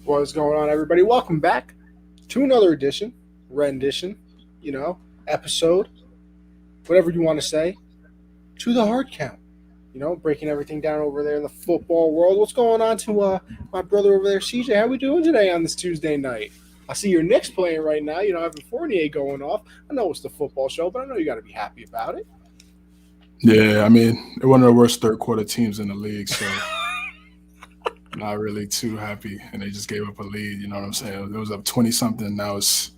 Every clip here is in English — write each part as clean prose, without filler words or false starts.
What's going on, everybody? Welcome back to another rendition, episode, whatever you want to say, to the hard count. Breaking everything down over there in the football world. What's going on to my brother over there, CJ? How we doing today on this Tuesday night? I see your Knicks playing right now. Having Fournier going off. I know it's the football show, but I know you got to be happy about it. Yeah, I mean, they're one of the worst third quarter teams in the league, so not really too happy. And they just gave up a lead, you know what I'm saying? It was up 20 something. Now it's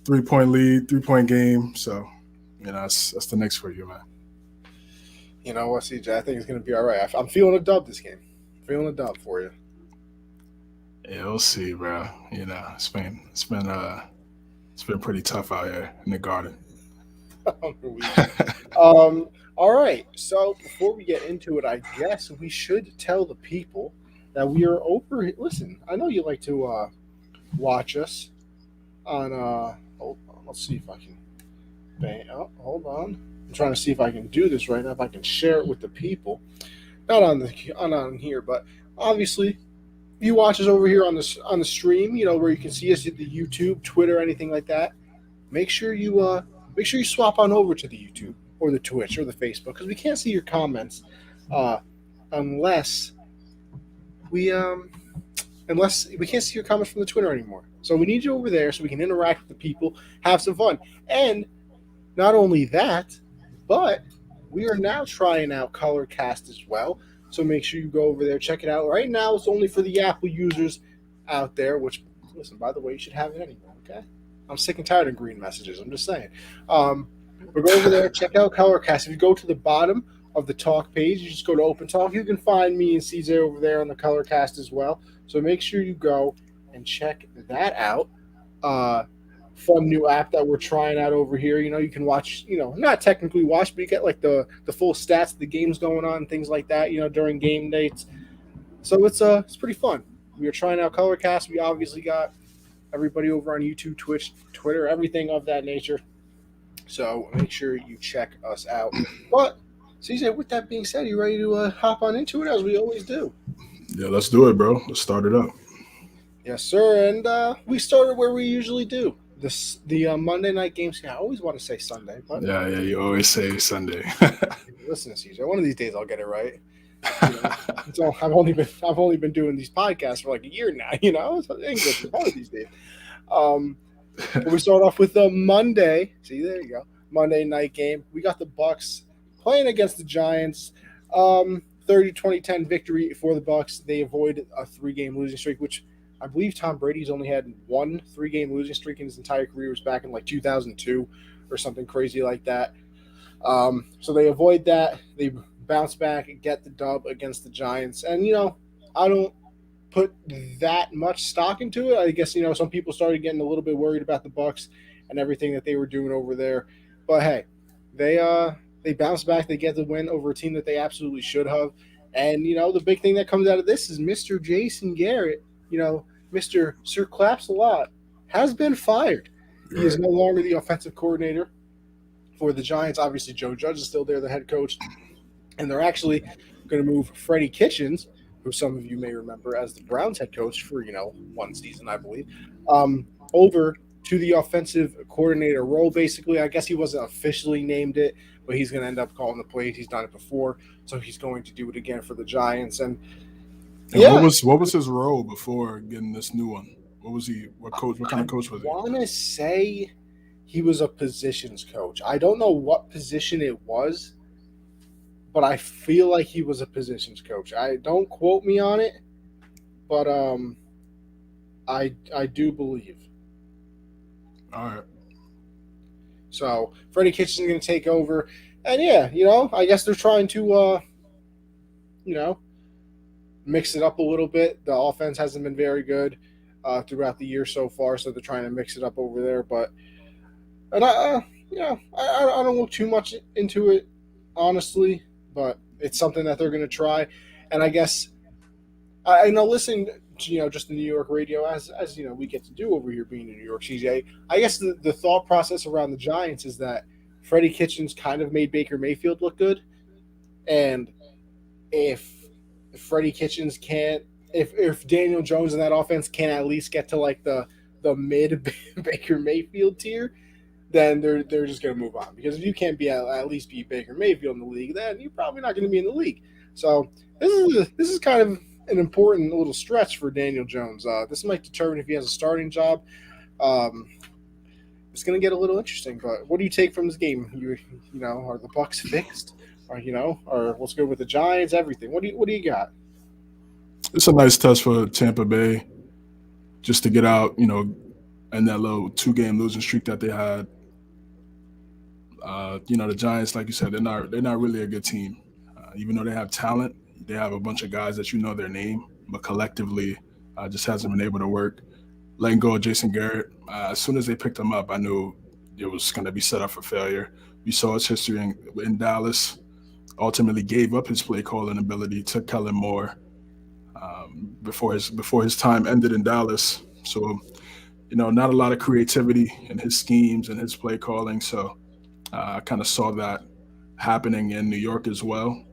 3 point lead, 3 point game. So, that's the next for you, man. You know what, CJ? I think it's going to be all right. I'm feeling a dub this game. Feeling a dub for you. Yeah, we'll see, bro. It's been pretty tough out here in the garden. All right. So before we get into it, I guess we should tell the people that we are over. Listen, I know you like to watch us on. Hold on. Let's see if I can. Hold on. I'm trying to see if I can do this right now. If I can share it with the people, not on here, but obviously you watch us over here on the stream. Where you can see us at the YouTube, Twitter, anything like that. Make sure you swap on over to the YouTube or the Twitch or the Facebook because we can't see your comments unless we can't see your comments from the Twitter anymore. So we need you over there so we can interact with the people, have some fun, and not only that, but we are now trying out Colorcast as well. So make sure you go over there, check it out. Right now, it's only for the Apple users out there. Which, listen, by the way, you should have it anyway. Okay. I'm sick and tired of green messages. I'm just saying. But go over there, check out Colorcast. If you go to the bottom of the talk page, you just go to Open Talk. You can find me and CJ over there on the Colorcast as well. So make sure you go and check that out. Fun new app that we're trying out over here. You can watch, not technically watch, but you get like the full stats of the games going on, things like that, during game dates. So it's pretty fun. We are trying out Colorcast. We obviously got everybody over on YouTube, Twitch, Twitter, everything of that nature. So make sure you check us out. But CJ, with that being said, you ready to hop on into it as we always do? Yeah, let's do it, bro. Let's start it up. Yes, sir. And we started where we usually do. The Monday night games. I always want to say Sunday, but yeah, you always say Sunday. Listen, CJ, one of these days I'll get it right. So I've only been doing these podcasts for like a year now. It's English one of these days. But we start off with the Monday. See, there you go. Monday night game. We got the Bucks playing against the Giants. 30-20-10 victory for the Bucks. They avoid a 3-game losing streak, which I believe Tom Brady's only had one 3-game losing streak in his entire career. It was back in like 2002 or something crazy like that. So they avoid that. They bounce back and get the dub against the Giants. And, I don't put that much stock into it. I guess, some people started getting a little bit worried about the Bucks and everything that they were doing over there. But, hey, they bounce back. They get the win over a team that they absolutely should have. And, the big thing that comes out of this is Mr. Jason Garrett, Mr. Sir Claps a Lot, has been fired. He is no longer the offensive coordinator for the Giants. Obviously, Joe Judge is still there, the head coach. And they're actually going to move Freddie Kitchens, who some of you may remember as the Browns head coach for, one season, I believe, over to the offensive coordinator role, basically. I guess he wasn't officially named it, but he's going to end up calling the plays. He's done it before, so he's going to do it again for the Giants. And what was his role before getting this new one? What was he? What kind of coach was he? I want to say he was a positions coach. I don't know what position it was, but I feel like he was a positions coach. Don't quote me on it, but I do believe. All right. So Freddie Kitchens is going to take over, and I guess they're trying to mix it up a little bit. The offense hasn't been very good throughout the year so far, so they're trying to mix it up over there. But I don't look too much into it, honestly. But it's something that they're going to try, and I guess I know listening to just the New York radio as we get to do over here being in New York, CJ. I guess the thought process around the Giants is that Freddie Kitchens kind of made Baker Mayfield look good, and if Freddie Kitchens can't if Daniel Jones and that offense can at least get to like the mid Baker Mayfield tier, then they're just going to move on. Because if you can't be at least be Baker Mayfield in the league, then you're probably not going to be in the league. So this is kind of an important little stretch for Daniel Jones. This might determine if he has a starting job. Um, it's going to get a little interesting. But what do you take from this game? You know, are the Bucks fixed? Or or what's good with the Giants? Everything. What do you got? It's a nice test for Tampa Bay just to get out, and that little 2 game losing streak that they had. The Giants, like you said, they're not really a good team. Even though they have talent, they have a bunch of guys that their name, but collectively, just hasn't been able to work. Letting go of Jason Garrett, as soon as they picked him up, I knew it was going to be set up for failure. We saw his history in Dallas. Ultimately, gave up his play calling ability to Kellen Moore before his time ended in Dallas. So, not a lot of creativity in his schemes and his play calling. So I kind of saw that happening in New York as well.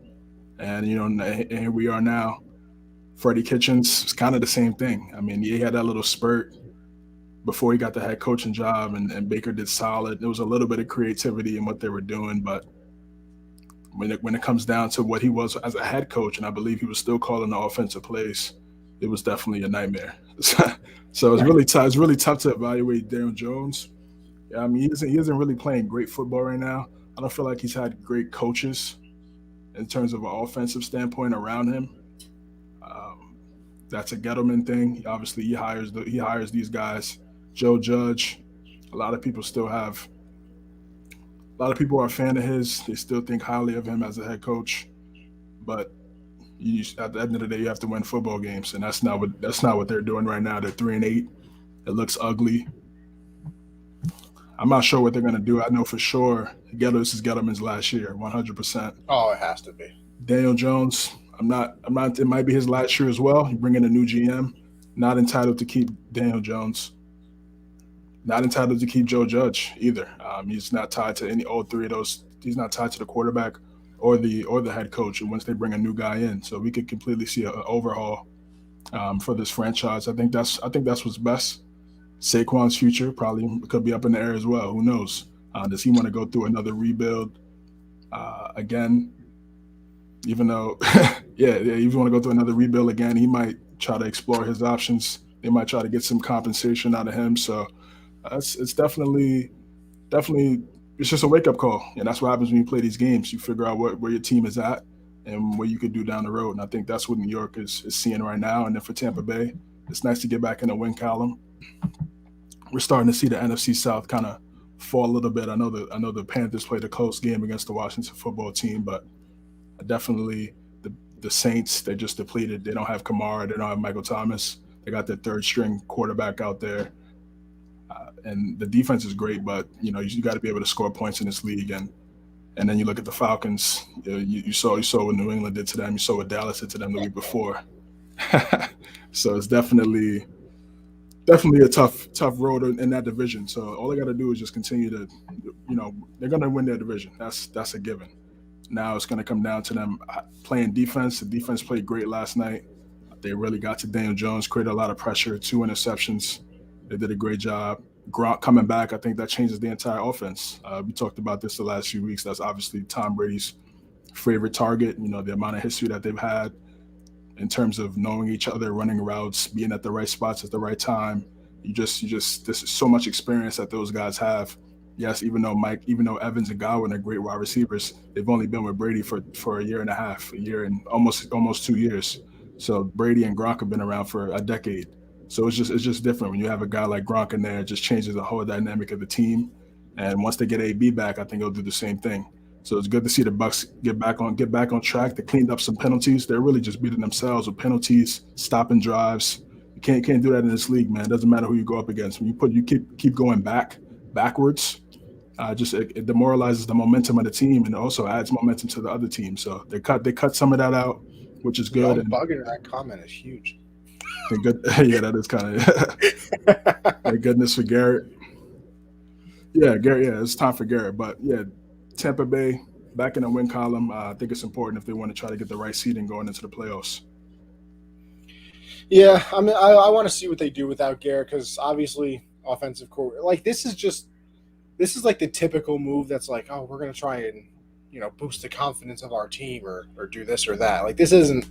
And and here we are now. Freddie Kitchens is kind of the same thing. I mean, he had that little spurt before he got the head coaching job, and Baker did solid. There was a little bit of creativity in what they were doing, but when it comes down to what he was as a head coach, and I believe he was still calling the offensive plays, it was definitely a nightmare. So it's really tough. It's really tough to evaluate Daniel Jones. Yeah, I mean, he isn't really playing great football right now. I don't feel like he's had great coaches in terms of an offensive standpoint around him. Um, that's a Gettleman thing. Obviously, he hires these guys. Joe Judge. A lot of people still have. A lot of people are a fan of his. They still think highly of him as a head coach. But at the end of the day, you have to win football games, and that's not what they're doing right now. They're 3-8. It looks ugly. I'm not sure what they're going to do. I know for sure this is Gettleman's last year, 100%. Oh, it has to be. Daniel Jones, I'm not. It might be his last year as well. You bring in a new GM, not entitled to keep Daniel Jones, not entitled to keep Joe Judge either. He's not tied to any all three of those. He's not tied to the quarterback or the head coach. And once they bring a new guy in, so we could completely see an overhaul for this franchise. I think that's what's best. Saquon's future probably could be up in the air as well. Who knows? Does he want to go through another rebuild again? Even though, yeah, if you want to go through another rebuild again, he might try to explore his options. They might try to get some compensation out of him. So it's definitely, it's just a wake up call, and that's what happens when you play these games. You figure out where your team is at and what you could do down the road. And I think that's what New York is seeing right now. And then for Tampa Bay, it's nice to get back in the win column. We're starting to see the NFC South kind of fall a little bit. I know the Panthers played a close game against the Washington football team, but definitely the Saints, they're just depleted. They don't have Kamara, they don't have Michael Thomas. They got their third string quarterback out there, and the defense is great, but you got to be able to score points in this league. And then you look at the Falcons. You saw what New England did to them. You saw what Dallas did to them the week before. So it's definitely a tough road in that division. So all they got to do is just continue to, they're going to win their division. That's a given. Now it's going to come down to them playing defense. The defense played great last night. They really got to Daniel Jones, created a lot of pressure, 2 interceptions. They did a great job. Gronk coming back, I think that changes the entire offense. We talked about this the last few weeks. That's obviously Tom Brady's favorite target. The amount of history that they've had in terms of knowing each other, running routes, being at the right spots at the right time. This is so much experience that those guys have. Yes, even though Evans and Godwin are great wide receivers, they've only been with Brady for a year and a half, a year and almost 2 years. So Brady and Gronk have been around for a decade. So it's just different when you have a guy like Gronk in there. It just changes the whole dynamic of the team. And once they get AB back, I think he'll do the same thing. So it's good to see the Bucks get back on track. They cleaned up some penalties. They're really just beating themselves with penalties, stopping drives. You can't do that in this league, man. It doesn't matter who you go up against. When you keep going backwards, it demoralizes the momentum of the team, and it also adds momentum to the other team. So they cut some of that out, which is good. And bugging that comment is huge. Good, yeah, that is kind of thank goodness for Garrett. Yeah, Garrett. Yeah, it's time for Garrett. But yeah, Tampa Bay back in the win column. I think it's important if they want to try to get the right seeding going into the playoffs. Yeah, I mean, I want to see what they do without Garrett because obviously offensive core. Like this is like the typical move that's like, oh, we're gonna try and boost the confidence of our team or do this or that. Like this isn't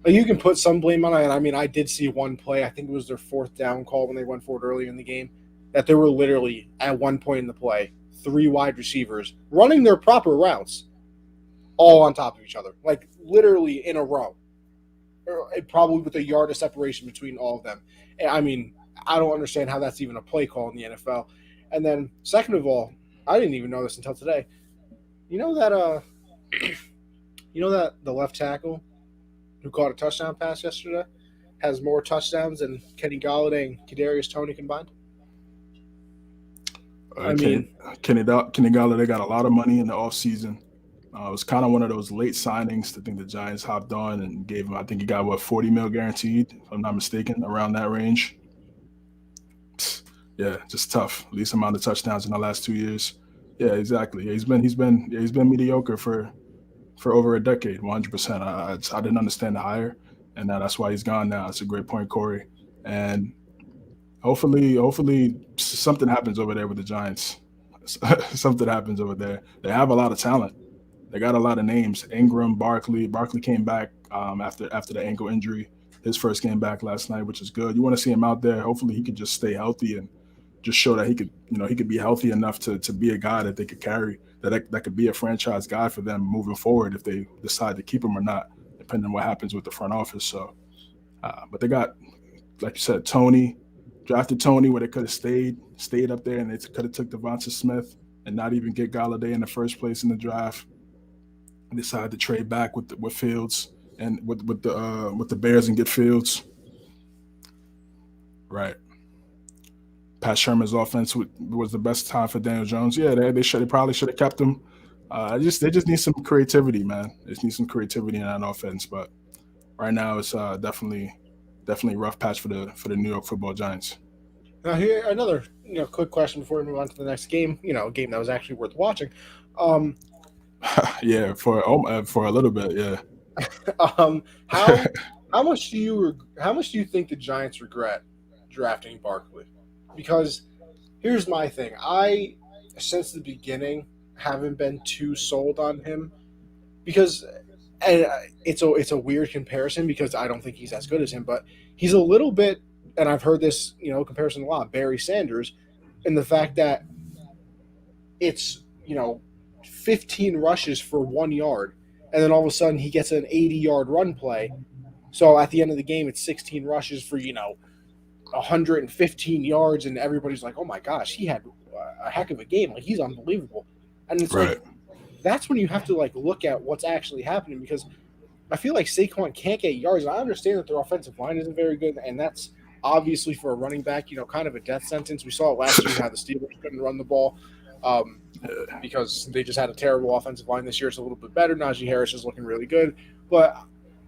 like you can put some blame on it. And I mean, I did see one play. I think it was their fourth down call when they went forward early in the game. That there were literally at one point in the play three wide receivers running their proper routes, all on top of each other, like literally in a row, probably with a yard of separation between all of them. And I mean, I don't understand how that's even a play call in the NFL. And then, second of all, I didn't even know this until today. You know that the left tackle who caught a touchdown pass yesterday has more touchdowns than Kenny Galladay and Kadarius Toney combined. I Kenny, mean, Kenny Galladay got a lot of money in the offseason. It was kind of one of those late signings. I think the Giants hopped on and gave him. I think he got 40 mil guaranteed, if I'm not mistaken, around that range. Yeah, just tough. Least amount of touchdowns in the last 2 years. Yeah, exactly. Yeah, he's been mediocre for over a decade, 100%. I didn't understand the hire, and that's why he's gone now. It's a great point, Corey. And hopefully something happens over there with the Giants. Something happens over there. They have a lot of talent. They got a lot of names. Ingram, Barkley. Barkley came back after the ankle injury. His first game back last night, which is good. You want to see him out there. Hopefully, he could just stay healthy and just show that he could be healthy enough to be a guy that they could carry. That could be a franchise guy for them moving forward if they decide to keep him or not, depending on what happens with the front office. So, but they got, like you said, Tony. Drafted Tony where they could have stayed up there, and they could have took Devonta Smith and not even get Galladay in the first place in the draft. And decided to trade back with Fields and with the Bears and get Fields. Right. Pat Shermer's offense was the best time for Daniel Jones. Yeah, they probably should have kept him. They just need some creativity, man. They just need some creativity in that offense. But right now, it's definitely a rough patch for the New York Football Giants. now here another quick question before we move on to the next game. A game that was actually worth watching. Yeah, for a little bit, yeah. How how much do you think the Giants regret drafting Barkley? Because here's my thing. I since the beginning haven't been too sold on him because and it's a weird comparison because I don't think he's as good as him, but he's a little bit and I've heard this, comparison a lot, Barry Sanders, in the fact that it's, 15 rushes for 1 yard and then all of a sudden he gets an 80-yard run play. So at the end of the game it's 16 rushes for, 115 yards, and everybody's like, "Oh my gosh, he had a heck of a game! Like he's unbelievable." And it's Right. like that's when you have to like look at what's actually happening because I feel like Saquon can't get yards. And I understand that their offensive line isn't very good, and that's obviously for a running back, kind of a death sentence. We saw it last year how the Steelers couldn't run the ball because they just had a terrible offensive line. This year it's a little bit better. Najee Harris is looking really good, but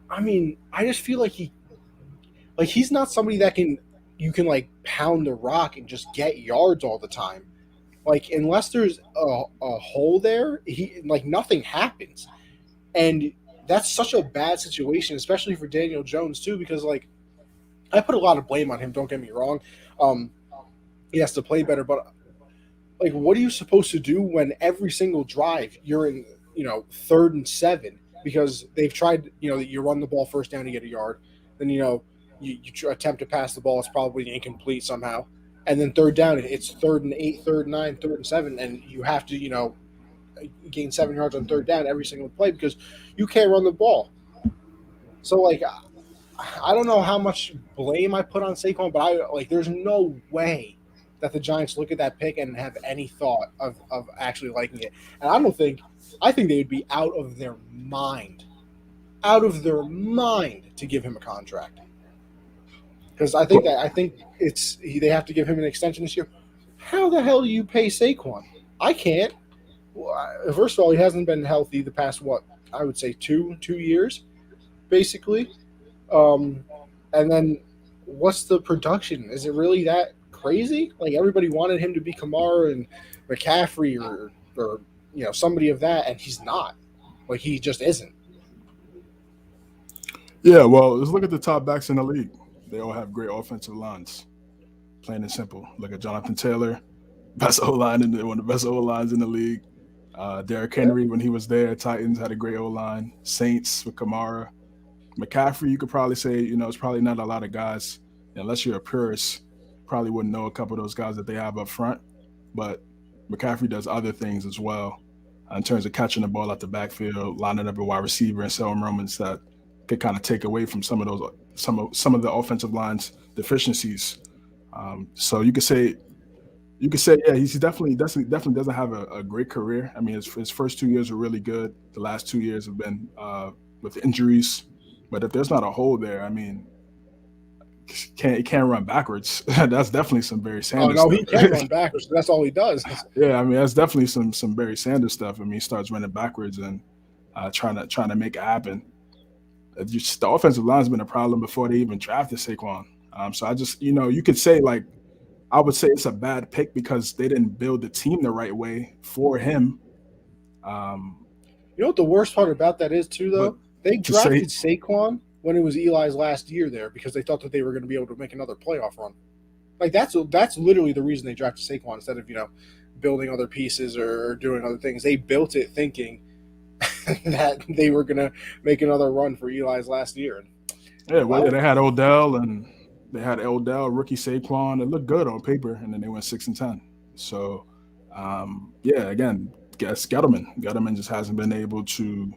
I mean, I just feel like he's not somebody that you can like pound the rock and just get yards all the time. Like unless there's a hole there, nothing happens, and that's such a bad situation, especially for Daniel Jones too, because like I put a lot of blame on him. Don't get me wrong, he has to play better, but like what are you supposed to do when every single drive you're in 3rd and 7 because they've tried you run the ball first down to get a yard, then you attempt to pass the ball, it's probably incomplete somehow. And then 3rd down, it's 3rd and 8, 3rd and 9, 3rd and 7, and you have to, gain 7 yards on 3rd down every single play because you can't run the ball. So, like, I don't know how much blame I put on Saquon, but there's no way that the Giants look at that pick and have any thought of actually liking it. And I think they would be out of their mind to give him a contract. Because I think they have to give him an extension this year. How the hell do you pay Saquon? I can't. First of all, he hasn't been healthy the past I would say two years, basically. And then what's the production? Is it really that crazy? Like everybody wanted him to be Kamara and McCaffrey or somebody of that, and he's not. Like he just isn't. Yeah, well, let's look at the top backs in the league. they all have great offensive lines. Plain and simple. Look at Jonathan Taylor, best O line in one of the best O lines in the league. Derrick Yeah. Henry, when he was there, Titans had a great O line. Saints with Kamara. McCaffrey, you could probably say, it's probably not a lot of guys, unless you're a purist, probably wouldn't know a couple of those guys that they have up front. But McCaffrey does other things as well in terms of catching the ball out the backfield, lining up a wide receiver and selling moments that could kind of take away from some of the offensive line's deficiencies. So you could say, yeah, he's definitely doesn't have a great career. I mean, his first 2 years were really good. The last 2 years have been with injuries. But if there's not a hole there, I mean, he can't run backwards. That's definitely some Barry Oh Sanders no, he stuff. can run backwards. That's all he does. Yeah, I mean, that's definitely some Barry Sanders stuff. I mean, he starts running backwards and trying to make it happen. The offensive line's been a problem before they even drafted Saquon. So I just, you could say like, I would say it's a bad pick because they didn't build the team the right way for him. You know what the worst part about that is too, though? They to say- drafted Saquon when it was Eli's last year there because they thought that they were going to be able to make another playoff run. Like that's literally the reason they drafted Saquon instead of building other pieces or doing other things. They built it thinking that they were going to make another run for Eli's last year. Yeah, well, they had Odell rookie Saquon. It looked good on paper, and then they went 6-10. So, again, guess Gettleman. Gettleman just hasn't been able to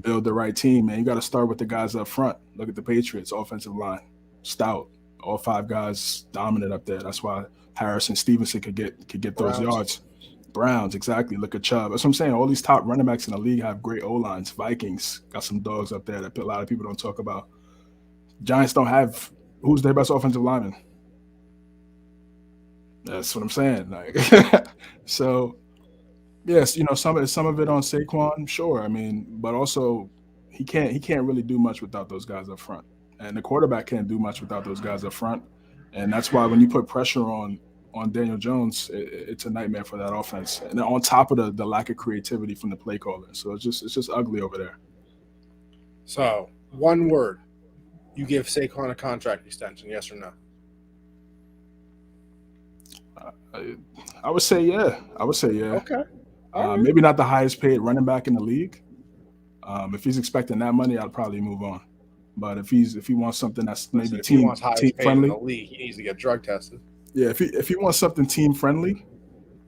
build the right team, man. You got to start with the guys up front. Look at the Patriots offensive line, stout. All five guys dominant up there. That's why Harris and Stevenson could get those yards. Browns, exactly. Look at Chubb. That's what I'm saying. All these top running backs in the league have great O-lines. Vikings got some dogs up there that a lot of people don't talk about. Giants don't have – who's their best offensive lineman? That's what I'm saying. Like, so, yes, some of it on Saquon, sure. I mean, but also he can't really do much without those guys up front. And the quarterback can't do much without those guys up front. And that's why when you put pressure on Daniel Jones, it's a nightmare for that offense. And on top of the lack of creativity from the play caller. So it's just ugly over there. So, one word. You give Saquon a contract extension, yes or no? I would say yeah. Okay. Maybe not the highest paid running back in the league. If he's expecting that money, I'd probably move on. But if he wants something that's maybe team friendly, in the league, he needs to get drug tested. Yeah, if he wants something team friendly,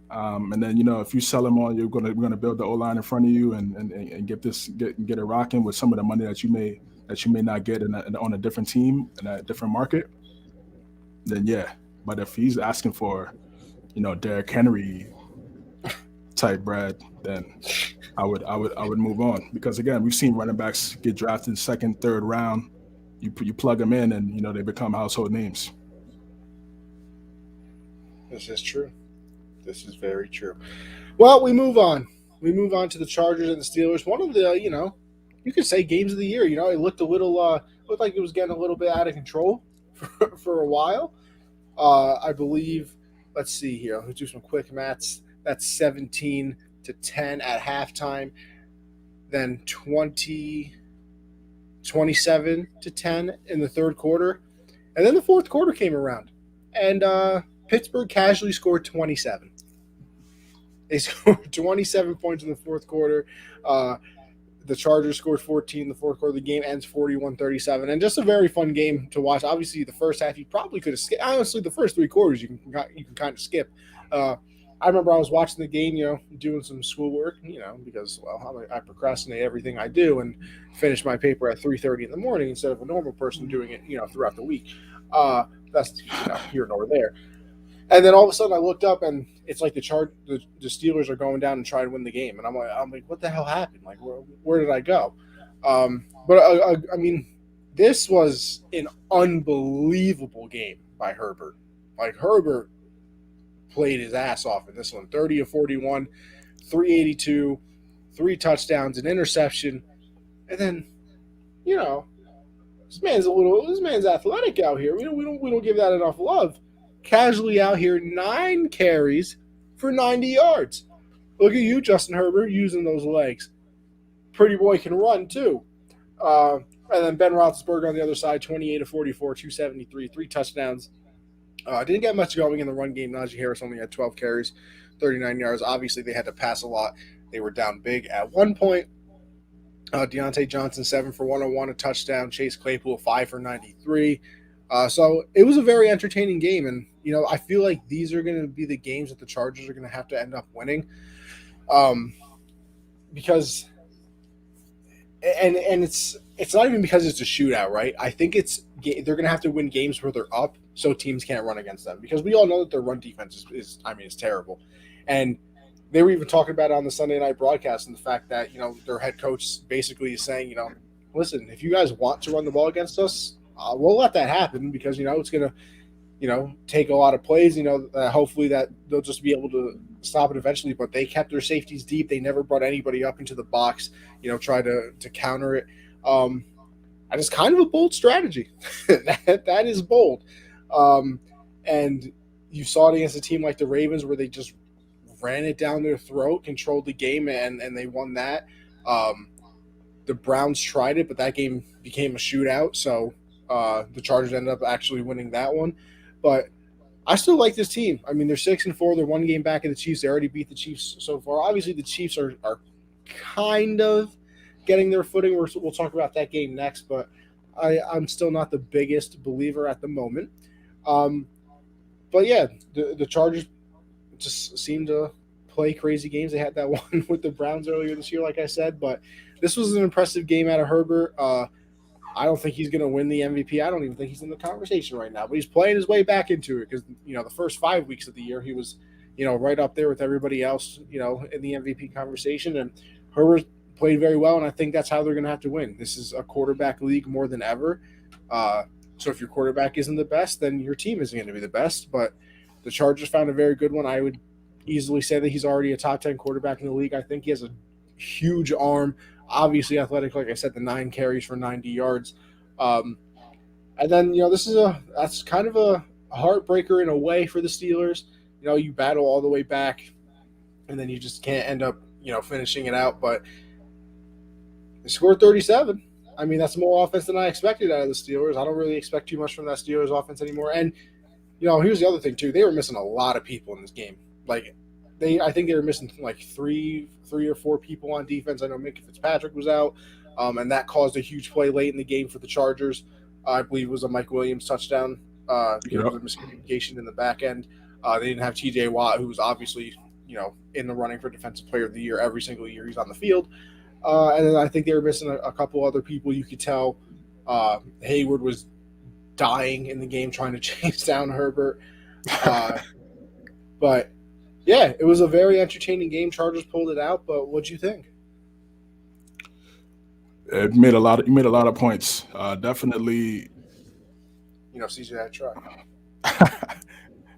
and then if you sell him on, we're gonna build the O line in front of you and get it rocking with some of the money that you may not get on a different team in a different market, then yeah. But if he's asking for, Derrick Henry type bread, then I would move on, because again, we've seen running backs get drafted second, third round. You plug them in and they become household names. This is true. This is very true. Well, we move on. We move on to the Chargers and the Steelers. One of the you could say games of the year. It looked looked like it was getting a little bit out of control for a while. I believe. Let's see here. Let's do some quick maths. That's 17-10 at halftime. Then 27-10 in the third quarter, and then the fourth quarter came around, and Pittsburgh casually scored 27. They scored 27 points in the fourth quarter. The Chargers scored 14 in the fourth quarter. The game ends 41-37. And just a very fun game to watch. Obviously, the first half you probably could have skipped. Honestly, the first three quarters you can kind of skip. I remember I was watching the game, doing some schoolwork, because, well, I procrastinate everything I do and finish my paper at 3:30 in the morning instead of a normal person doing it, throughout the week. That's here nor there. And then all of a sudden I looked up and it's like the Steelers are going down and trying to win the game. And I'm like, what the hell happened? Like, where did I go? But I mean, this was an unbelievable game by Herbert. Like, Herbert played his ass off in this one. 30-41, 382, 3 touchdowns, an interception. And then, this man's athletic out here. We don't give that enough love. Casually out here, 9 carries for 90 yards. Look at you, Justin Herbert, using those legs. Pretty boy can run, too. And then Ben Roethlisberger on the other side, 28 of 44, 273, 3 touchdowns. Didn't get much going in the run game. Najee Harris only had 12 carries, 39 yards. Obviously, they had to pass a lot. They were down big at one point. Deontay Johnson, 7 for 101, a touchdown. Chase Claypool, 5 for 93. So it was a very entertaining game. And, I feel like these are going to be the games that the Chargers are going to have to end up winning. Because it's not even because it's a shootout, right? I think they're going to have to win games where they're up so teams can't run against them, because we all know that their run defense is terrible. And they were even talking about it on the Sunday night broadcast, and the fact that, their head coach basically is saying, listen, if you guys want to run the ball against us, we'll let that happen, because, it's going to, take a lot of plays, hopefully that they'll just be able to stop it eventually. But they kept their safeties deep. They never brought anybody up into the box, try to counter it. And it's kind of a bold strategy. that is bold. And you saw it against a team like the Ravens, where they just ran it down their throat, controlled the game, and they won that. The Browns tried it, but that game became a shootout. So the Chargers ended up actually winning that one. But I still like this team. I mean, they're 6-4. They're one game back of the Chiefs. They already beat the Chiefs so far. Obviously, the Chiefs are kind of getting their footing. We'll talk about that game next, but I'm still not the biggest believer at the moment. But yeah, the Chargers just seem to play crazy games. They had that one with the Browns earlier this year, like I said, but this was an impressive game out of Herbert. I don't think he's going to win the MVP. I don't even think he's in the conversation right now, but he's playing his way back into it, because, the first 5 weeks of the year, he was, right up there with everybody else, in the MVP conversation. And Herbert played very well, and I think that's how they're going to have to win. This is a quarterback league more than ever. So if your quarterback isn't the best, then your team isn't going to be the best. But the Chargers found a very good one. I would easily say that he's already a top 10 quarterback in the league. I think he has a huge arm. Obviously athletic, like I said, the 9 carries for 90 yards. And then, that's kind of a heartbreaker in a way for the Steelers. You battle all the way back, and then you just can't end up, finishing it out. But they scored 37. I mean, that's more offense than I expected out of the Steelers. I don't really expect too much from that Steelers offense anymore. And, here's the other thing, too. They were missing a lot of people in this game. I think they were missing like three or four people on defense. I know Minkah Fitzpatrick was out, and that caused a huge play late in the game for the Chargers. I believe it was a Mike Williams touchdown because of miscommunication in the back end. They didn't have TJ Watt, who was obviously, in the running for Defensive Player of the Year every single year he's on the field. And then I think they were missing a couple other people. You could tell Hayward was dying in the game trying to chase down Herbert. But yeah, it was a very entertaining game. Chargers pulled it out, but what'd you think? It made a lot of points. Definitely. CJ, I tried.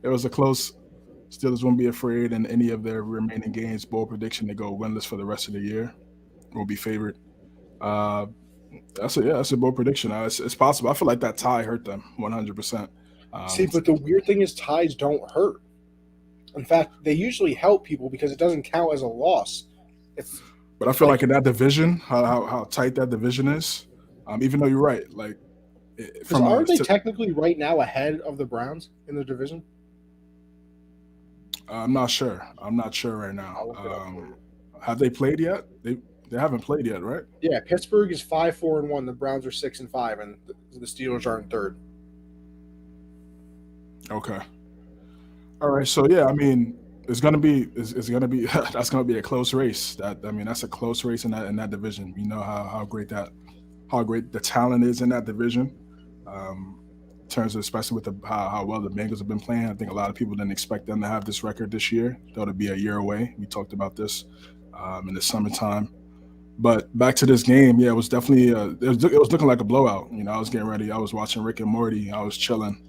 It was a close. Steelers won't be afraid in any of their remaining games. Bold prediction: they go winless for the rest of the year. Will be favored. That's a bold prediction. It's possible. I feel like that tie hurt them 100%. See, but the weird thing is ties don't hurt. In fact, they usually help people because it doesn't count as a loss. But I feel like in that division, how tight that division is, even though you're right, aren't they technically right now ahead of the Browns in the division? I'm not sure. Right now. Have they played yet? They haven't played yet, right? Yeah, Pittsburgh is 5-4-1. The Browns are 6-5, and the Steelers are in third. Okay. All right. So yeah, I mean, it's gonna be that's gonna be a close race. That's a close race in that division. You know how great the talent is in that division. In terms of especially with how well the Bengals have been playing, I think a lot of people didn't expect them to have this record this year. Thought it'd be a year away. We talked about this in the summertime. But back to this game, yeah, it was definitely it was looking like a blowout. I was getting ready. I was watching Rick and Morty. I was chilling.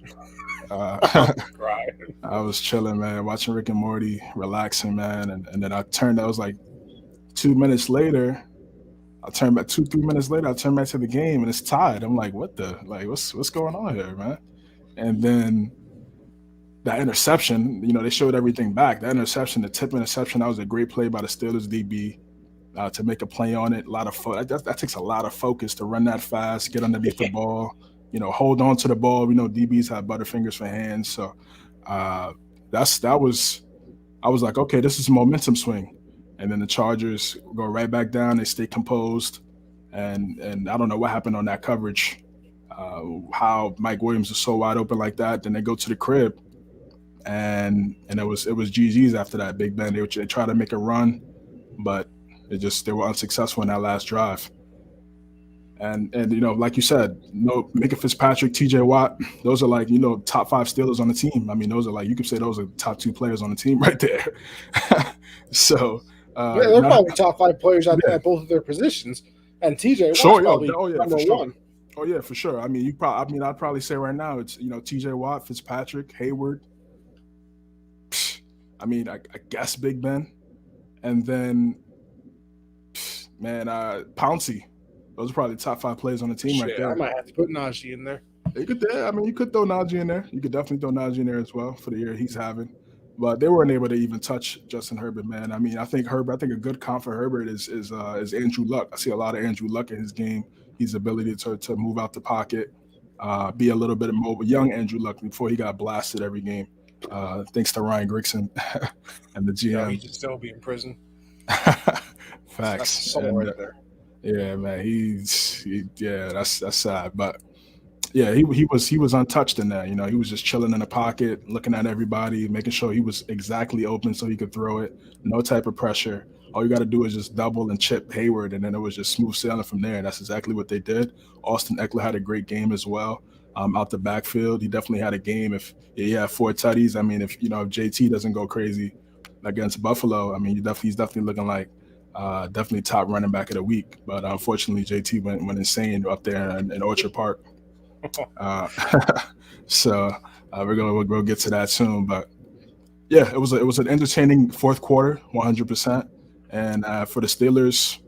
I was chilling, man, watching Rick and Morty, relaxing, man. And then I was like 2 minutes later. I turned back 2-3 minutes later. I turned back to the game and it's tied. I'm like, what's going on here, man? And then that interception, they showed everything back. That interception, the tip interception, that was a great play by the Steelers DB. to make a play on it. A lot of that takes a lot of focus to run that fast, get underneath the ball, hold on to the ball. We know DBs have butterfingers for hands, so uh, that was I was like, okay, this is a momentum swing, and then the Chargers go right back down. They stay composed, and I don't know what happened on that coverage. How Mike Williams is so wide open like that. Then they go to the crib, and it was GG's after that. Big Ben. They try to make a run, but they were unsuccessful in that last drive. And like you said, Minka Fitzpatrick, TJ Watt, those are like, top 5 Steelers on the team. I mean, those are like, you could say those are top 2 players on the team right there. So yeah, they're probably top 5 players at both of their positions. And TJ Watt's probably number one. Oh yeah, for sure. I mean, I'd probably say right now it's TJ Watt, Fitzpatrick, Hayward. I mean, I guess Big Ben, and then man, Pouncey. Those are probably the top 5 players on the team right there. I might have to put Najee in there. You could throw Najee in there. You could definitely throw Najee in there as well for the year he's having. But they weren't able to even touch Justin Herbert, man. I mean, I think a good comp for Herbert is Andrew Luck. I see a lot of Andrew Luck in his game. His ability to move out the pocket, be a little bit more young Andrew Luck before he got blasted every game. Thanks to Ryan Grigson and the GM. Yeah, he should still be in prison. Facts. That's right there. Yeah, man. That's sad. But yeah, he was untouched in that. He was just chilling in the pocket, looking at everybody, making sure he was exactly open so he could throw it. No type of pressure. All you got to do is just double and chip Hayward, and then it was just smooth sailing from there. And that's exactly what they did. Austin Eckler had a great game as well. Out the backfield, he definitely had a game. If he had 4 tutties, I mean, if JT doesn't go crazy against Buffalo, I mean, he's definitely looking like definitely top running back of the week. But unfortunately, JT went insane up there in Orchard Park. So we'll get to that soon. But yeah, it was an entertaining fourth quarter, 100%. And for the Steelers,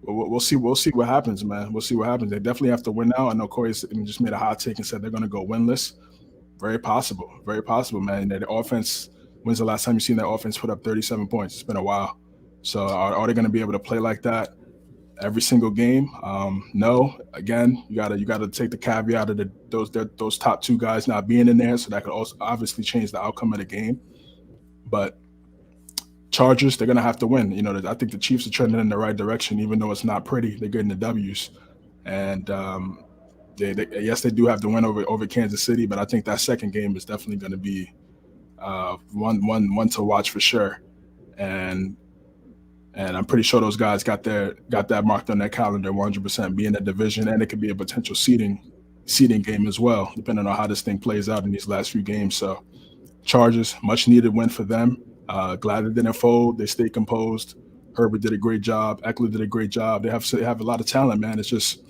we'll see what happens, man. We'll see what happens. They definitely have to win now. I know Corey just made a hot take and said they're going to go winless. Very possible, man. The offense. When's the last time you seen that offense put up 37 points? It's been a while. So are they going to be able to play like that every single game? No. Again, you gotta take the caveat of those top 2 guys not being in there, so that could also obviously change the outcome of the game. But Chargers, they're going to have to win. I think the Chiefs are trending in the right direction, even though it's not pretty. They're getting the W's. And yes, they do have to win over Kansas City, but I think that second game is definitely going to be one to watch for sure. And I'm pretty sure those guys got that marked on their calendar, 100%, be in the division, and it could be a potential seeding game as well, depending on how this thing plays out in these last few games. So Chargers, much needed win for them. Glad they didn't fold. They stayed composed. Herbert did a great job. Eckler did a great job. They have a lot of talent, man. It's just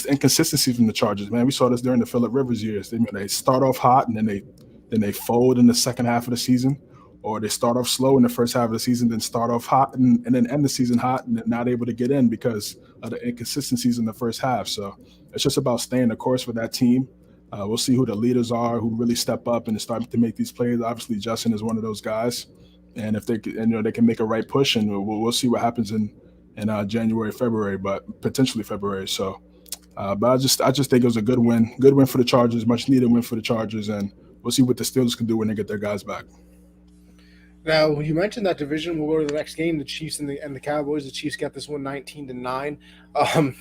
inconsistency from the Chargers, man. We saw this during the Phillip Rivers years. They start off hot and then they fold in the second half of the season, or they start off slow in the first half of the season, then start off hot and then end the season hot and then not able to get in because of the inconsistencies in the first half. So it's just about staying the course for that team. We'll see who the leaders are, who really step up and start to make these plays. Obviously, Justin is one of those guys. And if they can make a right push, and we'll see what happens in January, February, but potentially February. So, but I just think it was a good win for the Chargers, much needed win for the Chargers, and we'll see what the Steelers can do when they get their guys back. Now, you mentioned that division. We'll go to the next game, the Chiefs and the Cowboys. The Chiefs got this one 19-9.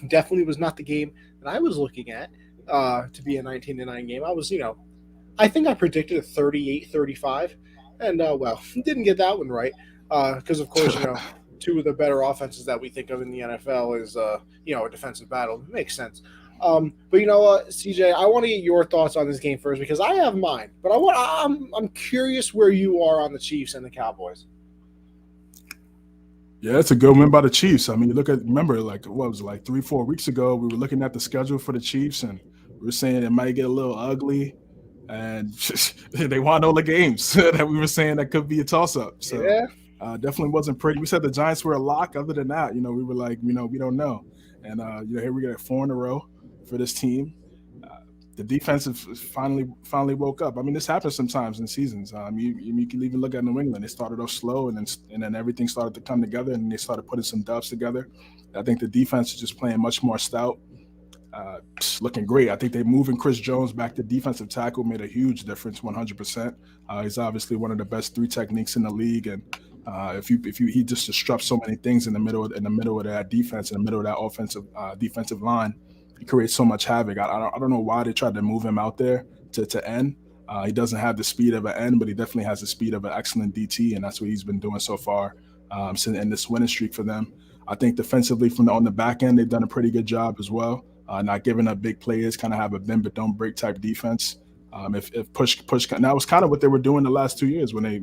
Definitely was not the game that I was looking at to be a 19-9 game. I was, I think I predicted a 38-35. And, didn't get that one right because, of course, 2 of the better offenses that we think of in the NFL is, a defensive battle. It makes sense. But you know what, CJ, I want to get your thoughts on this game first because I have mine. But I'm curious where you are on the Chiefs and the Cowboys. Yeah, it's a good win by the Chiefs. I mean, remember, what was it, 3-4 weeks ago, we were looking at the schedule for the Chiefs, and we were saying it might get a little ugly. And they won all the games that we were saying that could be a toss-up. So yeah. Definitely wasn't pretty. We said the Giants were a lock. Other than that, we were like, we don't know. And here we got 4 in a row for this team. the defense finally woke up. I mean, this happens sometimes in seasons. You can even look at New England. They started off slow, and then everything started to come together, and they started putting some dubs together. I think the defense is just playing much more stout. Looking great. I think they moving Chris Jones back to defensive tackle made a huge difference, 100%. He's obviously one of the best three techniques in the league, and if you he just disrupts so many things in the middle of that defense, in the middle of that offensive defensive line. He creates so much havoc. I don't know why they tried to move him out there to end. He doesn't have the speed of an end, but he definitely has the speed of an excellent DT, and that's what he's been doing so far in this winning streak for them. I think defensively on the back end, they've done a pretty good job as well. Not giving up big plays, kind of have a bend but don't break type defense. If push, and that was kind of what they were doing the last 2 years when they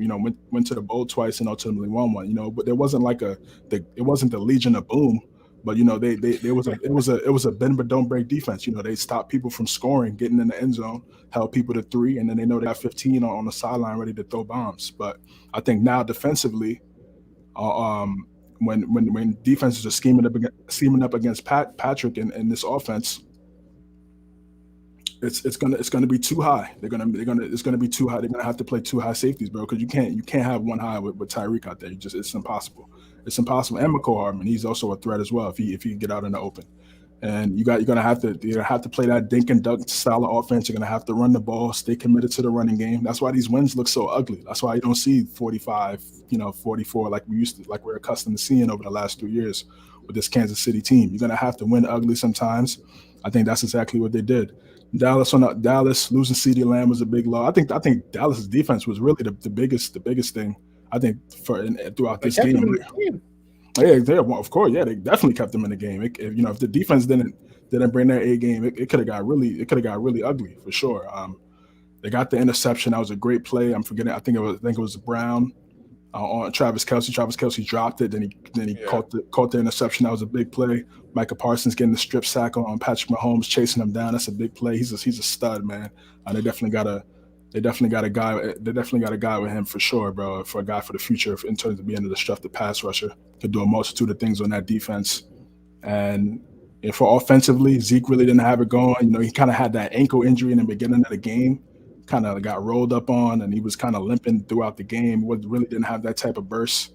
went to the bowl twice and ultimately won one. But there wasn't it wasn't the Legion of Boom, but it was a bend but don't break defense. They stopped people from scoring, getting in the end zone, held people to 3, and then they know they got 15 on the sideline ready to throw bombs. But I think now defensively, when defenses are scheming up against Patrick in this offense, it's gonna be too high. It's gonna be too high. They're gonna have to play 2 high safeties, bro, because you can't have 1 high with Tyreek out there. It's impossible. It's impossible. And McCall Hardman, he's also a threat as well if he can get out in the open. And you're gonna have to play that dink and dunk style of offense. You're gonna have to run the ball, stay committed to the running game. That's why these wins look so ugly. That's why you don't see 45, 44 like we're accustomed to seeing over the last 2 years with this Kansas City team. You're gonna have to win ugly sometimes. I think that's exactly what they did. Dallas losing CeeDee Lamb was a big loss. I think Dallas's defense was really the biggest thing. I think throughout this game. Yeah, of course. Yeah, they definitely kept them in the game. If the defense didn't bring their A game, it could have got really ugly for sure. They got the interception. That was a great play. I'm forgetting. I think it was Brown on Travis Kelce. Travis Kelce dropped it. Then he caught the interception. That was a big play. Micah Parsons getting the strip sack on Patrick Mahomes, chasing him down. That's a big play. He's a stud, man. They definitely got a guy. They definitely got a guy with him for sure, bro. For a guy for the future in terms of being a disruptive pass rusher, could do a multitude of things on that defense. And for offensively, Zeke really didn't have it going. He kind of had that ankle injury in the beginning of the game, kind of got rolled up on, and he was kind of limping throughout the game. Really didn't have that type of burst.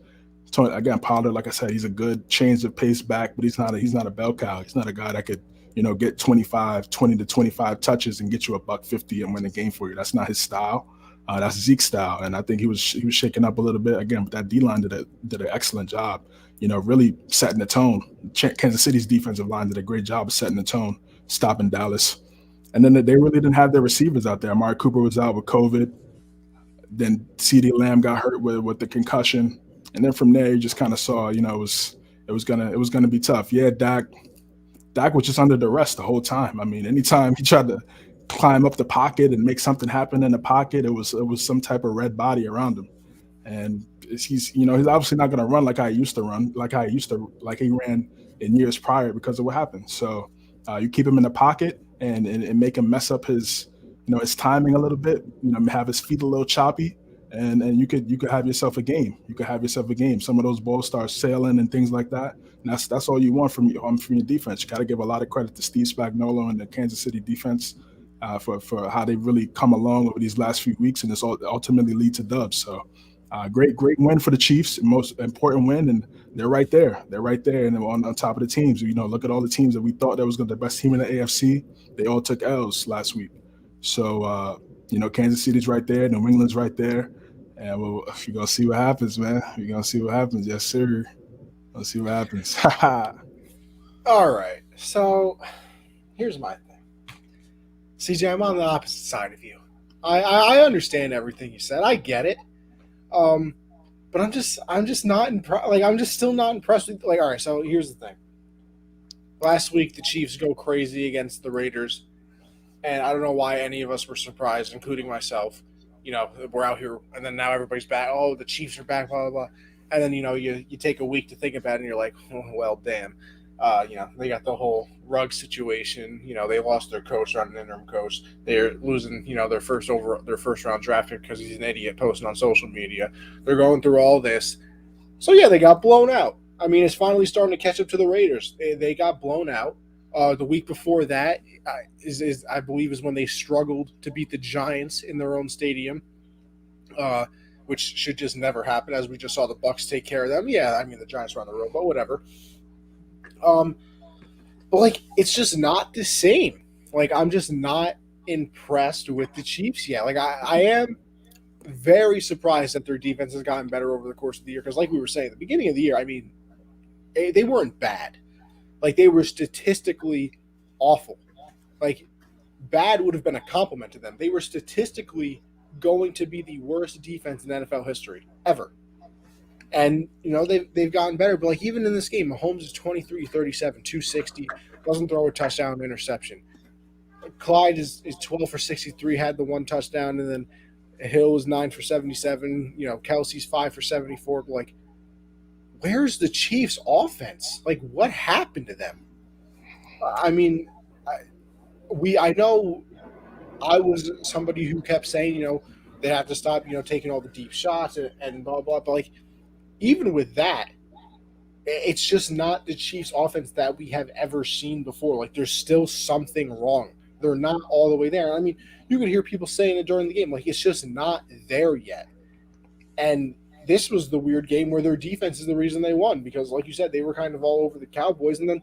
Again, Pollard, like I said, he's a good change of pace back, but he's not a bell cow. He's not a guy that could get 20 to 25 touches and get you $150 and win the game for you. That's not his style. That's Zeke's style, and I think he was shaking up a little bit again. But that D line did an excellent job, really setting the tone. Kansas City's defensive line did a great job of setting the tone, stopping Dallas. And then they really didn't have their receivers out there. Amari Cooper was out with COVID. Then CeeDee Lamb got hurt with the concussion, and then from there you just kind of saw, it was gonna be tough. Yeah, Dak was just under duress the whole time. I mean, anytime he tried to climb up the pocket and make something happen in the pocket, it was some type of red body around him. And he's obviously not going to run like he ran in years prior because of what happened. So you keep him in the pocket and make him mess up his timing a little bit, have his feet a little choppy, and you could have yourself a game. Some of those balls start sailing and things like that. And that's all you want from your defense. You got to give a lot of credit to Steve Spagnuolo and the Kansas City defense for how they really come along over these last few weeks, and this ultimately lead to dubs. So great win for the Chiefs, most important win, and they're right there. And on top of the teams. Look at all the teams that we thought that was the best team in the AFC. They all took L's last week. So Kansas City's right there, New England's right there, and we're gonna see what happens, man. We're gonna see what happens. Yes, sir. Let's see what happens. All right. So here's my thing. CJ, I'm on the opposite side of you. I understand everything you said. I get it. But I'm just not impressed. I'm just still not impressed with. All right. So here's the thing. Last week the Chiefs go crazy against the Raiders, and I don't know why any of us were surprised, including myself. We're out here, and then now everybody's back. Oh, the Chiefs are back. Blah blah blah. And then you take a week to think about it, and you're like, oh, well, damn. They got the whole Ruggs situation. They lost their coach, not an interim coach. They're losing, their first round draft pick because he's an idiot posting on social media. They're going through all this. So yeah, they got blown out. I mean, it's finally starting to catch up to the Raiders. They got blown out. The week before that is I believe is when they struggled to beat the Giants in their own stadium, uh, which should just never happen. As we just saw the Bucks take care of them. Yeah, I mean the Giants were on the road, but whatever. Um, but like it's just not the same. Like I'm just not impressed with the Chiefs yet. Like I am very surprised that their defense has gotten better over the course of the year. Because like we were saying at the beginning of the year, I mean they weren't bad. Like they were statistically awful. Like bad would have been a compliment to them. They were statistically going to be the worst defense in NFL history ever. And they've gotten better, but like even in this game, Mahomes is 23-37, 260, doesn't throw a touchdown, interception. Clyde is 12 for 63, had the one touchdown, and then Hill is 9 for 77. Kelsey's 5 for 74. But like, where's the Chiefs' offense? Like, what happened to them? I mean, I know I was somebody who kept saying, they have to stop, taking all the deep shots and blah blah. But like, even with that, it's just not the Chiefs' offense that we have ever seen before. Like, there's still something wrong. They're not all the way there. I mean, you could hear people saying it during the game, like it's just not there yet. And this was the weird game where their defense is the reason they won because, like you said, they were kind of all over the Cowboys. And then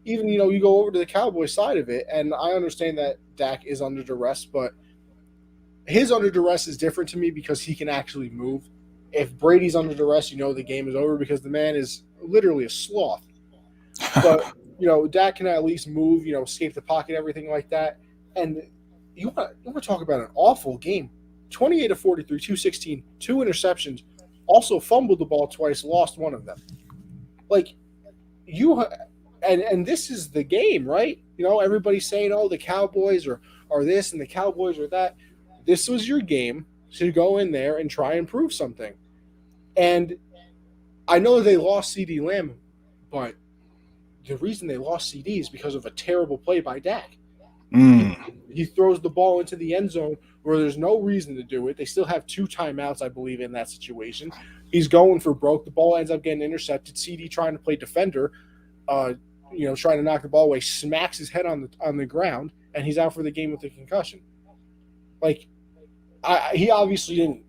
even, you go over to the Cowboys side of it, and I understand that Dak is under duress, but his under duress is different to me because he can actually move. If Brady's under duress, the game is over because the man is literally a sloth. But, Dak can at least move, escape the pocket, everything like that. And you want to talk about an awful game. 28-43, 216, 2 interceptions, also fumbled the ball twice, lost one of them. Like, and this is the game, right? Everybody's saying, oh, the Cowboys are this and the Cowboys are that. This was your game to go in there and try and prove something. And I know they lost CD Lamb, but the reason they lost CD is because of a terrible play by Dak. He throws the ball into the end zone where there's no reason to do it. They still have 2 timeouts, I believe, in that situation. He's going for broke. The ball ends up getting intercepted. CD trying to play defender, trying to knock the ball away, smacks his head on the ground, and he's out for the game with a concussion. Like, he obviously didn't,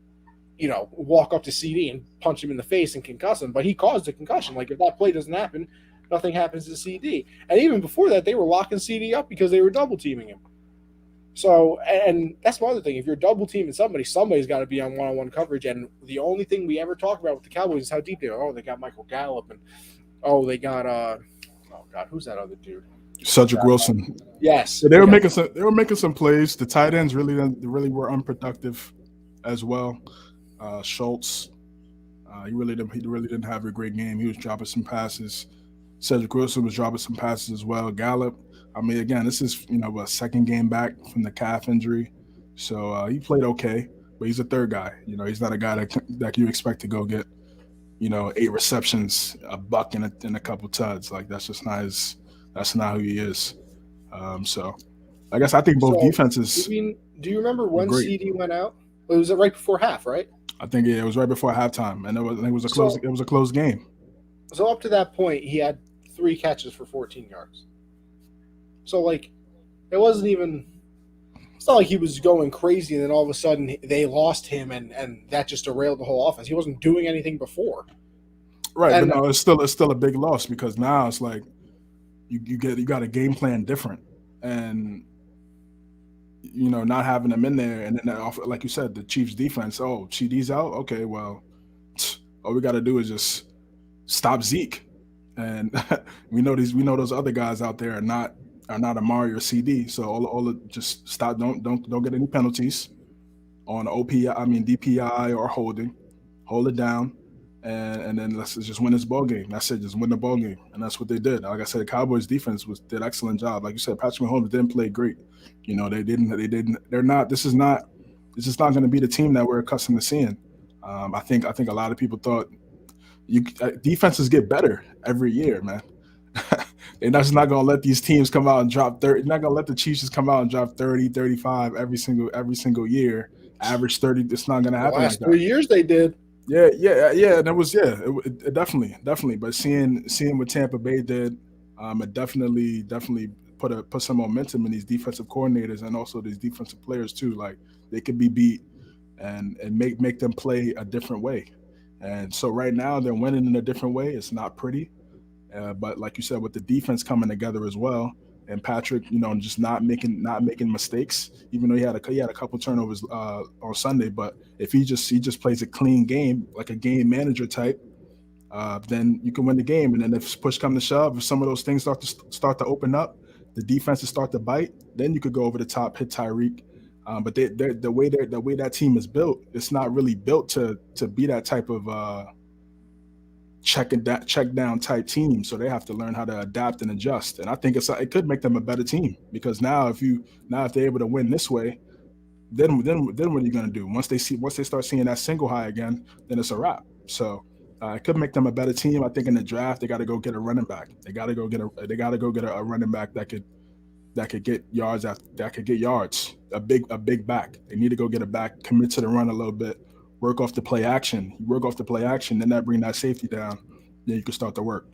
walk up to CD and punch him in the face and concuss him, but he caused a concussion. Like, if that play doesn't happen, nothing happens to CD. And even before that, they were locking CD up because they were double teaming him. So, and that's one other thing. If you're double teaming somebody's got to be on one-on-one coverage. And the only thing we ever talk about with the Cowboys is how deep they are. Oh, they got Michael Gallup, and they got who's that other dude? Cedric Wilson. Yes, they were making some plays. The tight ends really were unproductive as well. Schultz, he really didn't have a great game. He was dropping some passes. Cedric Wilson was dropping some passes as well. Gallup, I mean, again, this is a second game back from the calf injury, so he played okay, but he's a third guy. He's not a guy that you expect to go get 8 receptions, a buck, and a couple tuds. Like that's not who he is. So I guess I think both defenses. Do you remember when CD went out? It was right before half, right? I think it was right before halftime, and it was a close game. So up to that point, he had 3 catches for 14 yards. So like, it wasn't even. It's not like he was going crazy, and then all of a sudden they lost him, and that just derailed the whole offense. He wasn't doing anything before. Right, and, but no, it's still a big loss because now it's like you got a game plan different, and not having them in there, and then like you said, the Chiefs defense. Oh, CD's out. Okay, well, all we got to do is just stop Zeke, and we know those other guys out there are not Amari or CD. So all just stop. Don't get any penalties on DPI or holding. Hold it down, and then let's just win this ball game. That's it. Just win the ball game, and that's what they did. Like I said, the Cowboys defense did an excellent job. Like you said, Patrick Mahomes didn't play great. They didn't. They're not. This is not going to be the team that we're accustomed to seeing. I think a lot of people thought defenses get better every year, man. They're just not going to let these teams come out and drop 30. They're not going to let the Chiefs just come out and drop 30, 35 every single year. Average 30. It's not going to happen. The last 3 years they did. Yeah. And it was it definitely. But seeing what Tampa Bay did, It definitely put some momentum in these defensive coordinators and also these defensive players too. Like they could be beat and make them play a different way. And so right now they're winning in a different way. It's not pretty, but like you said, with the defense coming together as well, and Patrick, just not making mistakes, even though he had a couple turnovers on Sunday. But if he just plays a clean game, like a game manager type, then you can win the game. And then if push come to shove, if some of those things start to open up, the defenses start to bite, then you could go over the top, hit Tyreek. But the way that team is built, it's not really built to be that type of check down type team. So they have to learn how to adapt and adjust. And I think it could make them a better team because now if they're able to win this way, then what are you going to do once they start seeing that single high again? Then it's a wrap. So it could make them a better team. I think in the draft they got to go get a running back. They got to go get a running back that could get yards that could get yards. A big back. They need to go get a back, commit to the run a little bit, work off the play action. You work off the play action, then that bring that safety down. Then you can start to work.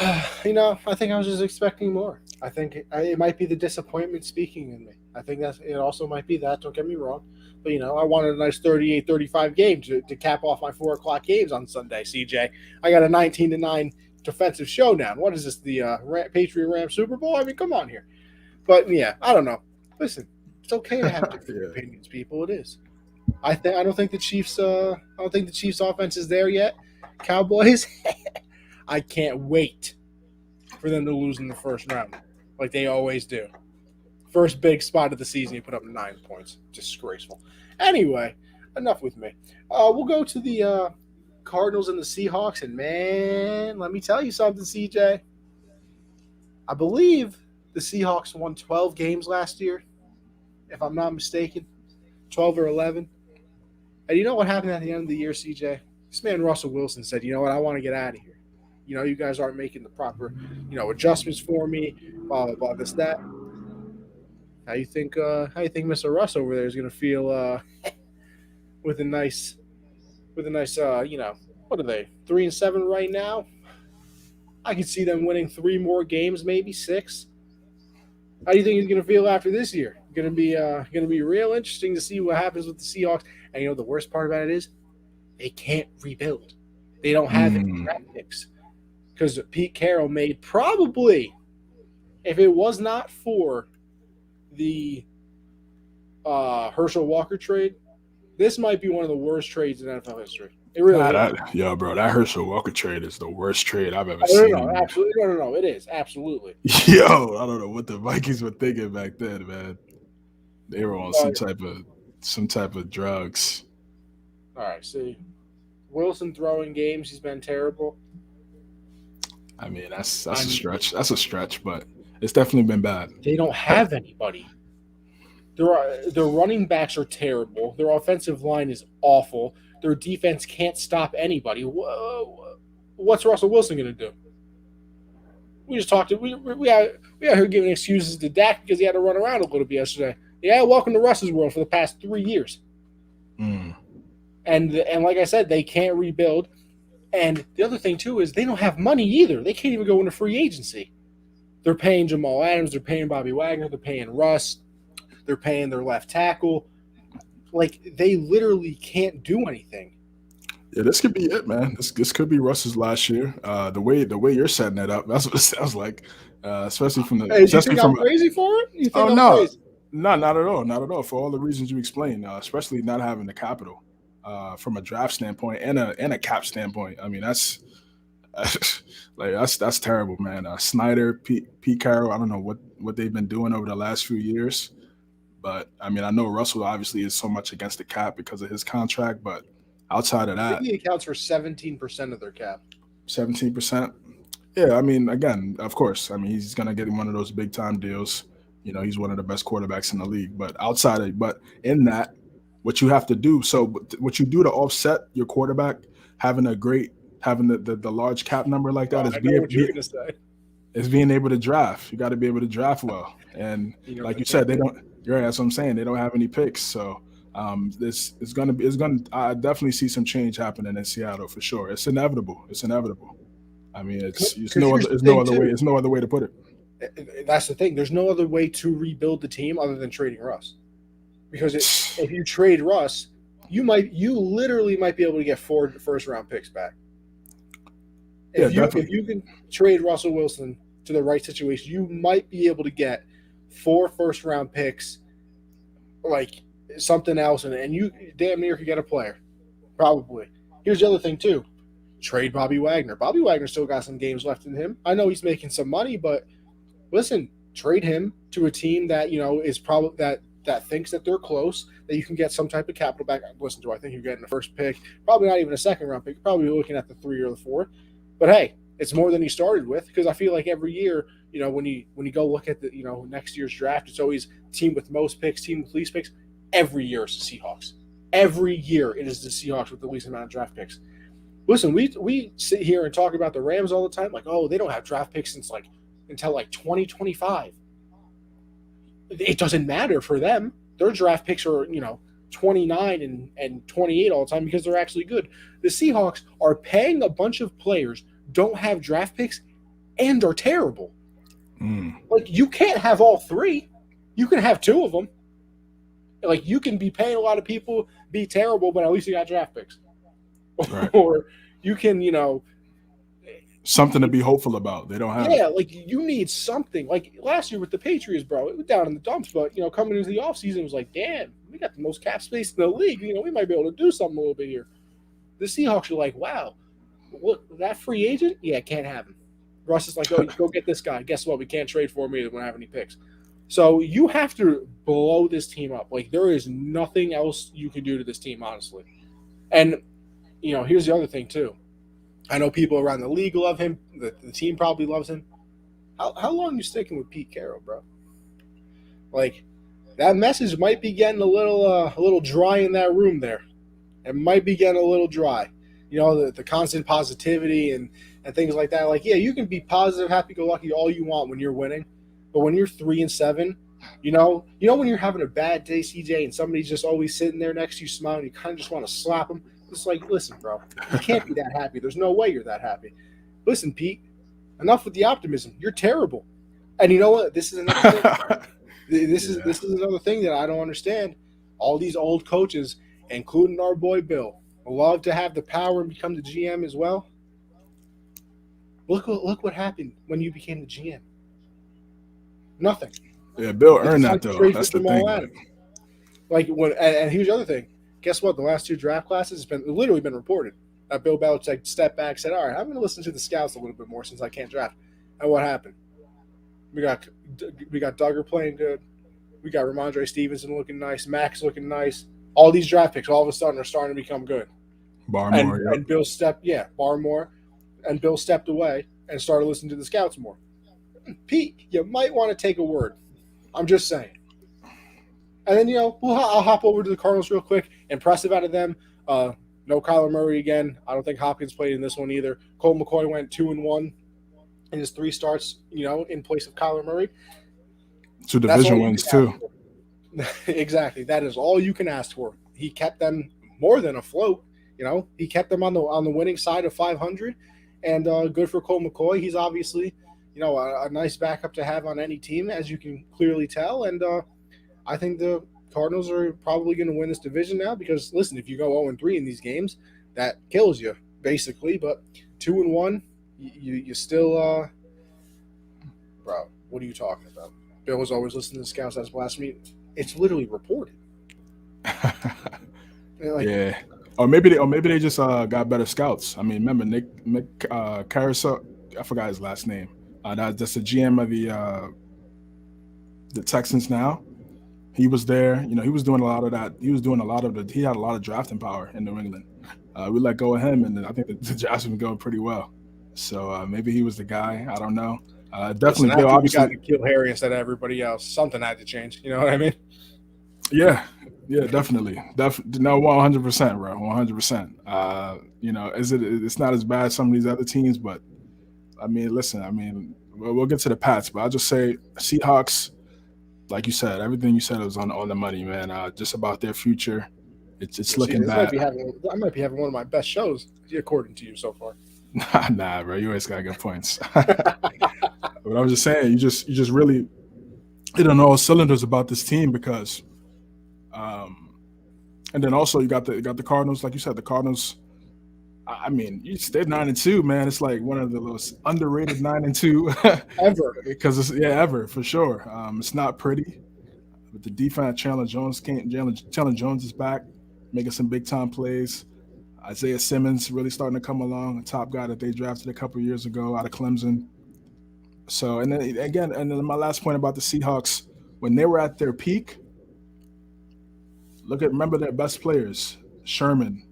I think I was just expecting more. I think it might be the disappointment speaking in me. I think it also might be that. Don't get me wrong. But, I wanted a nice 38-35 game to cap off my 4 o'clock games on Sunday, CJ. I got a 19-9 defensive showdown. What is this, the Patriot Rams Super Bowl? I mean, come on here. But, yeah, I don't know. Listen, it's okay to have different opinions, people. It is. I don't think the Chiefs. I don't think the Chiefs' offense is there yet. Cowboys. I can't wait for them to lose in the first round, like they always do. First big spot of the season, you put up 9 points. Disgraceful. Anyway, enough with me. We'll go to the Cardinals and the Seahawks, and man, let me tell you something, CJ. I believe the Seahawks won 12 games last year, if I'm not mistaken, 12 or 11. And you know what happened at the end of the year, CJ? This man Russell Wilson said, "You know what? I want to get out of here. You guys aren't making the proper, adjustments for me. Blah blah blah. This that. How you think? Mr. Russ over there is going to feel with a nice, what are they? 3-7 right now. I can see them winning 3 more games, maybe 6. How do you think he's going to feel after this year? Going to be real interesting to see what happens with the Seahawks. And the worst part about it is they can't rebuild. They don't have any draft picks because Pete Carroll made probably, if it was not for the Herschel Walker trade, this might be one of the worst trades in NFL history. It really is. Bro, that Herschel Walker trade is the worst trade I've ever seen. No, absolutely. No, it is. Absolutely. I don't know what the Vikings were thinking back then, man. They were on some type of drugs. All right, see. Wilson throwing games, he's been terrible. I mean, that's a stretch. That's a stretch, but it's definitely been bad. They don't have anybody. Their running backs are terrible. Their offensive line is awful. Their defense can't stop anybody. What's Russell Wilson going to do? We just talked. We out here giving excuses to Dak because he had to run around a little bit yesterday. Yeah, welcome to Russ's world for the past 3 years. And like I said, they can't rebuild. And the other thing too is they don't have money either. They can't even go into free agency. They're paying Jamal Adams. They're paying Bobby Wagner. They're paying Russ. They're paying their left tackle. Like, they literally can't do anything. Yeah, this could be it, man. This could be Russ's last year. The way you're setting it up, that's what it sounds like. Especially from the. Hey, do you think I'm crazy for it? You think I'm crazy? No, not at all. Not at all. For all the reasons you explained, especially not having the capital from a draft standpoint and a cap standpoint. I mean, that's terrible, man. Snyder, Pete Carroll. I don't know what they've been doing over the last few years, but I mean, I know Russell obviously is so much against the cap because of his contract, but outside of that, he accounts for 17% of their cap. 17%. Yeah, I mean, again, of course. I mean, he's gonna get one of those big time deals. He's one of the best quarterbacks in the league. But in that, what you have to do, so what you do to offset your quarterback having the large cap number like that is being able to draft. You got to be able to draft well. And like you said, they don't. Right, that's what I'm saying. They don't have any picks, so. I definitely see some change happening in Seattle for sure. It's inevitable. I mean, it's Here's the thing, too. There's no other way to put it. That's the thing. There's no other way to rebuild the team other than trading Russ. Because if you trade Russ, you literally might be able to get 4 first-round picks back. If you can trade Russell Wilson to the right situation, you might be able to get 4 first-round picks, like something else, and you damn near could get a player, probably. Here's the other thing too: trade Bobby Wagner. Bobby Wagner still got some games left in him. I know he's making some money, but listen, trade him to a team that is probably that thinks that they're close, that you can get some type of capital back. Listen, do I think you're getting the first pick? Probably not even a second-round pick. Probably looking at the 3 or the 4. But hey, it's more than you started with, because I feel like every year, when you go look at the next year's draft, it's always team with most picks, team with least picks. Every year it's the Seahawks. Every year it is the Seahawks with the least amount of draft picks. Listen, we sit here and talk about the Rams all the time, like, oh, they don't have draft picks until 2025. It doesn't matter for them. Their draft picks are 29 and 28 all the time because they're actually good. The Seahawks are paying a bunch of players, don't have draft picks, and are terrible. Like, you can't have all 3. You can have 2 of them. Like, you can be paying a lot of people, be terrible, but at least you got draft picks. Right. Or you can, something to be hopeful about. They don't have. Yeah, like, you need something. Like last year with the Patriots, bro, it was down in the dumps. But coming into the offseason, it was like, damn, we got the most cap space in the league. We might be able to do something a little bit here. The Seahawks are like, wow, look, that free agent, yeah, can't have him. Russ is like, oh, go get this guy. Guess what? We can't trade for him either. We don't have any picks. So you have to blow this team up. Like, there is nothing else you can do to this team, honestly. And here's the other thing too. I know people around the league love him. The team probably loves him. How long are you sticking with Pete Carroll, bro? Like, that message might be getting a little dry in that room there. It might be getting a little dry. The constant positivity and things like that. Like, yeah, you can be positive, happy-go-lucky all you want when you're winning. But when you're 3-7, when you're having a bad day, CJ, and somebody's just always sitting there next to you smiling, you kind of just want to slap them. It's like, listen, bro, you can't be that happy. There's no way you're that happy. Listen, Pete, enough with the optimism. You're terrible. And you know what? This is another thing. This is another thing that I don't understand. All these old coaches, including our boy Bill, love to have the power and become the GM as well. Look what happened when you became the GM. Nothing. Yeah, Bill earned that though. That's the thing. Like, and here's the other thing. Guess what? The last 2 draft classes has literally been reported that Bill Belichick stepped back, said, all right, I'm going to listen to the scouts a little bit more since I can't draft. And what happened? We got Duggar playing good. We got Ramondre Stevenson looking nice. Max looking nice. All these draft picks all of a sudden are starting to become good. Barmore, and Bill Barmore. And Bill stepped away and started listening to the scouts more. Pete, you might want to take a word. I'm just saying. And then, I'll hop over to the Cardinals real quick. Impressive out of them. No Kyler Murray again. I don't think Hopkins played in this one either. Colt McCoy went 2-1 in his 3 starts, in place of Kyler Murray. 2 division wins, too. Exactly. That is all you can ask for. He kept them more than afloat. He kept them on the winning side of 500. And good for Colt McCoy. He's obviously, a nice backup to have on any team, as you can clearly tell. And I think the Cardinals are probably going to win this division now because, listen, if you go 0-3 in these games, that kills you, basically. But 2-1, you still bro, what are you talking about? Bill was always listening to scouts. That's blasphemy. It's literally reported. Yeah. Or maybe they just got better scouts. I mean, remember Nick Carousel? I forgot his last name. That's the GM of the Texans now. He was there. He was doing a lot of that. He had a lot of drafting power in New England. We let go of him, and I think the draft's been going pretty well. So maybe he was the guy. I don't know. Definitely, Bill. Obviously, got to kill Harry instead of everybody else. Something had to change. You know what I mean? Yeah, definitely. No, 100%, bro. 100%. It's not as bad as some of these other teams, but I mean, listen. We'll get to the Pats, but I'll just say Seahawks. Like you said, everything you said was on the money, man. Just about their future, it's looking bad. I might be having one of my best shows, according to you so far. Nah, bro, you always got good points. But I was just saying, you just really hit on all cylinders about this team because, um, and then also you got the Cardinals, like you said, the Cardinals. I mean, they're 9-2, man. It's like one of the most underrated 9-2 Ever. because it's ever for sure. It's not pretty, but the defense, Chandler Jones is back, making some big time plays. Isaiah Simmons really starting to come along, a top guy that they drafted a couple years ago out of Clemson. So, and then again, and then my last point about the Seahawks, when they were at their peak, remember their best players. Sherman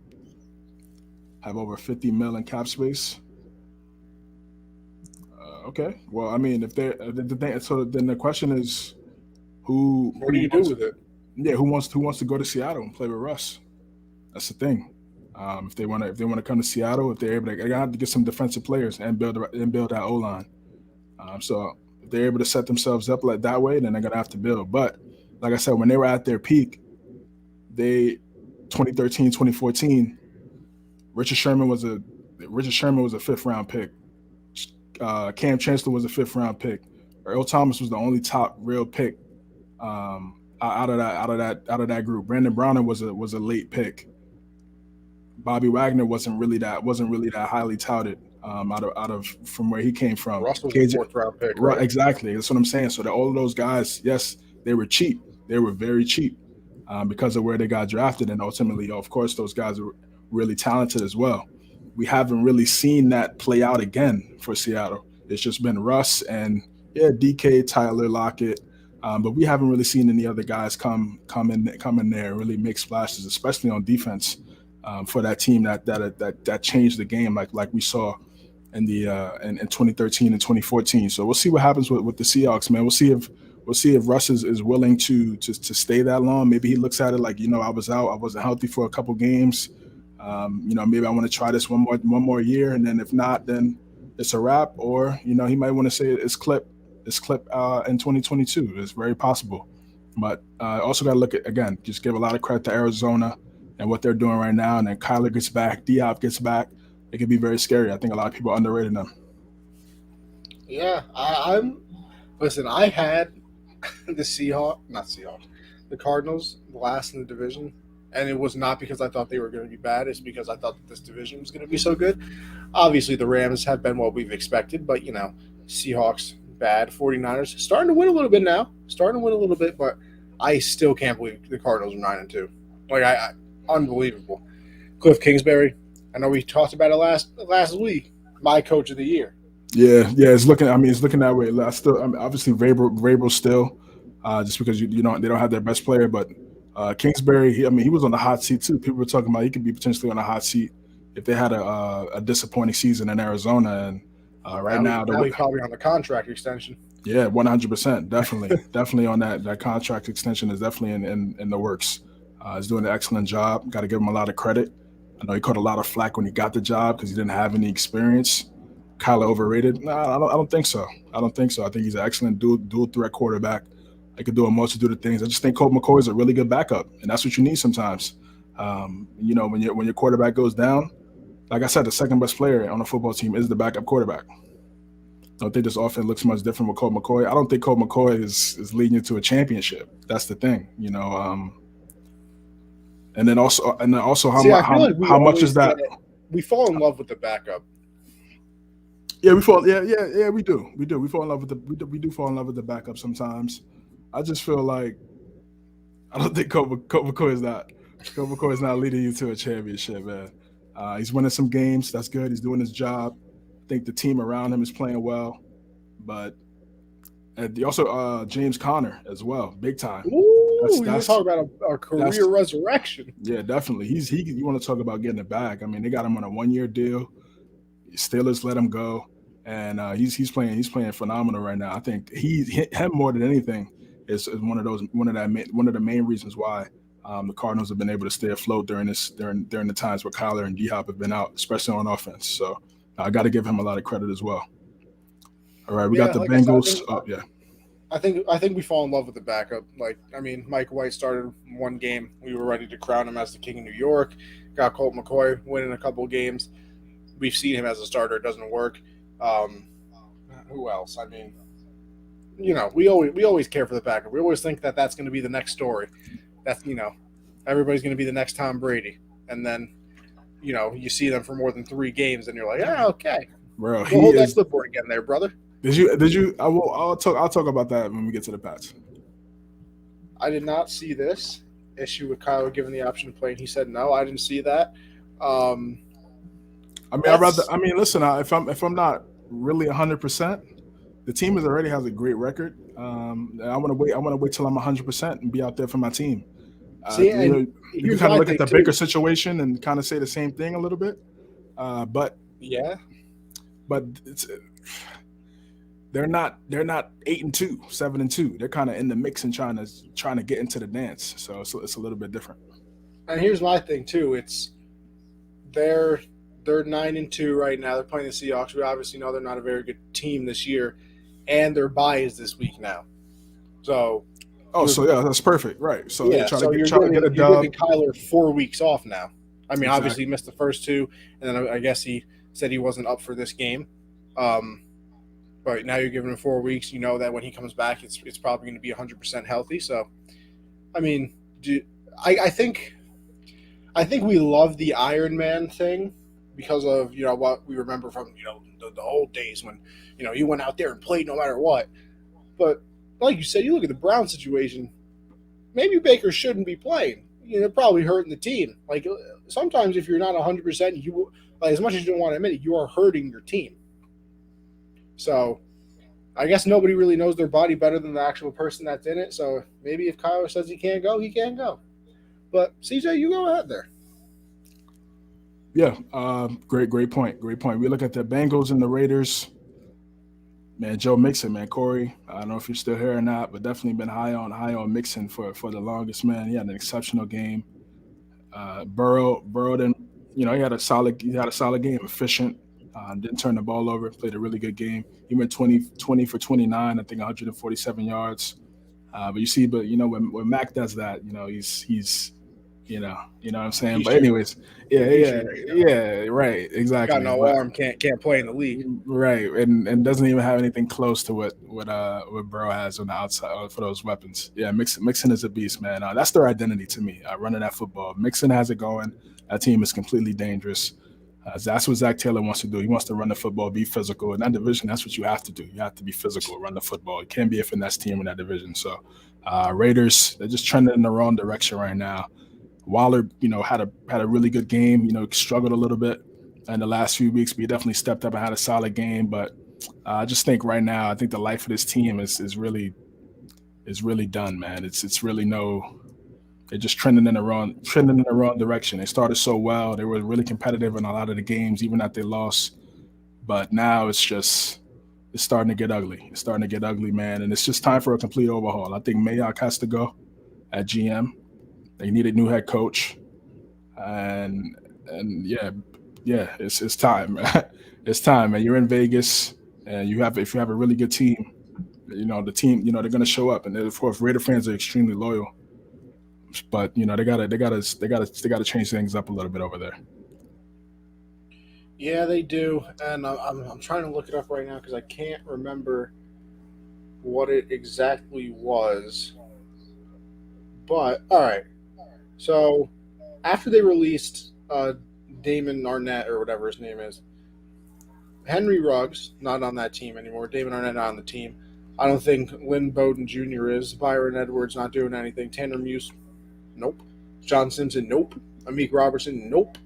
have over 50 mil in cap space. Okay, well, I mean, if they're the thing, so then the question is, who What do who you do wants, with it? yeah, who wants to go to Seattle and play with Russ? That's the thing. If they want to come to Seattle, if they're able to, they have to get some defensive players and build that O line. So if they're able to set themselves up like that way, then they're gonna have to build. But like I said, when they were at their peak, they 2013, 2014, Richard Sherman was a Richard Sherman was a fifth round pick. Cam Chancellor was a fifth round pick. Earl Thomas was the only top real pick out of that group. Brandon Browner was a late pick. Bobby Wagner wasn't really that highly touted out of from where he came from. Russell's a KJ, fourth round pick, right, right? exactly. That's what I'm saying. So that all of those guys, yes, they were cheap. They were very cheap because of where they got drafted, and ultimately, of course, those guys are really talented as well. We haven't really seen that play out again for Seattle. It's just been Russ and yeah, DK, Tyler Lockett, but we haven't really seen any other guys come in there and really make splashes, especially on defense for that team that changed the game like we saw in 2013 and 2014. So we'll see what happens with the Seahawks, man. We'll see if Russ is willing to stay that long. Maybe he looks at it like, I was out, I wasn't healthy for a couple games. Maybe I want to try this one more year, and then if not, then it's a wrap. Or he might want to say it's clip in 2022. It's very possible. But also got to look at, again, just give a lot of credit to Arizona and what they're doing right now. And then Kyler gets back, Diop gets back. It could be very scary. I think a lot of people underrated them. Yeah, I'm. Listen, I had the Cardinals last in the division, and it was not because I thought they were going to be bad. It's because I thought that this division was going to be so good. Obviously, the Rams have been what we've expected, but Seahawks bad, 49ers starting to win a little bit now, but I still can't believe the Cardinals are 9-2. Like unbelievable. Cliff Kingsbury, I know we talked about it last week. My coach of the year. Yeah, yeah, it's looking. I mean, it's looking that way. Obviously, Vrabel still, just because they don't have their best player, but Kingsbury. He was on the hot seat too. People were talking about he could be potentially on the hot seat if they had a disappointing season in Arizona. And right Now he's probably on the contract extension. yeah, 100%, definitely on that contract extension is definitely in the works. He's doing an excellent job. Got to give him a lot of credit. I know he caught a lot of flack when he got the job because he didn't have any experience. Kyler overrated? No, I don't think so. I don't think so. I think he's an excellent dual threat quarterback. I could do a multitude of things. I just think Colt McCoy is a really good backup, and that's what you need sometimes. When your quarterback goes down, like I said, the second best player on a football team is the backup quarterback. I don't think this offense looks much different with Colt McCoy. I don't think Colt McCoy is leading you to a championship. That's the thing, and then also See, I feel like how much is that? We fall in love with the backup. Yeah, we fall. Yeah. We do. We fall in love with we do fall in love with the backup sometimes. I just feel like I don't think Colt McCoy is not. Colt McCoy is not leading you to a championship, man. He's winning some games. That's good. He's doing his job. I think the team around him is playing well, but also James Conner as well, big time. Ooh, we talk about a career resurrection. Yeah, definitely. You want to talk about getting it back? I mean, they got him on a 1-year deal. Steelers let him go, and he's playing phenomenal right now. I think him more than anything is one of the main reasons why the Cardinals have been able to stay afloat during the times where Kyler and D-Hop have been out, especially on offense. So I got to give him a lot of credit as well. All right, we got the Bengals. I think we fall in love with the backup. Mike White started one game. We were ready to crown him as the king of New York. Got Colt McCoy winning a couple of games. we've seen him as a starter. It doesn't work. Who else? I mean, we always care for the backup. We always think that that's going to be the next story. That's everybody's going to be the next Tom Brady, and then you see them for more than 3 games, and you're like, okay, bro. go hold that clipboard again, there, brother. Did you? I'll talk about that when we get to the Pats. I did not see this issue with Kyler given the option to play, and he said no. I didn't see that. I mean, listen. If I'm not really 100%, the team already has a great record. I want to wait. I want to wait till I'm 100% and be out there for my team. See, you kind of look at the Baker situation and kind of say the same thing a little bit. But they're not 8-2, 7-2. They're kind of in the mix and trying to get into the dance. So it's a little bit different. And here's my thing too. It's they're 9-2 right now. They're playing the Seahawks. We obviously know they're not a very good team this year, and their bye is this week now. So. That's perfect, right? So you're giving Kyler 4 weeks off now. I mean, Obviously he missed the first 2, and then I guess he said he wasn't up for this game. But now you're giving him 4 weeks. You know that when he comes back, it's probably going to be 100% healthy. So, I mean, I think we love the Iron Man thing because of what we remember from the old days when he went out there and played no matter what. But like you said, you look at the Brown situation, maybe Baker shouldn't be playing. Probably hurting the team. Like, sometimes if you're not 100%, you as much as you don't want to admit it, you are hurting your team. So, I guess nobody really knows their body better than the actual person that's in it. So, maybe if Kyler says he can't go, he can't go. But, CJ, you go ahead there. Yeah, great point. We look at the Bengals and the Raiders. Man, Joe Mixon, man, Corey. I don't know if you're still here or not, but definitely been high on Mixon for the longest, man. He had an exceptional game. Burrow didn't, he had a solid game, efficient. Didn't turn the ball over. Played a really good game. He went 20 for 29, I think 147 yards. But when Mac does that, he's you know what I'm saying. But anyways, yeah, right, exactly. Got no arm, can't play in the league, right? And doesn't even have anything close to what Burrow has on the outside for those weapons. Yeah, Mixon is a beast, man. That's their identity to me. Running that football, Mixon has it going. That team is completely dangerous. That's what Zach Taylor wants to do. He wants to run the football, be physical. In that division, that's what you have to do. You have to be physical, run the football. You can't be a finesse team in that division. So, Raiders, they're just trending in the wrong direction right now. Waller, had a really good game. Struggled a little bit in the last few weeks, but he definitely stepped up and had a solid game. But I just think right now, I think the life of this team is really done, man. It's really they're just trending in the wrong direction. They started so well. They were really competitive in a lot of the games, even after they lost. But now it's starting to get ugly. It's starting to get ugly, man. And it's just time for a complete overhaul. I think Mayock has to go at GM. They need a new head coach. And yeah, it's time, man. It's time, man. You're in Vegas, and if you have a really good team, the team, they're going to show up. And of course, Raider fans are extremely loyal. But they gotta change things up a little bit over there. Yeah, they do, and I'm trying to look it up right now because I can't remember what it exactly was. But all right, so after they released Damon Arnett or whatever his name is, Henry Ruggs not on that team anymore. Damon Arnett not on the team. I don't think Lynn Bowden Jr. is. Byron Edwards not doing anything. Tanner Muse. Nope. John Simpson, nope. Amik Robertson, nope.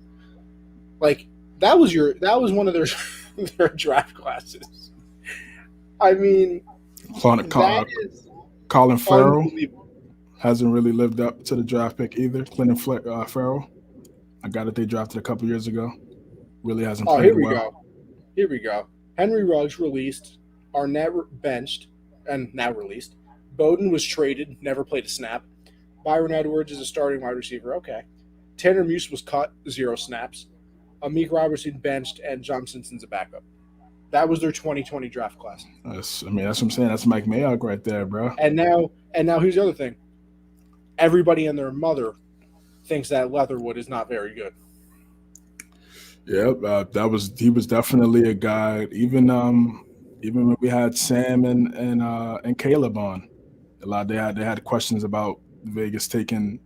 Like that was one of their draft classes. I mean, Colin Farrell hasn't really lived up to the draft pick either. Clinton Farrell, a guy that they drafted a couple years ago, really hasn't played well. Here we go. Henry Ruggs released, Arnett benched, and now released. Bowden was traded, never played a snap. Byron Edwards is a starting wide receiver. Okay. Tanner Muse was cut, 0 snaps. Amik Robertson benched, and John Simpson's a backup. That was their 2020 draft class. That's what I'm saying. That's Mike Mayock right there, bro. And now here's the other thing. Everybody and their mother thinks that Leatherwood is not very good. Yeah, he was definitely a guy. Even when we had Sam and Caleb on, a lot they had questions about Vegas taking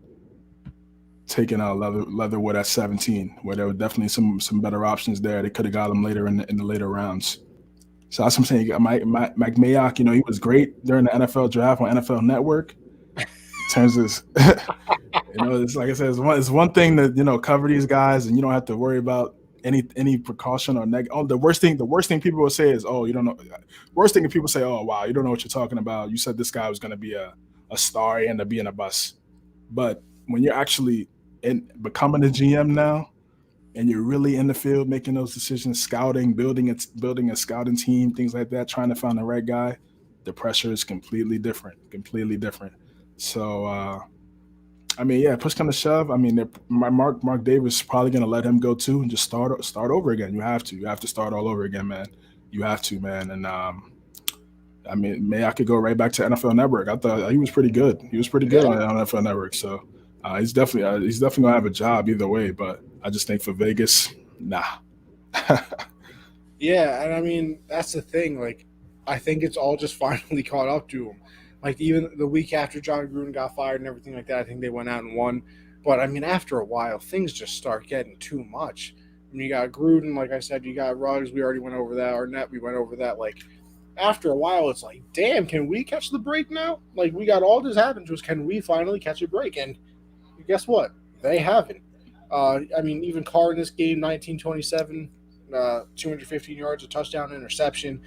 out Leatherwood at 17, where there were definitely some better options there. They could have got him later in the later rounds. So that's what I'm saying. You got Mike Mayock. He was great during the NFL draft on NFL Network. In terms of it's like I said, it's one thing to cover these guys, and you don't have to worry about any precaution or negative. Oh, the worst thing people will say is, oh, you don't know. Worst thing people say, oh, wow, you don't know what you're talking about. You said this guy was going to be a star, he ended up being a bust. But when you're actually becoming a GM now, and you're really in the field making those decisions, scouting, building a scouting team, things like that, trying to find the right guy, the pressure is completely different, completely different. So I mean, yeah, push come to shove. I mean, my Mark Davis is probably going to let him go too and just start over again. You have to start all over again, man. You have to, man. And I mean, I could go right back to NFL Network. I thought he was pretty good. He was pretty good Yeah. on NFL Network. So he's definitely gonna have a job either way. But I just think for Vegas, nah. Yeah, and I mean that's the thing. Like, I think it's all just finally caught up to him. Like even the week after John Gruden got fired and everything like that, I think they went out and won. But I mean, after a while, things just start getting too much. I mean, you got Gruden, like I said, you got Ruggs. We already went over that. Arnett, we went over that. Like after a while, it's like, damn, can we catch the break now? Like we got all this happened to us. Can we finally catch a break? And guess what? They haven't. I mean, even Carr in this game, 1927, 215 yards, a touchdown, interception.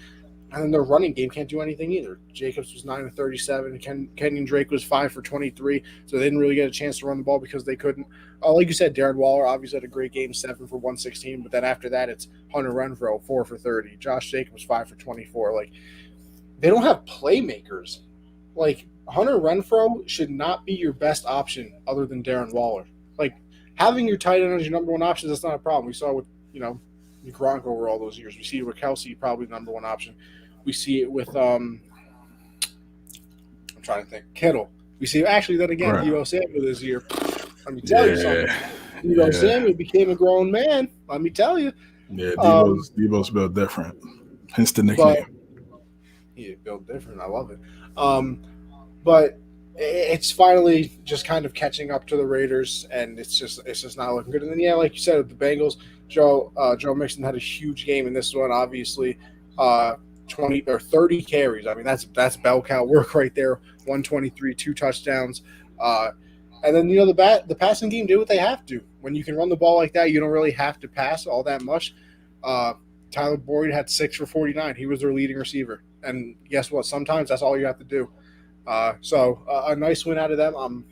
And then their running game can't do anything either. Jacobs was 9 of 37. Kenyon Drake was 5 for 23. So they didn't really get a chance to run the ball because they couldn't. Like you said, Darren Waller obviously had a great game, 7 for 116. But then after that, it's Hunter Renfrow, 4 for 30. Josh Jacobs, 5 for 24. Like, they don't have playmakers. Like, Hunter Renfrow should not be your best option other than Darren Waller. Like, having your tight end as your number one option, that's not a problem. We saw with, Gronk over all those years. We see it with Kelsey, probably the number one option. We see it with I'm trying to think, Kittle. We see actually then again, Right. Debo Samuel this year. Let me tell you something. Debo Yeah. Samuel became a grown man. Let me tell you. Yeah, Debo's built different. Hence the But nickname. he built different. I love it. But it's finally just kind of catching up to the Raiders, and it's just not looking good. And then like you said, with the Bengals, Joe Mixon had a huge game in this one. Obviously, 20 or 30 carries. I mean, that's bell cow work right there. 123, 2 touchdowns. And then the passing game did what they have to. When you can run the ball like that, you don't really have to pass all that much. Tyler Boyd had 6 for 49. He was their leading receiver. And guess what? Sometimes that's all you have to do. So a nice win out of them.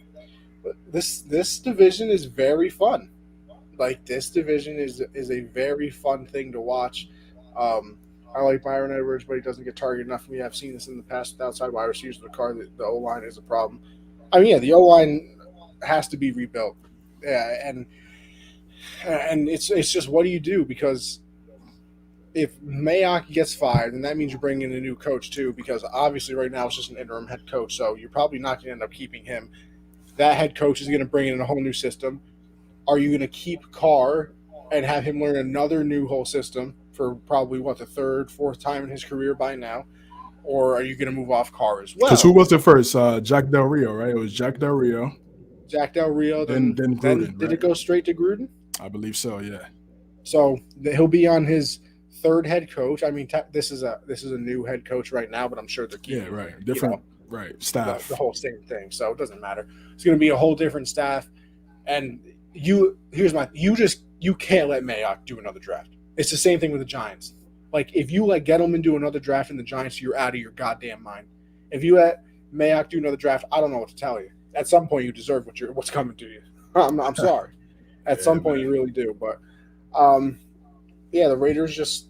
This division is very fun. Like, this division is a very fun thing to watch. I like Byron Edwards, but he doesn't get targeted enough for me. I've seen this in the past with outside wide receivers with the car. The O line is a problem. I mean, yeah, the O line has to be rebuilt. Yeah, and it's just, what do you do? Because if Mayock gets fired, then that means you're bringing in a new coach too. Because obviously, right now it's just an interim head coach, so you're probably not going to end up keeping him. That head coach is going to bring in a whole new system. Are you going to keep Carr and have him learn another new whole system for probably the third, fourth time in his career by now? Or are you going to move off Carr as well? Because who was the first? Jack Del Rio, right? It was Jack Del Rio. Jack Del Rio. Then Gruden. Did it go straight to Gruden? I believe so. Yeah. So he'll be on his third head coach. I mean, this is a new head coach right now, but I'm sure they're keeping different staff. The whole same thing. So it doesn't matter. It's going to be a whole different staff. And you can't let Mayock do another draft. It's the same thing with the Giants. Like, if you let Gettleman do another draft in the Giants, you're out of your goddamn mind. If you let Mayock do another draft, I don't know what to tell you. At some point, you deserve what's coming to you. I'm sorry. At some point, you really do. But, the Raiders just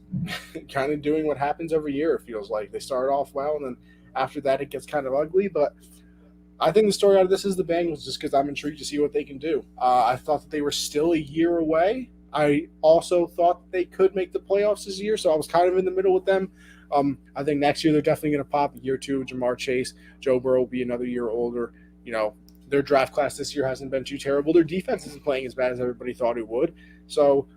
kind of doing what happens every year, it feels like. They start off well, and then after that, it gets kind of ugly. But I think the story out of this is the Bengals, just because I'm intrigued to see what they can do. I thought that they were still a year away. I also thought they could make the playoffs this year, so I was kind of in the middle with them. I think next year they're definitely going to pop. Year 2, Jamar Chase, Joe Burrow will be another year older. Their draft class this year hasn't been too terrible. Their defense isn't playing as bad as everybody thought it would. So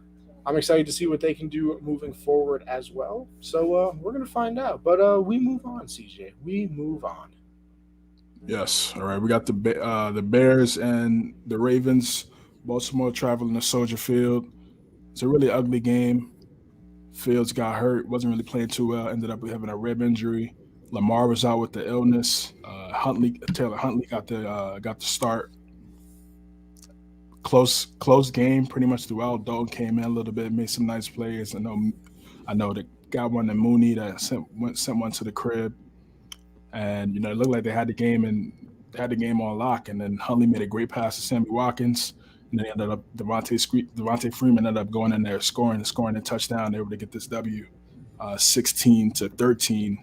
I'm excited to see what they can do moving forward as well. So we're gonna find out. But we move on, CJ. We move on. Yes. All right. We got the Bears and the Ravens. Baltimore traveling to Soldier Field. It's a really ugly game. Fields got hurt, wasn't really playing too well. Ended up having a rib injury. Lamar was out with the illness. Taylor Huntley got the start. Close game pretty much throughout. Dalton came in a little bit, made some nice plays. I know that got one to Mooney that sent one to the crib, and it looked like they had the game on lock. And then Huntley made a great pass to Sammy Watkins, and they ended up Devontae Freeman ended up going in there scoring a touchdown. They were able to get this W, 16-13.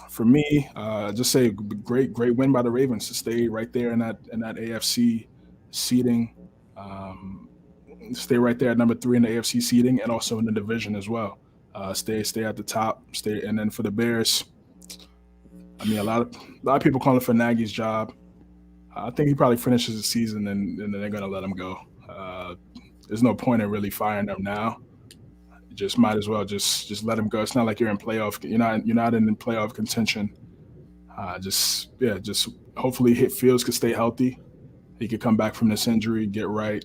For me, just say great win by the Ravens to stay right there in that AFC seeding. Um, Stay right there at number 3 in the AFC seeding and also in the division as well. Stay at the top. And then for the Bears, I mean, a lot of people calling for Nagy's job. I think he probably finishes the season and then they're gonna let him go. There's no point in really firing him now. You just might as well just let him go. It's not like you're in playoff. You're not in playoff contention. Just hopefully Fields could stay healthy. He could come back from this injury, get right.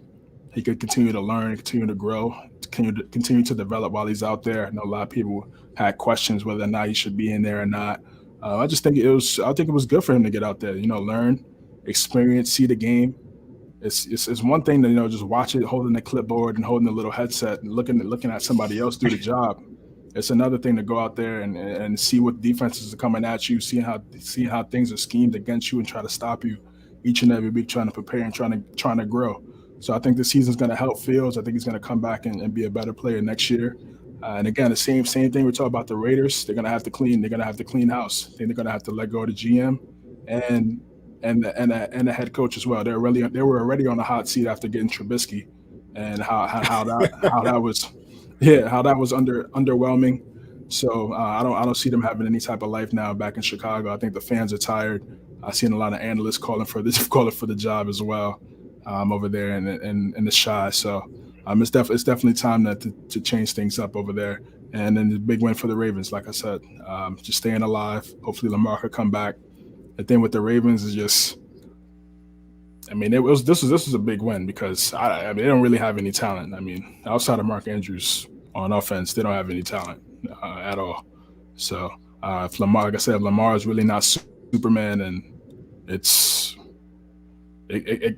He could continue to learn, continue to grow, continue to develop while he's out there. I know a lot of people had questions whether or not he should be in there or not. I just think it was. I think it was good for him to get out there. Learn, experience, see the game. It's one thing to just watch it, holding the clipboard and holding the little headset and looking at somebody else do the job. It's another thing to go out there and see what defenses are coming at you, seeing how things are schemed against you and try to stop you each and every week, trying to prepare and trying to grow. So I think this season's going to help Fields. I think he's going to come back and be a better player next year. And again, the same thing we talk about the Raiders. They're going to have to clean. They're going to have to clean house. I think they're going to have to let go of the GM and the head coach as well. They were already on the hot seat after getting Trubisky, and how that was, yeah, how that was underwhelming. So I don't see them having any type of life now back in Chicago. I think the fans are tired. I've seen a lot of analysts calling for the job as well over there in the Shy. So it's definitely time to change things up over there. And then the big win for the Ravens, like I said, just staying alive. Hopefully Lamar could come back. The thing with the Ravens is just, I mean, this was a big win because I mean, they don't really have any talent. I mean, outside of Mark Andrews on offense, they don't have any talent at all. So if Lamar, like I said, if Lamar is really not Superman, and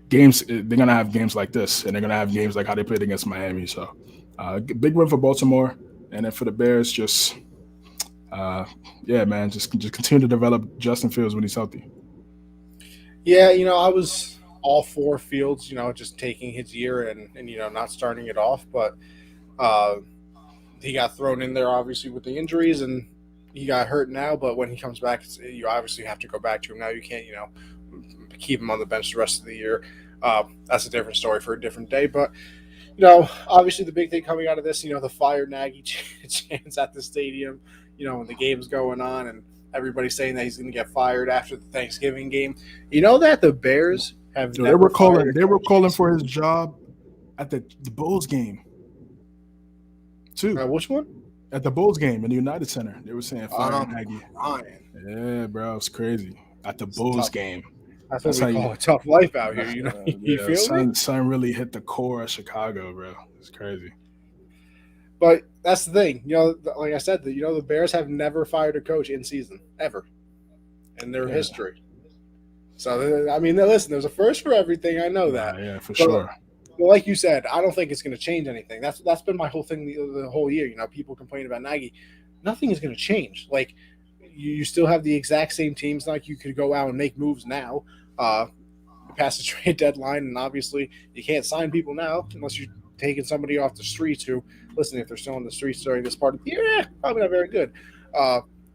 games, they're gonna have games like this, and they're gonna have games like how they played against Miami. So big win for Baltimore, and then for the Bears, just man, just continue to develop Justin Fields when he's healthy. Yeah, I was all for Fields, just taking his year and not starting it off, but he got thrown in there obviously with the injuries and he got hurt now. But when he comes back, you obviously have to go back to him now. You can't, keep him on the bench the rest of the year. That's a different story for a different day. But obviously the big thing coming out of this, the fire Nagy chants at the stadium, when the game's going on and everybody's saying that he's going to get fired after the Thanksgiving game. You know that the Bears have They were calling for his job at the Bulls game too. Which one? At the Bulls game in the United Center, they were saying fire Nagy. Ryan. Yeah, bro, it's crazy. At the Bulls game. That's what we call a tough life out here. You feel me? Sun really hit the core of Chicago, bro. It's crazy. But that's the thing, like I said, the Bears have never fired a coach in season ever in their history. So I mean, listen, there's a first for everything. I know that. Yeah, for sure. But like you said, I don't think it's going to change anything. That's been my whole thing the whole year. People complain about Nagy. Nothing is going to change. Like you still have the exact same teams. Like you could go out and make moves now, past the trade deadline, and obviously you can't sign people now unless you're taking somebody off the streets who, listen, if they're still on the streets during this part of the year, probably not very good.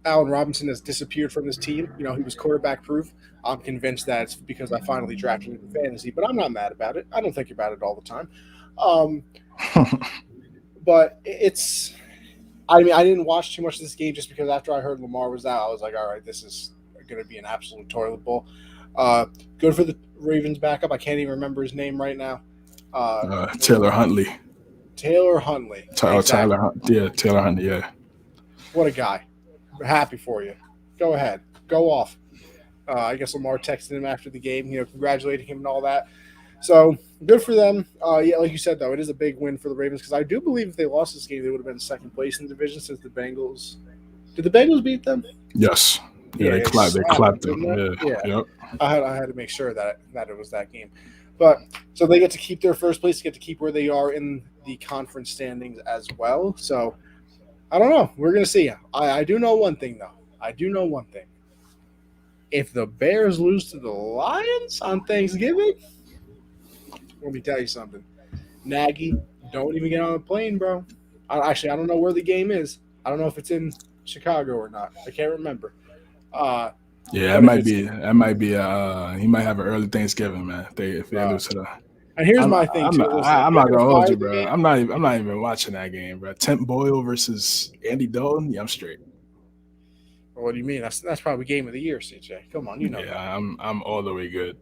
Allen Robinson has disappeared from this team. He was quarterback proof. I'm convinced that it's because I finally drafted him in fantasy, but I'm not mad about it. I don't think about it all the time. But I mean, I didn't watch too much of this game just because after I heard Lamar was out, I was like, all right, this is going to be an absolute toilet bowl. Good for the Ravens backup. I can't even remember his name right now. Taylor Huntley. Taylor Huntley. Tyler Exactly. Hunt. Yeah, Taylor Hunt. Yeah. What a guy. We're happy for you. Go ahead. Go off. I guess Lamar texted him after the game, congratulating him and all that. So good for them. Yeah, like you said, though, it is a big win for the Ravens because I do believe if they lost this game, they would have been second place in the division since the Bengals. Did the Bengals beat them? Yes. Yeah, they clapped them. Yeah. Yep. I had to make sure that it was that game. But so they get to keep their first place, get to keep where they are in the conference standings as well. So I don't know. We're gonna see. I do know one thing though. If the Bears lose to the Lions on Thanksgiving, let me tell you something. Nagy, don't even get on a plane, bro. I don't know where the game is. I don't know if it's in Chicago or not. I can't remember. Yeah, it might be. That might be. He might have an early Thanksgiving, man. If they lose to the. And here's my thing too. I'm not gonna hold you, bro. I'm not even watching that game, bro. Temp Boyle versus Andy Dalton. Yeah, I'm straight. Well, what do you mean? That's probably game of the year, CJ. Come on, you know. Yeah, I'm all the way good.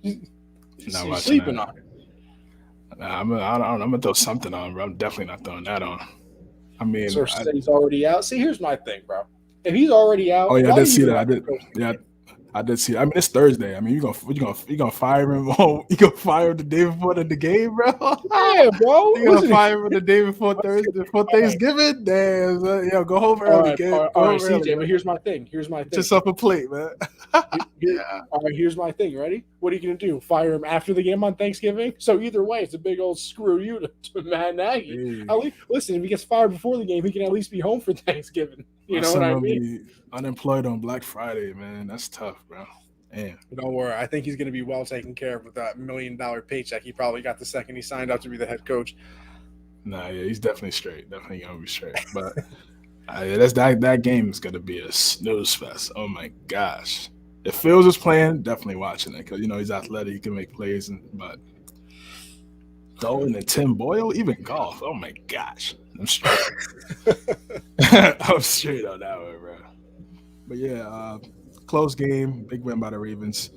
You're sleeping on it. Nah, I'm gonna throw something on, bro. I'm definitely not throwing that on. I mean, Source said he's already out. See, here's my thing, bro. If he's already out, oh yeah, I did see that. I did. Yeah, I did see. I mean, it's Thursday. I mean, you gonna fire him? You gonna fire him the day before the game, bro? Yeah, bro. You gonna fire him the day before Thanksgiving? Damn, go home early. All right, CJ. But here's my thing. Just up a plate, man. All right, here's my thing. Ready? What are you gonna do? Fire him after the game on Thanksgiving? So either way, it's a big old screw you to Matt Nagy. At least, listen, if he gets fired before the game, he can at least be home for Thanksgiving. You know what I mean? Unemployed on Black Friday, man. That's tough, bro. Damn. Don't worry. I think he's going to be well taken care of with that $1 million paycheck he probably got the second he signed up to be the head coach. Nah, yeah, he's definitely straight. Definitely going to be straight. But that game is going to be a snooze fest. Oh, my gosh. If Fields was playing, definitely watching it because, he's athletic. He can make plays. But Dalton and Tim Boyle, even golf. Oh, my gosh. I'm straight. I'm straight on that one, bro. But yeah, close game, big win by the Ravens.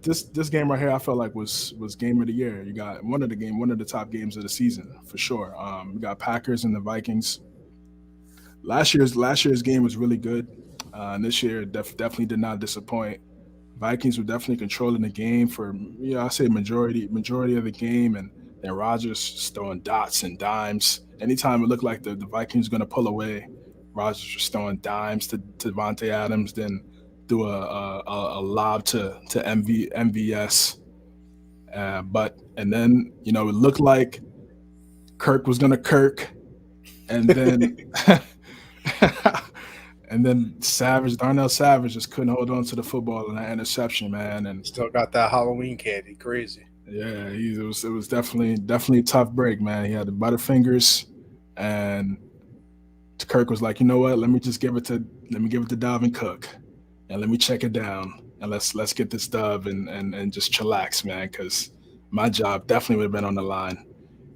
This game right here, I felt like was game of the year. You got one of the top games of the season for sure. We got Packers and the Vikings. Last year's game was really good, and this year definitely did not disappoint. Vikings were definitely controlling the game for I say majority of the game, and then Rodgers throwing dots and dimes. Anytime it looked like the Vikings were going to pull away, Rodgers was throwing dimes to Devontae Adams, then threw a lob to MVS. And then it looked like Kirk was going to Kirk, and then and then Darnell Savage just couldn't hold on to the football in that interception, man. And still got that Halloween candy, crazy. Yeah, it was definitely a tough break, man. He had the butterfingers, and Kirk was like, you know what? Let me give it to Dalvin Cook, and let me check it down, and let's get this dub and just chillax, man. Because my job definitely would have been on the line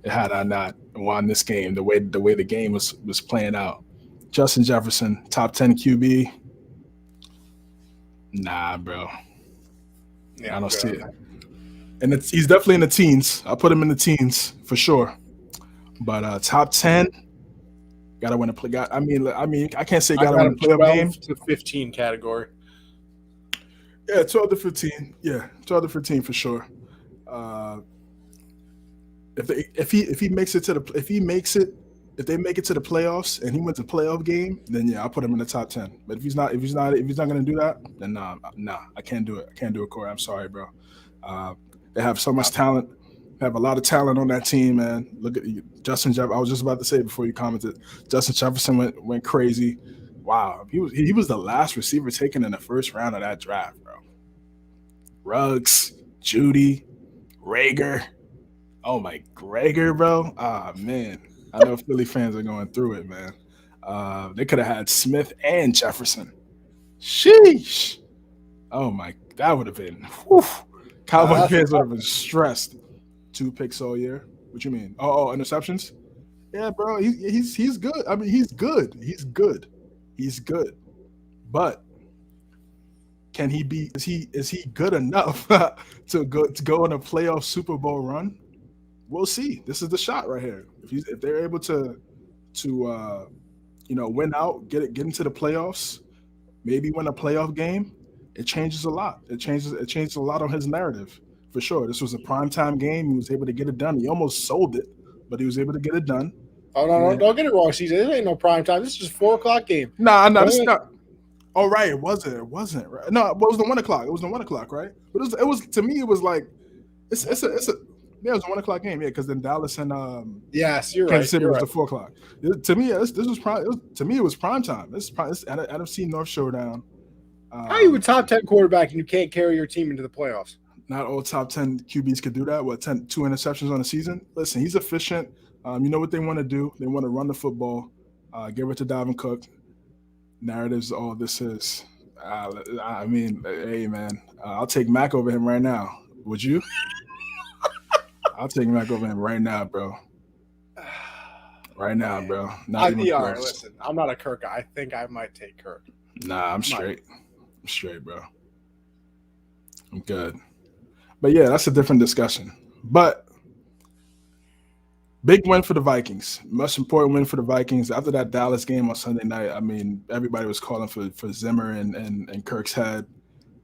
had I not won this game the way the game was playing out. Justin Jefferson, top 10 QB. Nah, bro. Yeah, I don't see it. And he's definitely in the teens. I'll put him in the teens for sure. But top 10, gotta win a play. I mean, I can't say gotta win a playoff game. 12 to 15 category. Yeah, 12 to 15. Yeah, 12 to 15 for sure. If he makes it to the if they make it to the playoffs and he wins a playoff game, then yeah, I'll put him in the top 10. But if he's not gonna do that, then nah, I can't do it. I can't do it, Corey. I'm sorry, bro. They have so much talent. They have a lot of talent on that team, man. Look at Justin Jefferson. I was just about to say before you commented, Justin Jefferson went crazy. Wow, he was the last receiver taken in the first round of that draft, bro. Ruggs, Judy, Rager. Oh my, Rager, bro. Ah, man. I know Philly fans are going through it, man. They could have had Smith and Jefferson. Sheesh. Oh my, that would have been. Whew. Cowboy fans would have been stressed. 2 picks all year. What you mean? Oh, interceptions? Yeah, bro. He's good. I mean, he's good. He's good. But can he be? Is he good enough to go on a playoff Super Bowl run? we'll see. This is the shot right here. If they're able to win out, get into the playoffs, maybe win a playoff game, it changes a lot. It changes a lot on his narrative for sure. This was a primetime game. He was able to get it done. He almost sold it, but he was able to get it done. Oh no, don't get it wrong, CJ. This ain't no prime time. This is just 4 o'clock game. Nah, this is not. Oh right, it wasn't right. No, it was the 1 o'clock. It was the 1 o'clock, right? But it was to me. It was like it's a yeah, it was a 1 o'clock game. Yeah, because then Dallas and yes, you're Kansas City was the 4 o'clock. To me, this was prime. To me, it was prime time. This is NFC North showdown. How are you a top 10 quarterback and you can't carry your team into the playoffs? Not all top 10 QBs could do that. What 2 interceptions on the season? Listen, he's efficient. You know what they want to do? They want to run the football. Give it to Dalvin Cook. Narratives, all this is. I mean, hey man, I'll take Mac over him right now. Would you? I'll take Mac over him right now, bro. Right now, bro. Not even close. All right, listen, I'm not a Kirk guy. I think I might take Kirk. Nah, I'm straight. I'm straight, bro. I'm good. But yeah, that's a different discussion. But big win for the Vikings. Most important win for the Vikings. After that Dallas game on Sunday night, I mean, everybody was calling for Zimmer and Kirk's head.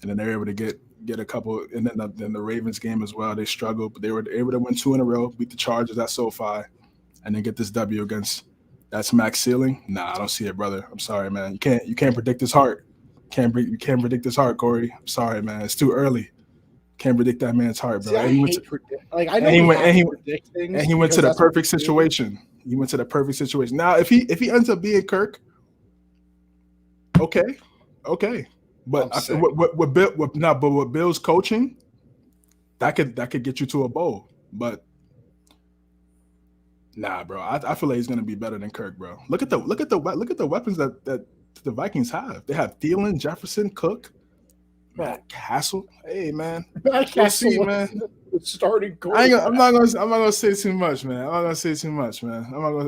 And then they were able to get a couple. And then the Ravens game as well. They struggled, but they were able to win 2 in a row, beat the Chargers at SoFi, and then get this W against that's Max ceiling. Nah, I don't see it, brother. I'm sorry, man. You can't predict his heart. You can't predict his heart, Corey. I'm sorry, man. It's too early. Can't predict that man's heart, bro. See, he went to the perfect situation. He went to the perfect situation. Now, if he ends up being Kirk, okay. But with Bill's coaching, that could get you to a bowl. But nah, bro. I feel like he's gonna be better than Kirk, bro. Look at the weapons that the Vikings have. They have Thielen, Jefferson, Cook, Matt Castle. Hey man, Matt Castle, man. Starting. I'm not gonna say too much, man.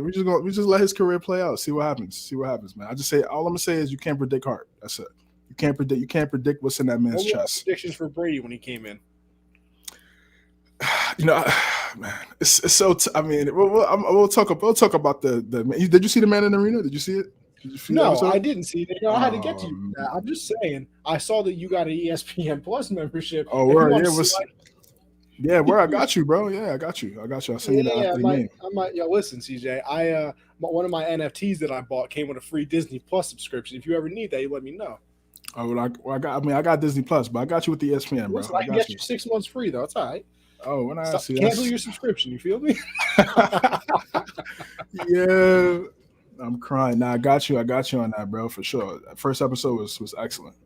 We just let his career play out. See what happens, man. All I'm gonna say is you can't predict heart. That's it. You can't predict what's in that man's chest. Predictions for Brady when he came in. Man, it's so. I mean, we'll talk about the. Did you see the Man in the Arena? Did you see it? No, I didn't see it. I had to get to you. I'm just saying. I saw that you got an ESPN Plus membership. Oh, word, yeah, where I got you, bro. Yeah, I got you. I'll send you the name. Listen, CJ. One of my NFTs that I bought came with a free Disney Plus subscription. If you ever need that, you let me know. Oh, well, I got Disney Plus, but I got you with the ESPN, bro. Listen, I can get you 6 months free though. It's all right. Oh, when I see cancel your subscription, you feel me? Yeah, I'm crying. Nah, I got you on that, bro, for sure. That first episode was excellent,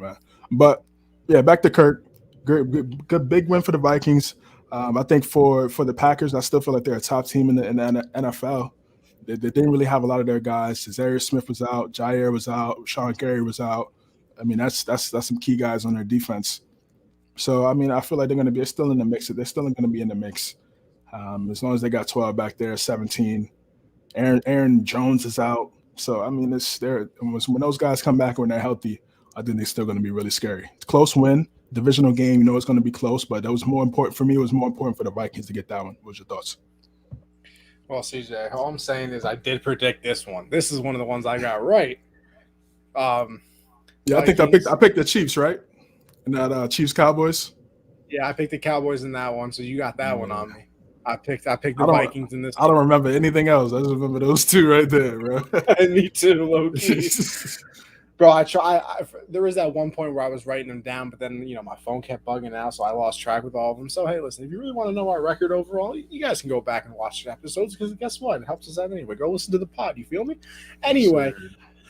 man. But yeah, back to Kirk. Good big win for the Vikings. I think for the Packers, I still feel like they're a top team in the NFL. They didn't really have a lot of their guys. Zarius Smith was out, Jair was out, Sean Gary was out. I mean, that's some key guys on their defense. So, I mean, I feel like they're still in the mix. They're still going to be in the mix. As long as they got 12 back there, 17. Aaron Jones is out. So, I mean, when those guys come back when they're healthy, I think they're still going to be really scary. It's a close win. Divisional game, it's going to be close, but that was more important for me. It was more important for the Vikings to get that one. What was your thoughts? Well, CJ, all I'm saying is I did predict this one. This is one of the ones I got right. Yeah, I think I picked the Chiefs, right? And that Chiefs Cowboys. Yeah, I picked the Cowboys in that one, so you got that one on me. I picked the Vikings in this. I don't remember anything else. I just remember those two right there, bro. Me too, low key. Bro, there was that one point where I was writing them down, but then my phone kept bugging out, so I lost track with all of them. So hey, listen, if you really want to know our record overall, you guys can go back and watch the episodes because guess what? It helps us out anyway. Go listen to the pod. You feel me? Anyway.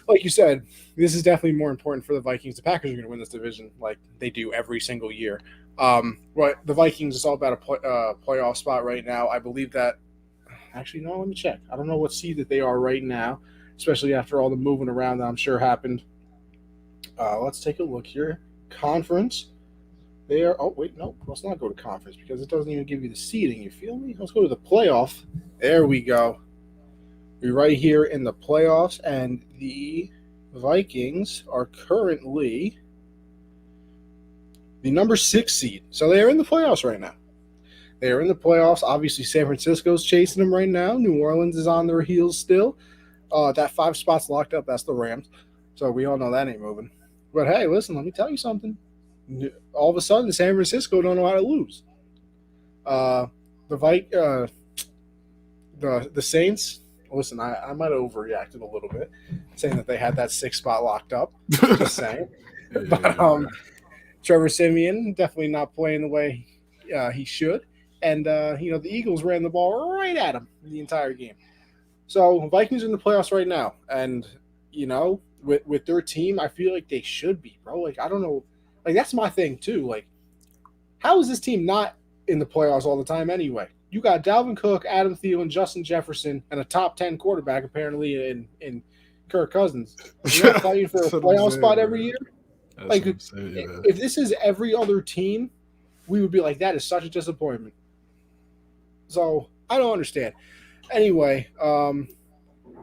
Like you said, this is definitely more important for the Vikings. The Packers are going to win this division like they do every single year. Right, the Vikings is all about a playoff spot right now. I believe that – actually, no, let me check. I don't know what seed that they are right now, especially after all the moving around that I'm sure happened. Let's take a look here. Conference. They are – oh, wait, no. Let's not go to conference because it doesn't even give you the seeding. You feel me? Let's go to the playoff. There we go. We're right here in the playoffs, and the Vikings are currently the number 6 seed. So they are in the playoffs right now. They are in the playoffs. Obviously, San Francisco's chasing them right now. New Orleans is on their heels still. That 5 spot's locked up. That's the Rams. So we all know that ain't moving. But hey, listen, let me tell you something. All of a sudden, San Francisco don't know how to lose. The Saints. Listen, I might have overreacted a little bit, saying that they had that 6 spot locked up. Just saying. But Trevor Siemian definitely not playing the way he should, and the Eagles ran the ball right at him the entire game. So Vikings are in the playoffs right now, and with their team, I feel like they should be, bro. Like I don't know, like that's my thing too. Like, how is this team not in the playoffs all the time anyway? You got Dalvin Cook, Adam Thielen, Justin Jefferson, and a top 10 quarterback apparently in Kirk Cousins. You're not fighting for a playoff spot every year. That's like yeah. If this is every other team, we would be like, that is such a disappointment. So I don't understand. Anyway,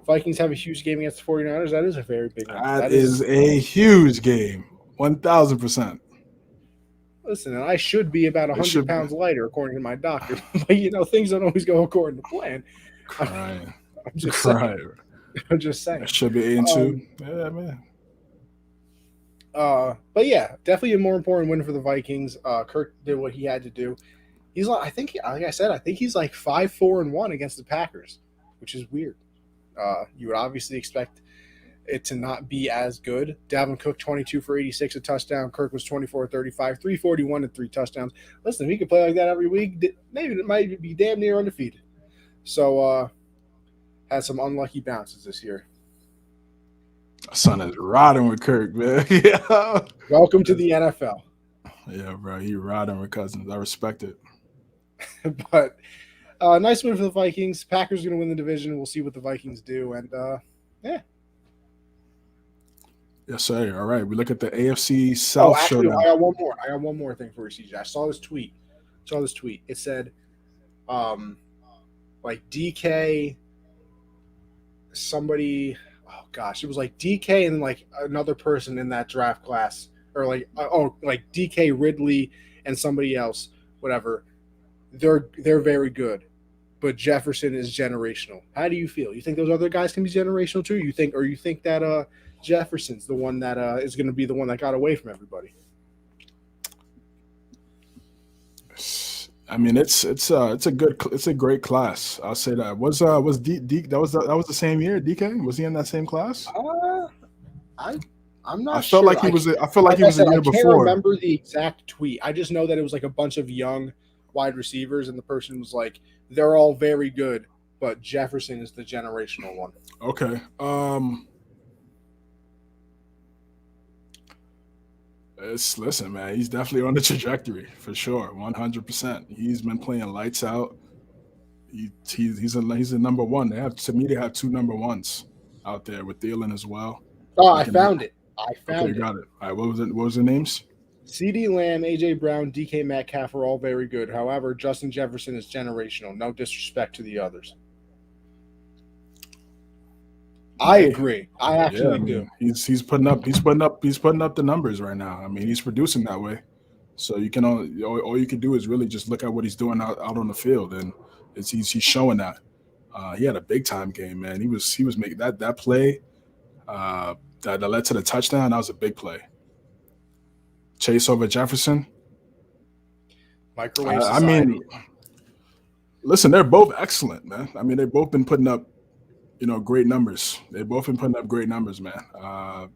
Vikings have a huge game against the 49ers. That is a very big one. That is a huge game. 1,000%. Listen, and I should be about 100 pounds lighter according to my doctor. But things don't always go according to plan. Crying. I'm just saying. I'm just saying. It should be 8-2. Yeah, man. But yeah, definitely a more important win for the Vikings. Kirk did what he had to do. He's like, I think he's like 5-4-1 against the Packers, which is weird. You would obviously expect it to not be as good. Dalvin Cook 22 for 86, a touchdown. Kirk was 24 35, 341 and 3 touchdowns. Listen, if he could play like that every week, maybe it might be damn near undefeated. So had some unlucky bounces this year. Son is riding with Kirk, man. Yeah. Welcome to the NFL. Yeah, bro. He riding with Cousins. I respect it. But nice win for the Vikings. Packers are going to win the division. We'll see what the Vikings do. And, yeah. Yes, sir. All right. We look at the AFC South showdown. I got one more thing for you, CJ. I saw this tweet. It said, like DK, somebody, oh gosh, it was like DK and like another person in that draft class, or like DK Ridley and somebody else, whatever. They're very good, but Jefferson is generational. How do you feel? You think those other guys can be generational too? You think that Jefferson's the one that is going to be the one that got away from everybody? I mean, it's a great class. I'll say that. Was that was the same year? DK, was he in that same class? I'm not. I felt like he was. I felt like he was a year before. I can't remember the exact tweet. I just know that it was like a bunch of young wide receivers, and the person was like, "They're all very good, but Jefferson is the generational one." Okay. Listen, man, he's definitely on the trajectory for sure, 100%. He's been playing lights out. He's a number one. They have 2 number ones out there with Thielen as well. Oh, I found it. Okay, got it. All right, what was the names? CeeDee Lamb, AJ Brown, DK Metcalf are all very good. However, Justin Jefferson is generational. No disrespect to the others. I agree. I actually do. He's putting up the numbers right now. I mean, he's producing that way. So you can all you can do is really just look at what he's doing out on the field, and he's showing that. He had a big time game, man. He was making that play that led to the touchdown. That was a big play. Chase over Jefferson. Microwave I mean, listen, they're both excellent, man. I mean, they've both been putting up, great numbers. They've both been putting up great numbers, man. I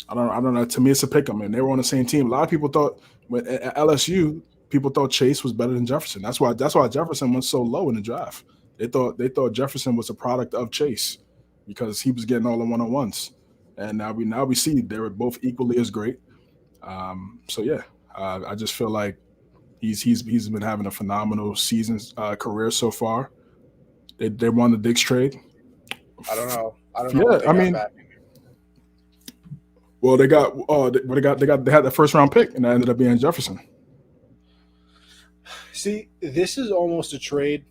don't know. To me, it's a pick 'em, and they were on the same team. A lot of people thought at LSU, people thought Chase was better than Jefferson. That's why Jefferson went so low in the draft. They thought Jefferson was a product of Chase because he was getting all the one-on-ones, and now we see they were both equally as great. So yeah, I just feel like he's been having a phenomenal career so far. They won the Diggs trade. I don't know. Yeah, I mean, well, they had the first round pick, and that ended up being Jefferson. See, this is almost a trade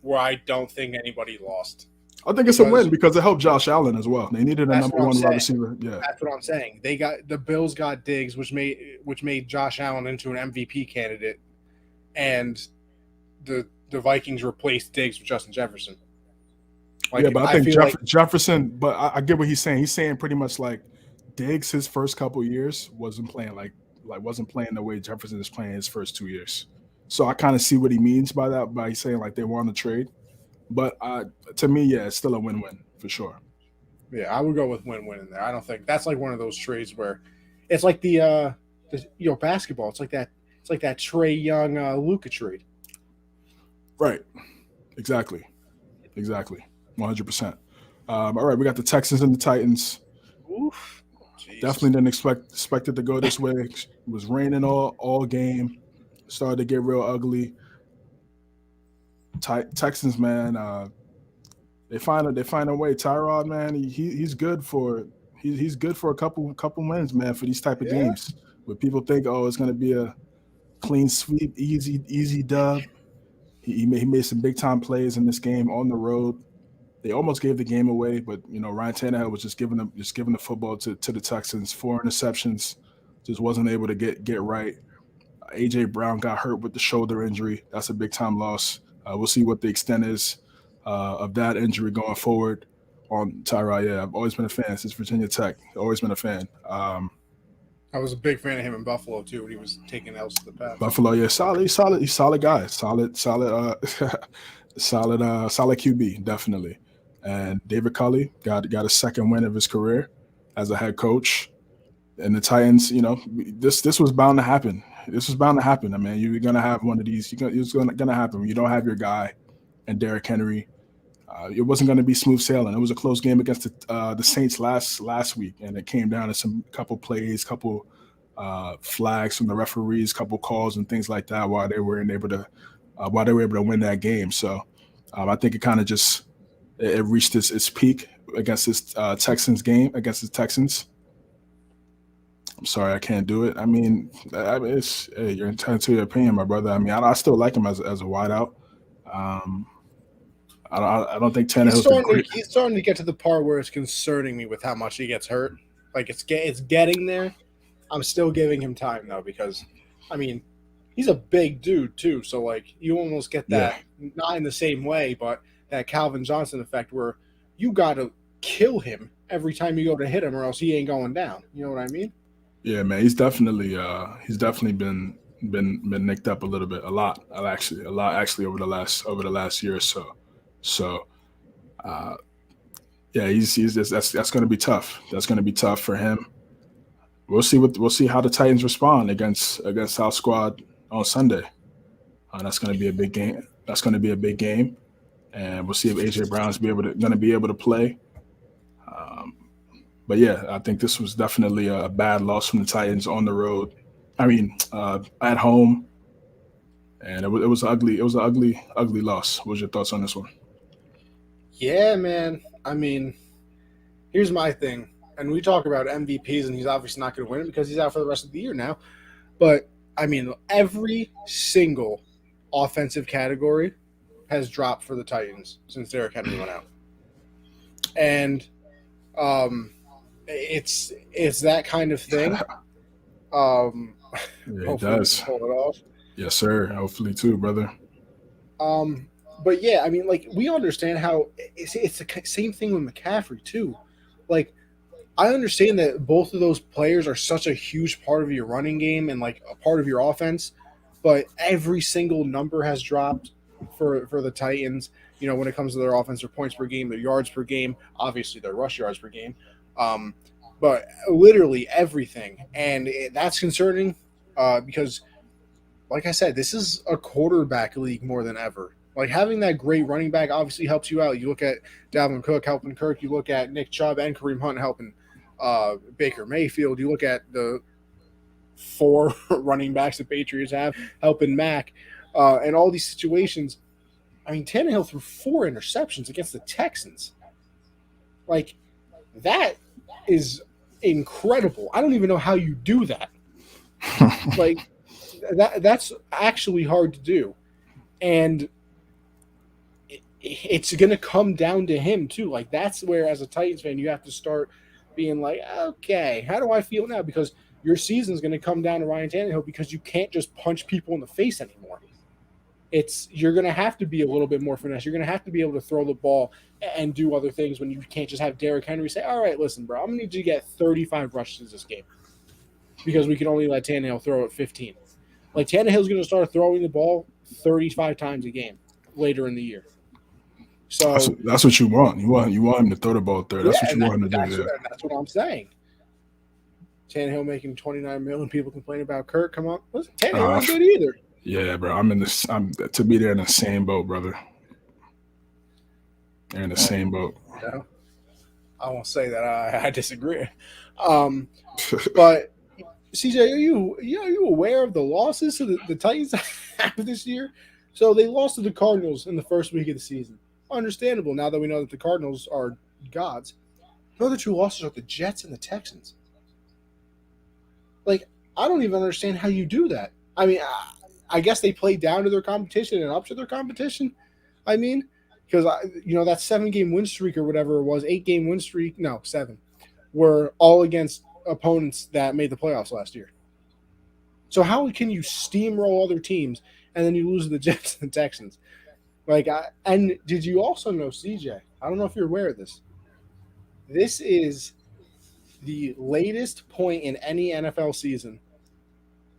where I don't think anybody lost. I think it's a win because it helped Josh Allen as well. They needed a number one wide receiver. Yeah, that's what I'm saying. The Bills got Diggs, which made Josh Allen into an MVP candidate, and the Vikings replaced Diggs with Justin Jefferson. Yeah, Like but I I think feel like Jefferson. But I get what he's saying. He's saying pretty much like Diggs his first couple years wasn't playing wasn't playing the way Jefferson is playing his first 2 years. So I kind of see what he means by that. By saying like they want to trade. But to me, yeah, it's still a win-win for sure. yeah, I would go with win-win in there. I don't think that's like one of those trades where it's like the basketball. It's like that Trey Young Luka trade. Right. Exactly. 100%. All right, we got the Texans and the Titans. Oof. Jesus. Definitely didn't expect it to go this way. It was raining all game. Started to get real ugly. Texans, man, they find a way. Tyrod, man, he's good for he's good for a couple wins, man, for these type of Yeah. games where people think, oh, it's gonna be a clean sweep, easy dub. He made some big time plays in this game on the road. They almost gave the game away, but Ryan Tannehill was just giving the football to the Texans. 4 interceptions, just wasn't able to get right. AJ Brown got hurt with the shoulder injury. That's a big time loss. We'll see what the extent is of that injury going forward on Tyrod. Yeah, I've always been a fan since Virginia Tech. Always been a fan. I was a big fan of him in Buffalo too when he was taking L's to the Pats. Buffalo, yeah, solid guy, solid solid QB, definitely. And David Culley got a second win of his career as a head coach. And the Titans, this was bound to happen. This was bound to happen. I mean, you're gonna have one of these. It's gonna happen when you don't have your guy and Derrick Henry. It wasn't going to be smooth sailing. It was a close game against the Saints last week, and it came down to some couple plays, couple flags from the referees, couple calls and things like that while they were able to win that game. So I think it kind of just it reached its peak against this Texans game against the Texans. I'm sorry, I can't do it. I mean, it's hey, you're entitled to your opinion, my brother. I mean, I still like him as a wideout. I don't think Tannehill's the great. He's starting to get to the part where it's concerning me with how much he gets hurt. Like it's getting there. I'm still giving him time though because, I mean, he's a big dude too. So like you almost get that not in the same way, but that Calvin Johnson effect where you got to kill him every time you go to hit him, or else he ain't going down. You know what I mean? Yeah, man, he's definitely been nicked up a little bit, a lot actually over the last year or so. So, yeah, he's just, that's going to be tough. That's going to be tough for him. We'll see how the Titans respond against our squad on Sunday. That's going to be a big game. And we'll see if AJ Brown's going to be able to play. But yeah, I think this was definitely a bad loss from the Titans on the road. I mean, at home, and it was ugly. It was an ugly loss. What was your thoughts on this one? Yeah, man. I mean, here's my thing. And we talk about MVPs, and he's obviously not going to win it because he's out for the rest of the year now. But, I mean, every single offensive category has dropped for the Titans since Derrick Henry went out. And it's that kind of thing. Yeah, it does. Pull it off. Yes, sir. Hopefully too, brother. But yeah, I mean, like we understand how it's the same thing with McCaffrey too. Like, I understand that both of those players are such a huge part of your running game and like a part of your offense, but every single number has dropped for the Titans. You know, when it comes to their offense, their points per game, their yards per game, obviously their rush yards per game, but literally everything, and that's concerning because, like I said, this is a quarterback league more than ever. Like having that great running back obviously helps you out. You look at Dalvin Cook helping Kirk. You look at Nick Chubb and Kareem Hunt helping Baker Mayfield. You look at the 4 running backs the Patriots have helping Mac, and all these situations. I mean, Tannehill threw 4 interceptions against the Texans. Like that is incredible. I don't even know how you do that. Like that's actually hard to do, and it's going to come down to him too. Like that's where, as a Titans fan, you have to start being like, okay, how do I feel now? Because your season is going to come down to Ryan Tannehill because you can't just punch people in the face anymore. you're going to have to be a little bit more finesse. You're going to have to be able to throw the ball and do other things when you can't just have Derrick Henry say, all right, listen, bro, I'm going to need you to get 35 rushes this game because we can only let Tannehill throw it 15. Like, Tannehill's going to start throwing the ball 35 times a game later in the year. So that's what you want. You want him to throw the ball 30. That's what you want him to do. That's what I'm saying. Tannehill making $29 million. People complain about Kirk. Come on, listen, Tannehill ain't good either. Yeah, bro. I'm to be there in the same boat, brother. They're in the same boat. Yeah. I won't say that I disagree. But CJ, are you aware of the losses to the Titans have this year? So they lost to the Cardinals in the first week of the season. Understandable now that we know that the Cardinals are gods. The other two losses are the Jets and the Texans. Like, I don't even understand how you do that. I mean, I guess they played down to their competition and up to their competition. I mean, because that 7-game win streak or whatever it was, 8-game win streak, no, 7, were all against opponents that made the playoffs last year. So how can you steamroll other teams and then you lose to the Jets and Texans? And did you also know, CJ? I don't know if you're aware of this. This is the latest point in any NFL season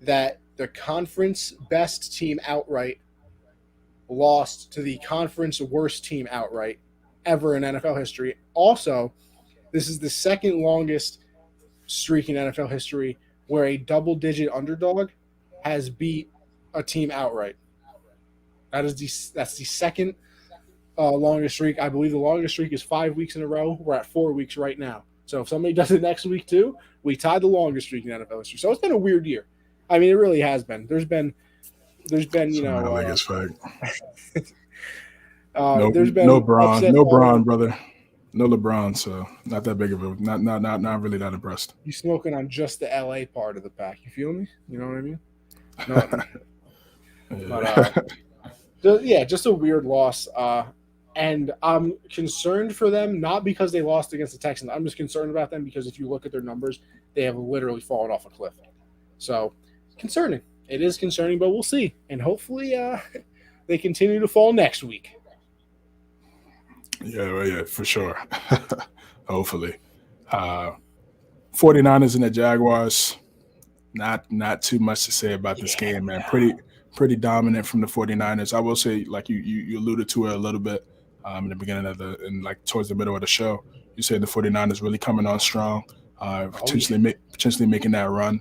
that the conference best team outright lost to the conference worst team outright ever in NFL history. Also, this is the second longest streak in NFL history where a double-digit underdog has beat a team outright. That's the second longest streak. I believe the longest streak is 5 weeks in a row. We're at 4 weeks right now. So if somebody does it next week too, we tied the longest streak in NFL history. So it's been a weird year. I mean, it really has been. There's been there's been no Braun, brother. No LeBron, so not that big of a not really that impressed. You smoking on just the LA part of the pack. You feel me? You know what I mean? No. But just a weird loss. And I'm concerned for them, not because they lost against the Texans. I'm just concerned about them because if you look at their numbers, they have literally fallen off a cliff. So, concerning. It is concerning, but we'll see. And hopefully they continue to fall next week. Yeah, for sure. Hopefully. 49ers and the Jaguars, not too much to say about this game, man. Pretty dominant from the 49ers. I will say, like you alluded to it a little bit in the beginning of towards the middle of the show. You said the 49ers really coming on strong, potentially making that run,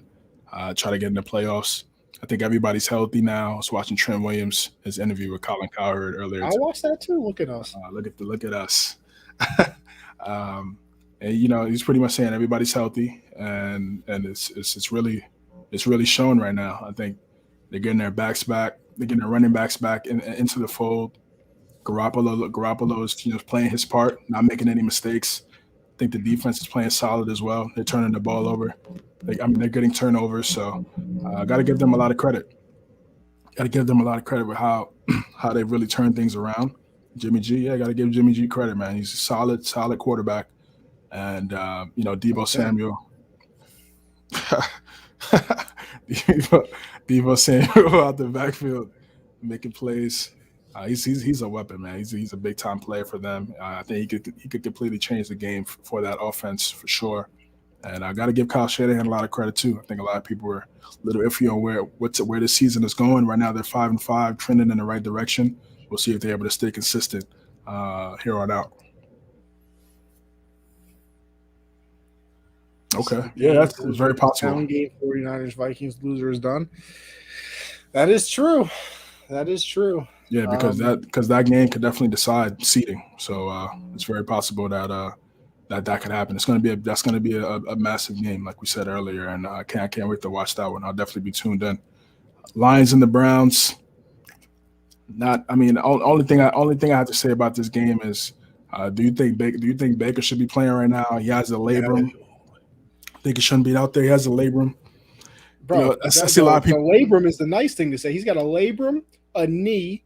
try to get in the playoffs. I think everybody's healthy now. I was watching Trent Williams, his interview with Colin Cowherd earlier. I watched that too. Look at us. Look at us. And he's pretty much saying everybody's healthy, and it's really shown right now. I think they're getting their backs back. They're getting their running backs back into the fold. Garoppolo is playing his part, not making any mistakes. I think the defense is playing solid as well. They're turning the ball over. They're getting turnovers, so I got to give them a lot of credit. Got to give them a lot of credit with how they really turned things around. Jimmy G, got to give Jimmy G credit, man. He's a solid quarterback. And, Deebo Samuel. Deebo Samuel out the backfield making plays. He's a weapon, man. He's a big-time player for them. I think he could completely change the game for that offense for sure. And I got to give Kyle Shanahan a lot of credit too. I think a lot of people were a little iffy on where the season is going. Right now they're 5-5, trending in the right direction. We'll see if they're able to stay consistent here on out. Okay, yeah, that's very possible. Town game, 49ers, Vikings, loser is done. That is true. Yeah, because that game could definitely decide seeding. So it's very possible that that could happen. That's going to be a massive game, like we said earlier, and I can't wait to watch that one. I'll definitely be tuned in. Lions and the Browns. Only thing I have to say about this game is, do you think Baker should be playing right now? He has a labrum. I think he shouldn't be out there. He has a labrum. Bro, I see a lot of people. The labrum is the nice thing to say. He's got a labrum, a knee,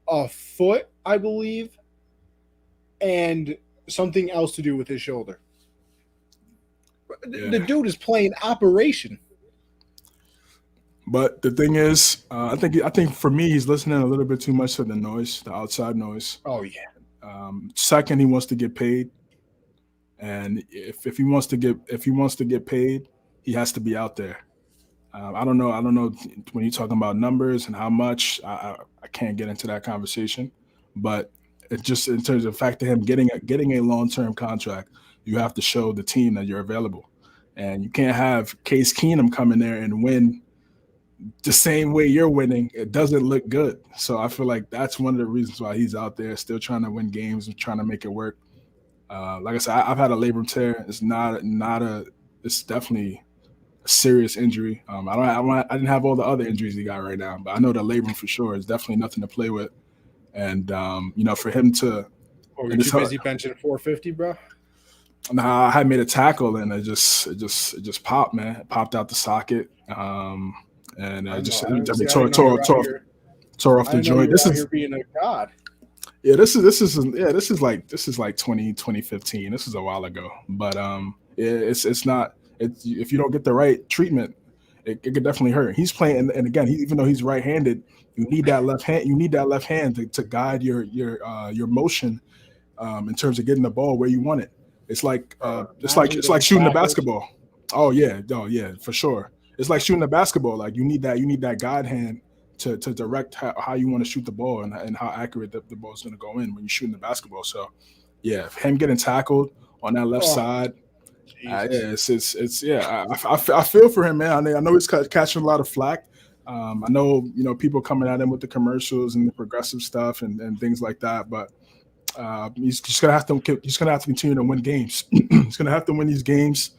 a foot, I believe, and something else to do with his shoulder. Yeah. The dude is playing operation. But the thing is, I think for me, he's listening a little bit too much to the noise, the outside noise. Oh yeah. Second, he wants to get paid, and if he wants to get paid, he has to be out there. I don't know when you're talking about numbers and how much. I can't get into that conversation, but it just in terms of the fact of him getting a long term contract, you have to show the team that you're available, and you can't have Case Keenum come in there and win the same way you're winning. It doesn't look good. So I feel like that's one of the reasons why he's out there still trying to win games and trying to make it work. Like I said, I've had a labrum tear. It's definitely a serious injury. I didn't have all the other injuries he got right now, but I know the labrum for sure is definitely nothing to play with. And for him to Or you're and too busy benching 450, bro. I had made a tackle and it just popped, man. It popped out the socket. And I I know. just I I mean, didn't see. I tore didn't know you tore were out tore here. tore off I the didn't know you joint. were This out is here being a god. Yeah, this is like 2015. This is a while ago. But it's not if you don't get the right treatment, it could definitely hurt. He's playing and again, even though he's right-handed, you need that left hand to guide your motion in terms of getting the ball where you want it. It's like Imagine it's like getting shooting a tackled. basketball. Oh yeah, for sure. It's like shooting a basketball. Like you need that guide hand to direct how you want to shoot the ball and how accurate the ball is going to go in when you're shooting the basketball. So yeah, him getting tackled on that left Oh, side, Jesus. yeah, it's yeah. I feel for him, man. I know he's catching a lot of flack. I know people coming at him with the commercials and the progressive stuff and things like that, but he's gonna have to continue to win games. He's gonna have to win these games.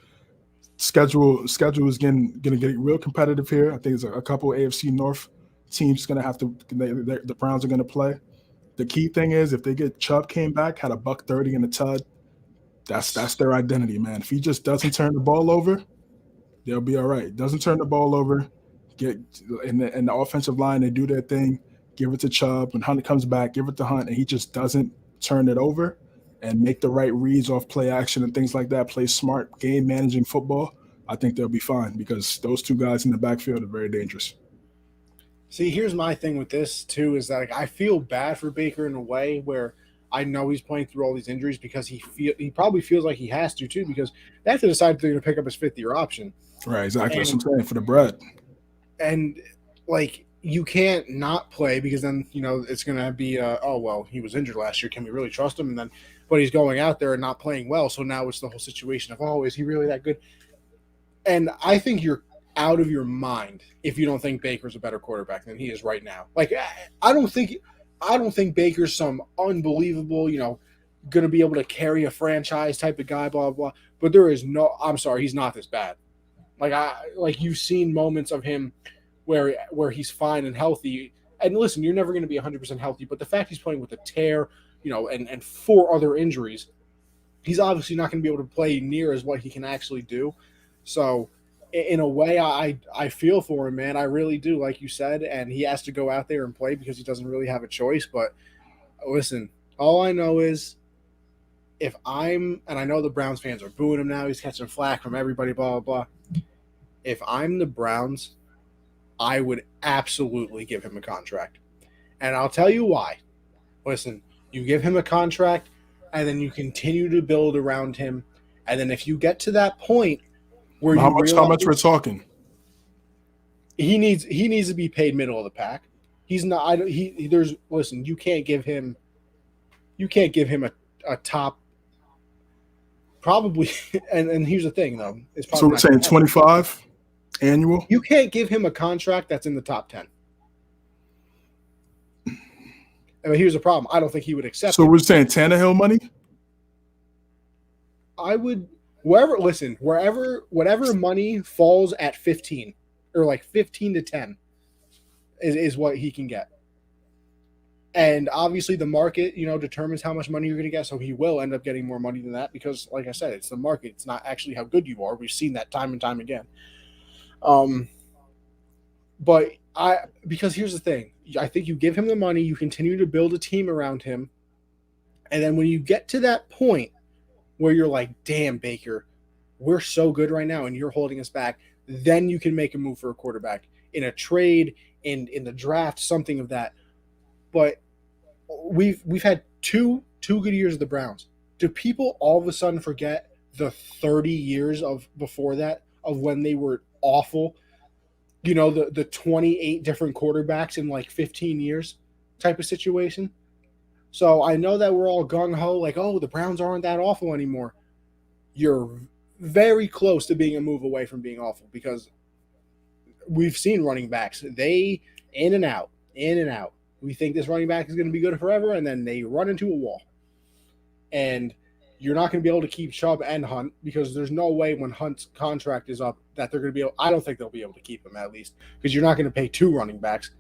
Schedule is gonna get real competitive here. I think there's a couple AFC North teams gonna have to. The Browns are gonna play. The key thing is if they get Chubb came back, had a buck 30 in the tud. That's their identity, man. If he just doesn't turn the ball over, they'll be all right. Doesn't turn the ball over, get in the offensive line, they do their thing, give it to Chubb. When Hunt comes back, give it to Hunt, and he just doesn't turn it over and make the right reads off play action and things like that, play smart game managing football, I think they'll be fine because those two guys in the backfield are very dangerous. See, here's my thing with this too is that like, I feel bad for Baker in a way where I know he's playing through all these injuries because he probably feels like he has to too because they have to decide if they're going to pick up his 5th year option. Right, exactly. That's And what I'm saying for the bread. and like you can't not play because then it's going to be oh well, he was injured last year, can we really trust him? And then but he's going out there and not playing well, so now it's the whole situation of, oh, is he really that good? And I think you're out of your mind if you don't think Baker's a better quarterback than he is right now. Like I don't think Baker's some unbelievable, going to be able to carry a franchise type of guy, blah blah. But there is no. I'm sorry, he's not this bad. Like you've seen moments of him where he's fine and healthy. And listen, you're never going to be 100% healthy, but the fact he's playing with a tear, and 4 other injuries, he's obviously not going to be able to play near as what he can actually do. So, in a way, I feel for him, man. I really do, like you said, and he has to go out there and play because he doesn't really have a choice. But listen, all I know is and I know the Browns fans are booing him now. He's catching flack from everybody, blah blah blah. If I'm the Browns, I would absolutely give him a contract, and I'll tell you why. Listen, you give him a contract, and then you continue to build around him, and then if you get to that point where How you much? How much we're realize talking? he needs to be paid middle of the pack. He's not. I don't. There's. Listen, you can't give him a top. Probably, and here's the thing though, it's So probably we're not going saying to happen. 25 annual. You can't give him a contract that's in the top 10. I mean, here's the problem. I don't think he would accept So it. we're saying Tannehill money. I would whatever money falls at 15 or like 15 to 10 is what he can get. And obviously the market, determines how much money you're going to get. So he will end up getting more money than that because, like I said, it's the market. It's not actually how good you are. We've seen that time and time again. Um, but because here's the thing. I think you give him the money, you continue to build a team around him. And then when you get to that point where you're like, damn, Baker, we're so good right now and you're holding us back, then you can make a move for a quarterback. in a trade, in the draft, something of that. But we've had two good years of the Browns. Do people all of a sudden forget the 30 years of before that of when they were awful? You know, the 28 different quarterbacks in like 15 years type of situation. So I know that we're all gung ho, like, oh, the Browns aren't that awful anymore. You're very close to being a move away from being awful because we've seen running backs. They in and out, in and out. We think this running back is going to be good forever, and then they run into a wall. And you're not going to be able to keep Chubb and Hunt because there's no way when Hunt's contract is up that they're going to be able – I don't think they'll be able to keep him at least because you're not going to pay two running backs.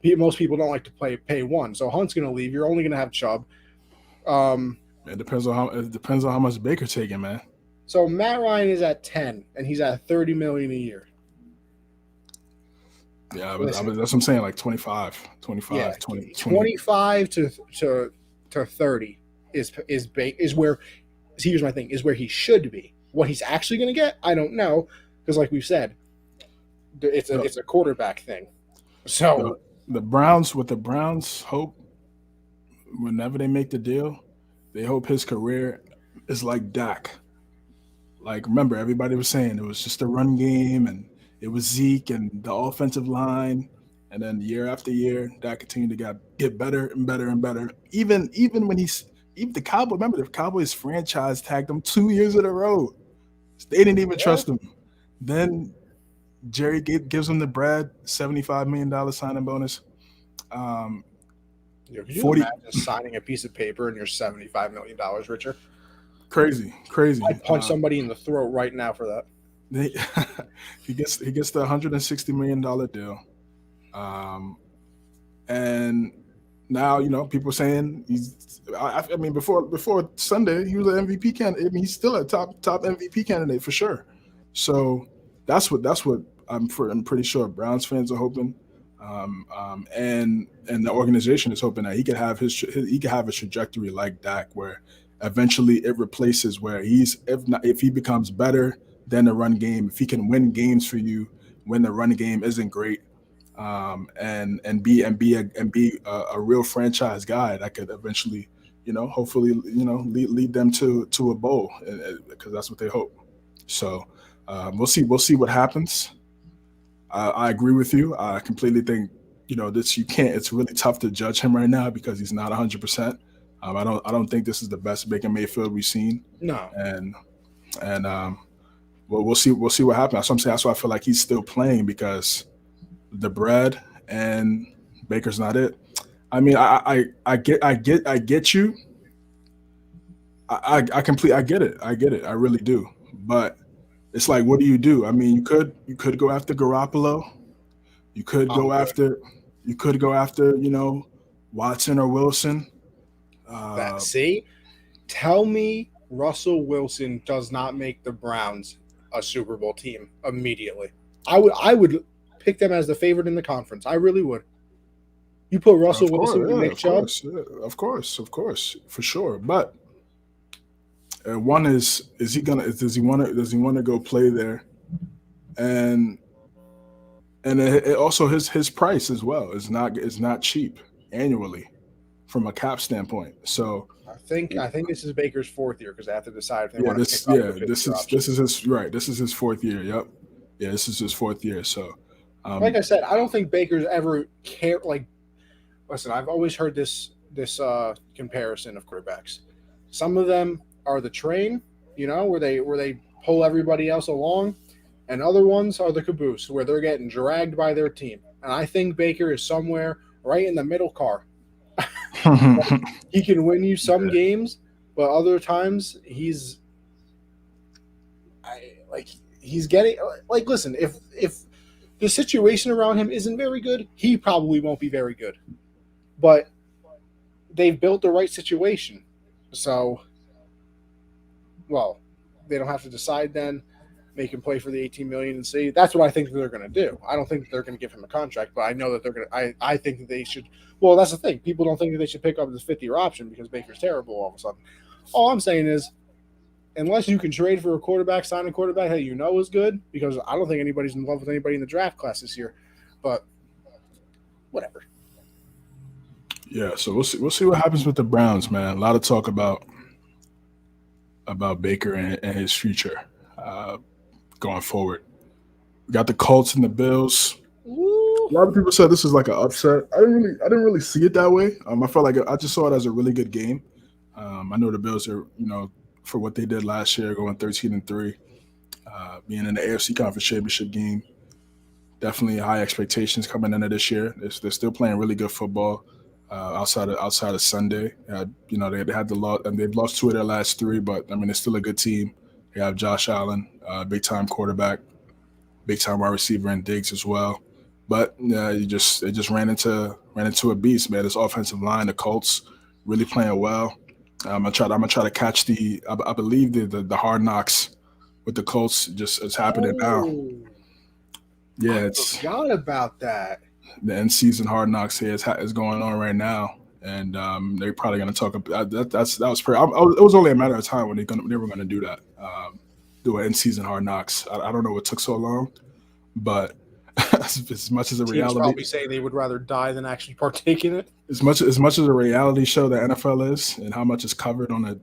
Most people don't like to pay one. So Hunt's going to leave. You're only going to have Chubb. It depends on how much Baker taking, man. So Matt Ryan is at 10, and he's at $30 million a year. Yeah, that's what I'm saying, like 25 yeah, 20. 25 to 30 is where – here's my thing, is where he should be. What he's actually going to get, I don't know, because like we've said, it's a quarterback thing. So the Browns hope whenever they make the deal, they hope his career is like Dak. Like, remember, everybody was saying it was just a run game and it was Zeke and the offensive line. And then year after year, Dak continued to get better and better and better. Even when even the Cowboys, remember the Cowboys franchise tagged him 2 years in a row. They didn't even trust him. Then Jerry gives him the bread, $75 million signing bonus. Can you imagine signing a piece of paper and you're $75 million richer? Crazy. I'd punch somebody in the throat right now for that. He gets the $160 million deal. And now, you know, people saying I mean, before Sunday, he was an MVP candidate. I mean, he's still a top MVP candidate for sure. So that's what I'm pretty sure Browns fans are hoping, and the organization is hoping that he could have a trajectory like Dak, where eventually it replaces where if he becomes better than the run game, if he can win games for you when the run game isn't great. And be a real franchise guy that could eventually, hopefully, lead them to a bowl, because that's what they hope. So we'll see what happens. I agree with you. I completely think it's really tough to judge him right now because he's not 100%. I don't think this is the best Baker Mayfield we've seen. No. And we'll see what happens. That's why I feel like he's still playing, because the bread and Baker's not it. I mean, I get you. I get it. I really do. But it's like, what do you do? I mean, you could go after Garoppolo. You could go after Watson or Wilson. Tell me Russell Wilson does not make the Browns a Super Bowl team immediately. I would pick them as the favorite in the conference. I really would. You put Russell Wilson and Nick Chubb? Of course, for sure. But one does he want to go play there? And also his price as well is not cheap annually from a cap standpoint. So I think this is Baker's fourth year, because they have to decide if they want to this is his fourth year. Yep. Yeah, this is his fourth year. So like I said, I don't think Baker's ever cared. Like, listen, I've always heard this comparison of quarterbacks. Some of them are the train, where they pull everybody else along, and other ones are the caboose, where they're getting dragged by their team. And I think Baker is somewhere right in the middle car. He can win you some games, but other times he's getting like, listen, if the situation around him isn't very good, he probably won't be very good. But they've built the right situation. So, well, they don't have to decide then. Make him play for the $18 million and see. That's what I think they're going to do. I don't think they're going to give him a contract, but I know that they're going to. I think that they should. Well, that's the thing. People don't think that they should pick up this 50-year option because Baker's terrible all of a sudden. All I'm saying is, unless you can trade for a quarterback, sign a quarterback that is good, because I don't think anybody's in love with anybody in the draft class this year. but whatever. Yeah, so we'll see what happens with the Browns, man. A lot of talk about Baker and his future uh, going forward. We got the Colts and the Bills. Woo. A lot of people said this is like an upset. I didn't really see it that way. I felt like I just saw it as a really good game. I know the Bills are, for what they did last year, going 13-3, being in the AFC Conference Championship game. Definitely high expectations coming into this year. They're still playing really good football outside of Sunday. They had the loss and they've lost two of their last three, but I mean they're still a good team. They have Josh Allen, big time quarterback, big time wide receiver, and Diggs as well. But they just ran into a beast, man. This offensive line, the Colts, really playing well. I'm gonna try to catch I believe the hard knocks with the Colts just is happening now. Oh, Yeah, I it's forgot about that. the end season hard knocks here is going on right now, and they're probably going to talk about that was pretty. It was only a matter of time when they were going to do that, do an end season hard knocks. I don't know what took so long, but as much as a Teams reality, probably say they would rather die than actually partake in it. as much as a reality show the NFL is, and how much is covered on a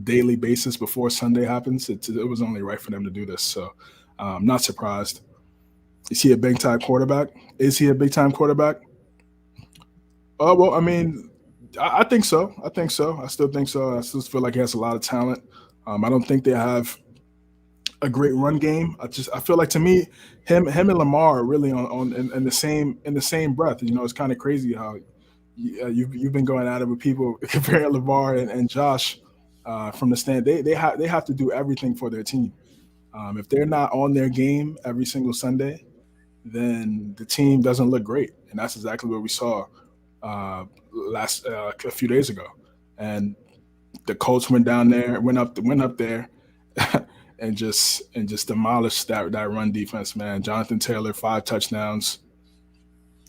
daily basis before Sunday happens, it was only right for them to do this. So, not surprised. Is he a big time quarterback? Is he a big time quarterback? Oh well, I mean, I think so. I think so. I still think so. I still feel like he has a lot of talent. I don't think they have a great run game. I feel like to me, him and Lamar are really on in the same breath. It's kind of crazy how you've been going at it with people comparing Lamar and Josh from the stand. They have to do everything for their team. If they're not on their game every single Sunday, then the team doesn't look great, and that's exactly what we saw a few days ago. And the Colts went up there, and just demolished that run defense. Man, Jonathan Taylor 5 touchdowns.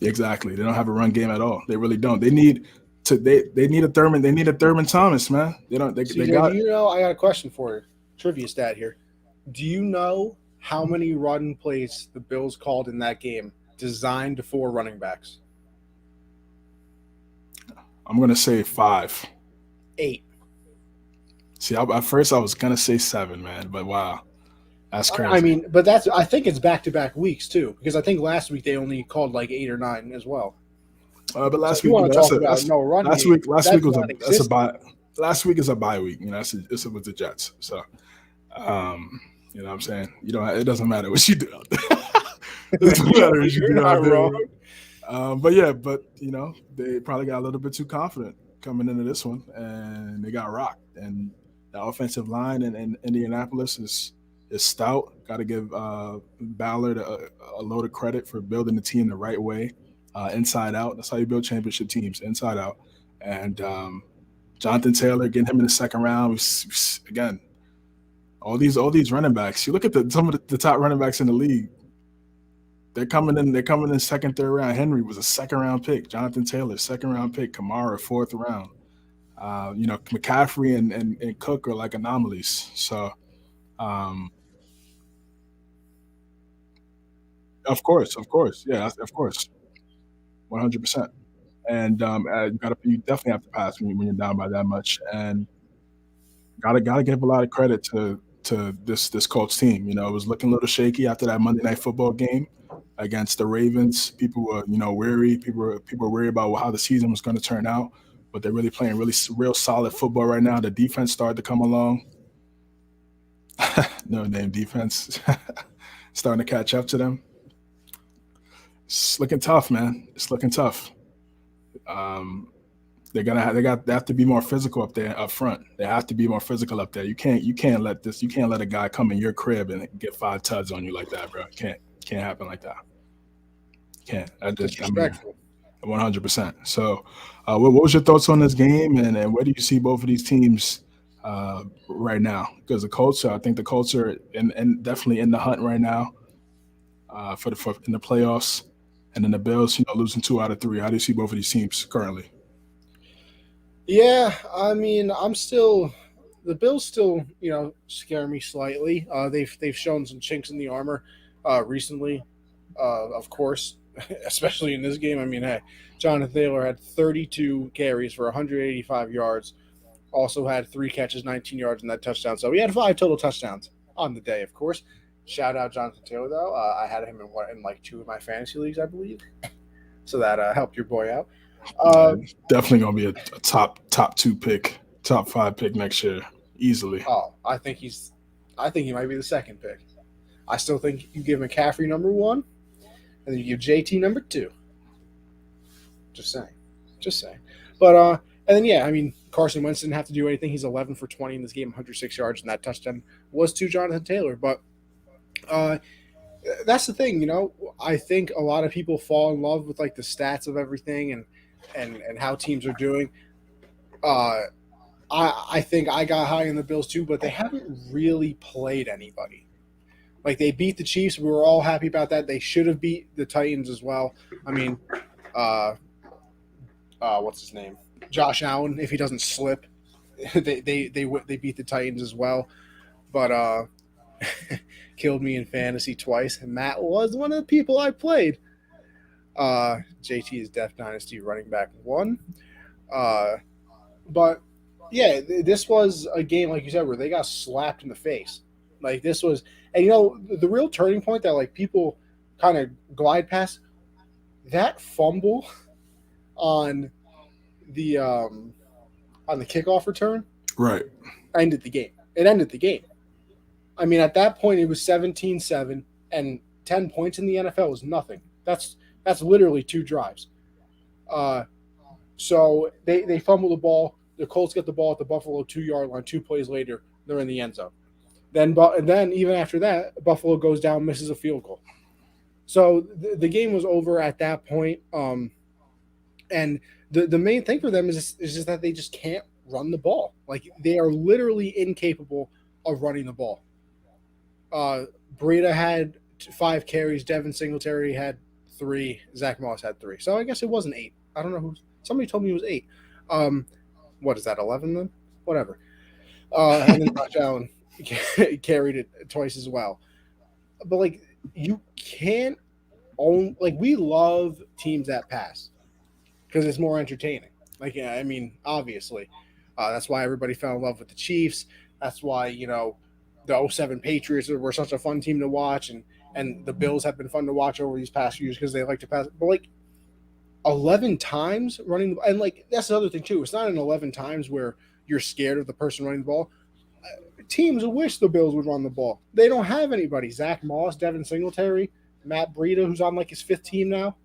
Exactly, they don't have a run game at all. They really don't. They need a Thurman. They need a Thurman Thomas, man. They don't. They CJ, got. do you know? I got a question for you. Trivia stat here. Do you know how many run plays the Bills called in that game designed for running backs? I'm gonna say 5. 8. See, at first I was gonna say 7, man, but wow, that's crazy. I mean, but I think it's back-to-back weeks too, because I think last week they only called like 8 or 9 as well. But last So week, last week that's a bye. Last week is a bye week. It's with the Jets. So, you know what I'm saying? It doesn't matter what you do out there. It doesn't matter what you do out there. But they probably got a little bit too confident coming into this one, and they got rocked. And the offensive line in Indianapolis is stout. Got to give Ballard a load of credit for building the team the right way, inside out. That's how you build championship teams, inside out. And Jonathan Taylor, getting him in the second round, again. All these running backs. You look at some of the top running backs in the league. They're coming in second, third round. Henry was a second round pick. Jonathan Taylor, second round pick. Kamara, fourth round. McCaffrey and Cook are like anomalies. So, of course, yeah, of course, 100%. And you definitely have to pass when you're down by that much. And gotta give a lot of credit to this Colts team. It was looking a little shaky after that Monday Night Football game against the Ravens. People were weary. People were worried about how the season was going to turn out. But they're really playing real solid football right now. The defense started to come along. No name defense starting to catch up to them. It's looking tough, man. It's looking tough. They have to be more physical up front. They have to be more physical up there. You can't let a guy come in your crib and get 5 tuds on you like that, bro. Can't happen like that. Can't. Disrespectful. 100%. So, what was your thoughts on this game, and where do you see both of these teams right now? Because I think the Colts are definitely in the hunt right now for in the playoffs, and then the Bills, losing 2 out of 3. How do you see both of these teams currently? Yeah, I mean, the Bills still, scare me slightly. They've shown some chinks in the armor recently, of course. especially in this game. I mean, hey, Jonathan Taylor had 32 carries for 185 yards. Also had 3 catches, 19 yards, and that touchdown. So he had 5 total touchdowns on the day, of course. Shout out Jonathan Taylor, though. I had him in like 2 of my fantasy leagues, I believe. So that helped your boy out. Definitely gonna be a top 2 pick, top 5 pick next year, easily. Oh, I think he might be the second pick. I still think you give McCaffrey number 1, and then you give JT number 2. Just saying. But and then yeah, I mean Carson Wentz didn't have to do anything. He's 11 for 20 in this game, 106 yards, and that touchdown was to Jonathan Taylor. But that's the thing, you know. I think a lot of people fall in love with like the stats of everything and how teams are doing. I think I got high in the Bills too, but they haven't really played anybody. Like they beat the Chiefs, we were all happy about that. They should have beat the Titans as well. I mean, what's his name? Josh Allen. If he doesn't slip, they beat the Titans as well. But killed me in fantasy twice, and Matt was one of the people I played. JT is Death Dynasty running back 1. But yeah, this was a game, like you said, where they got slapped in the face. Like this was, and you know, the real turning point that like people kind of glide past, that fumble on the kickoff return, right, ended the game. It ended the game. I mean, at that point, it was 17-7, and 10 points in the NFL is nothing. That's literally 2 drives. So they fumble the ball. The Colts get the ball at the Buffalo 2-yard line. 2 plays later, they're in the end zone. Then even after that, Buffalo goes down, misses a field goal. So the game was over at that point. And the main thing for them is just that they just can't run the ball. Like they are literally incapable of running the ball. Breida had 5 carries. Devin Singletary had 3. Zach Moss had 3. So I guess it wasn't 8. I don't know who. Somebody told me it was 8. What is that? 11 then? Whatever. And then Josh Allen carried it twice as well. But like you can't own. Like we love teams that pass because it's more entertaining. Like I mean, obviously, that's why everybody fell in love with the Chiefs. That's why the 07 Patriots were such a fun team to watch, and the Bills have been fun to watch over these past years because they like to pass. But like 11 times running, and like that's the other thing too. It's not an 11 times where you're scared of the person running the ball. Teams wish the Bills would run the ball. They don't have anybody. Zach Moss, Devin Singletary, Matt Breida, who's on like his 5th team now.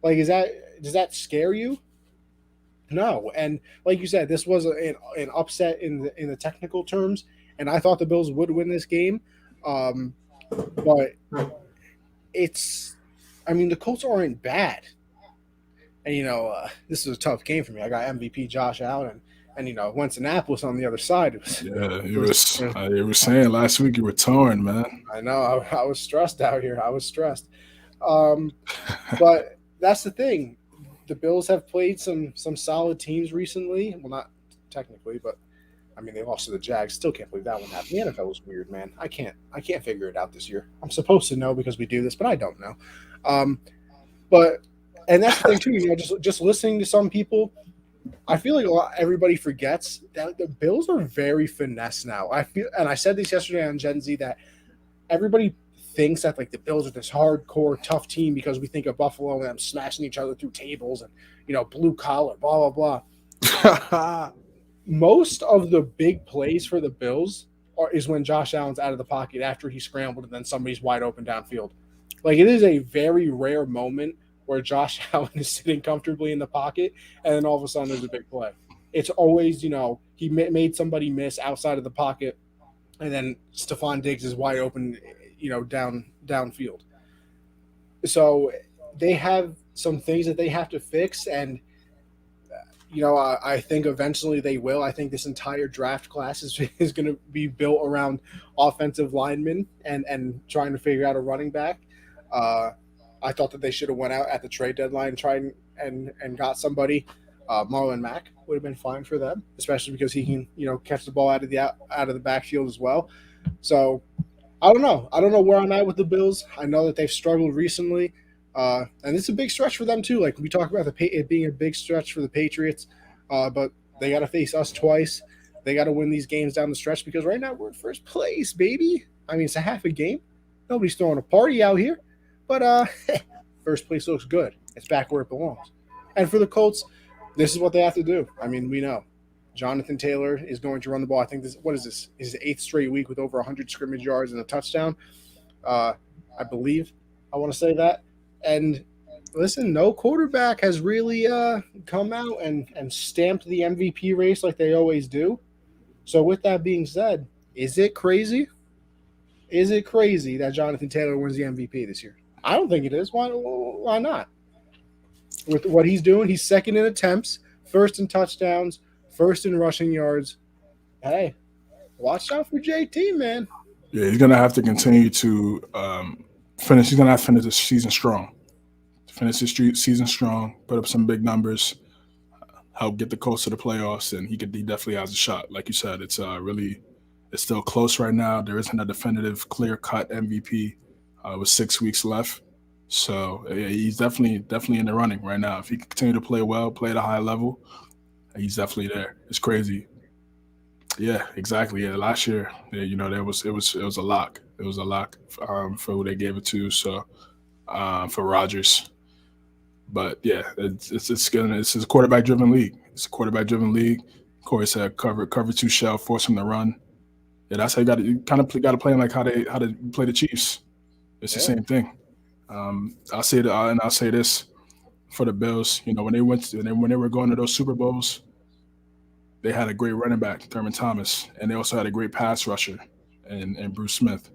Like, does that scare you? No. And like you said, this was an upset in the technical terms. And I thought the Bills would win this game. But the Colts aren't bad. And, this is a tough game for me. I got MVP Josh Allen and Wentz-Annapolis on the other side. You were saying last week you were torn, man. I know. I was stressed out here. I was stressed. But that's the thing. The Bills have played some solid teams recently. Well, not technically, but I mean, they lost to the Jags. Still can't believe that one happened. The NFL was weird, man. I can't figure it out this year. I'm supposed to know because we do this, but I don't know. And that's the thing too. Just listening to some people, I feel like everybody forgets that the Bills are very finesse now. And I said this yesterday on Gen Z, that everybody thinks that like the Bills are this hardcore tough team because we think of Buffalo and them smashing each other through tables and blue collar, blah blah blah. Most of the big plays for the Bills is when Josh Allen's out of the pocket after he scrambled and then somebody's wide open downfield. Like it is a very rare moment where Josh Allen is sitting comfortably in the pocket and then all of a sudden there's a big play. It's always, he made somebody miss outside of the pocket and then Stephon Diggs is wide open, downfield. So they have some things that they have to fix, and I think eventually they will. I think this entire draft class is going to be built around offensive linemen and trying to figure out a running back. I thought that they should have went out at the trade deadline, tried and got somebody. Marlon Mack would have been fine for them, especially because he can catch the ball out of the backfield as well. So I don't know. I don't know where I'm at with the Bills. I know that they've struggled recently, And it's a big stretch for them too. Like we talk about it being a big stretch for the Patriots, but they got to face us twice. They got to win these games down the stretch because right now we're in first place, baby. I mean, it's a half a game. Nobody's throwing a party out here, but first place looks good. It's back where it belongs. And for the Colts, this is what they have to do. I mean, we know Jonathan Taylor is going to run the ball. I think this. What is this? His 8th straight week with over 100 scrimmage yards and a touchdown. I believe. I want to say that. And listen, no quarterback has really come out and stamped the MVP race like they always do. So with that being said, is it crazy? Is it crazy that Jonathan Taylor wins the MVP this year? I don't think it is. Why not? With what he's doing, he's second in attempts, first in touchdowns, first in rushing yards. Hey, watch out for JT, man. Yeah, he's gonna have to continue to finish. He's gonna have to finish the season strong. Finish the season strong. Put up some big numbers. Help get the Colts to the playoffs, and he definitely has a shot. Like you said, it's still close right now. There isn't a definitive, clear-cut MVP with 6 weeks left. So yeah, he's definitely in the running right now. If he can continue to play well, play at a high level, he's definitely there. It's crazy. Yeah, exactly. Yeah, last year, it was a lock. It was a lock for who they gave it to. So for Rodgers, but yeah, it's a quarterback driven league. It's a quarterback driven league. Corey said cover 2 shell, force him to run. Yeah, that's how you got to play him like how they play the Chiefs. It's the same thing. I'll say that, and I'll say this for the Bills. When they were going to those Super Bowls, they had a great running back, Thurman Thomas, and they also had a great pass rusher, and Bruce Smith.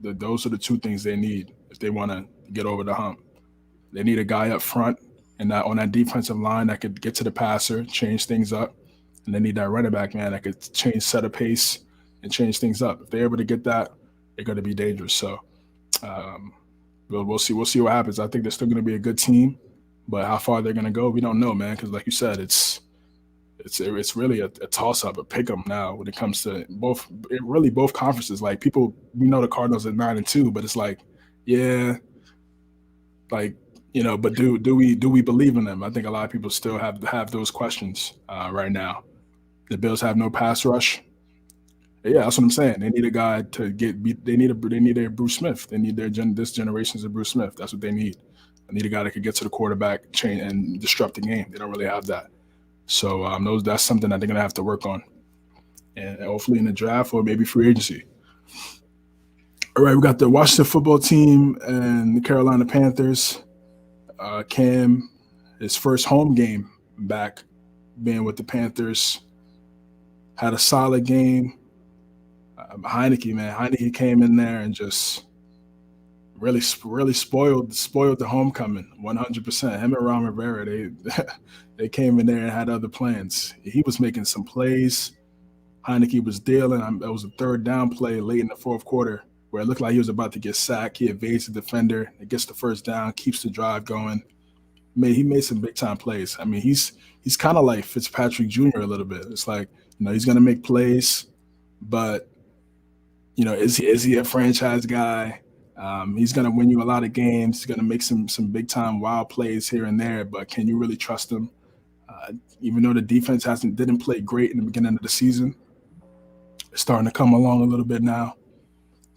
Those are the 2 things they need if they want to get over the hump. They need a guy up front and on that defensive line that could get to the passer, change things up, and they need that running back, man, that could set a pace and change things up. If they're able to get that, they're going to be dangerous. So we'll see. We'll see what happens. I think they're still going to be a good team, but how far they're going to go, we don't know, man. Because like you said, it's really a toss-up, a pick-em now when it comes to both conferences. Like we know the Cardinals at 9-2, but it's like, yeah, like but do we believe in them? I think a lot of people still have those questions right now. The Bills have no pass rush. Yeah, that's what I'm saying. They need a guy to get beat. They need a Bruce Smith. They need this generation's of Bruce Smith. That's what they need. They need a guy that could get to the quarterback, chain, and disrupt the game. They don't really have that. So that's something that they're gonna have to work on, and hopefully in the draft or maybe free agency. All right, we got the Washington football team and the Carolina Panthers. Cam, his first home game back, being with the Panthers, had a solid game. Heineke came in there and just really spoiled the homecoming 100%. Him and Ron Rivera, they came in there and had other plans. He was making some plays. Heineke was dealing. That was a 3rd down play late in the 4th quarter where it looked like he was about to get sacked. He evades the defender. It gets the 1st down, keeps the drive going. He made some big time plays. I mean, he's kind of like Fitzpatrick Jr. a little bit. It's like, he's going to make plays, but is he a franchise guy? He's going to win you a lot of games. He's going to make some big time wild plays here and there, but can you really trust him? Even though the defense didn't play great in the beginning of the season, it's starting to come along a little bit now.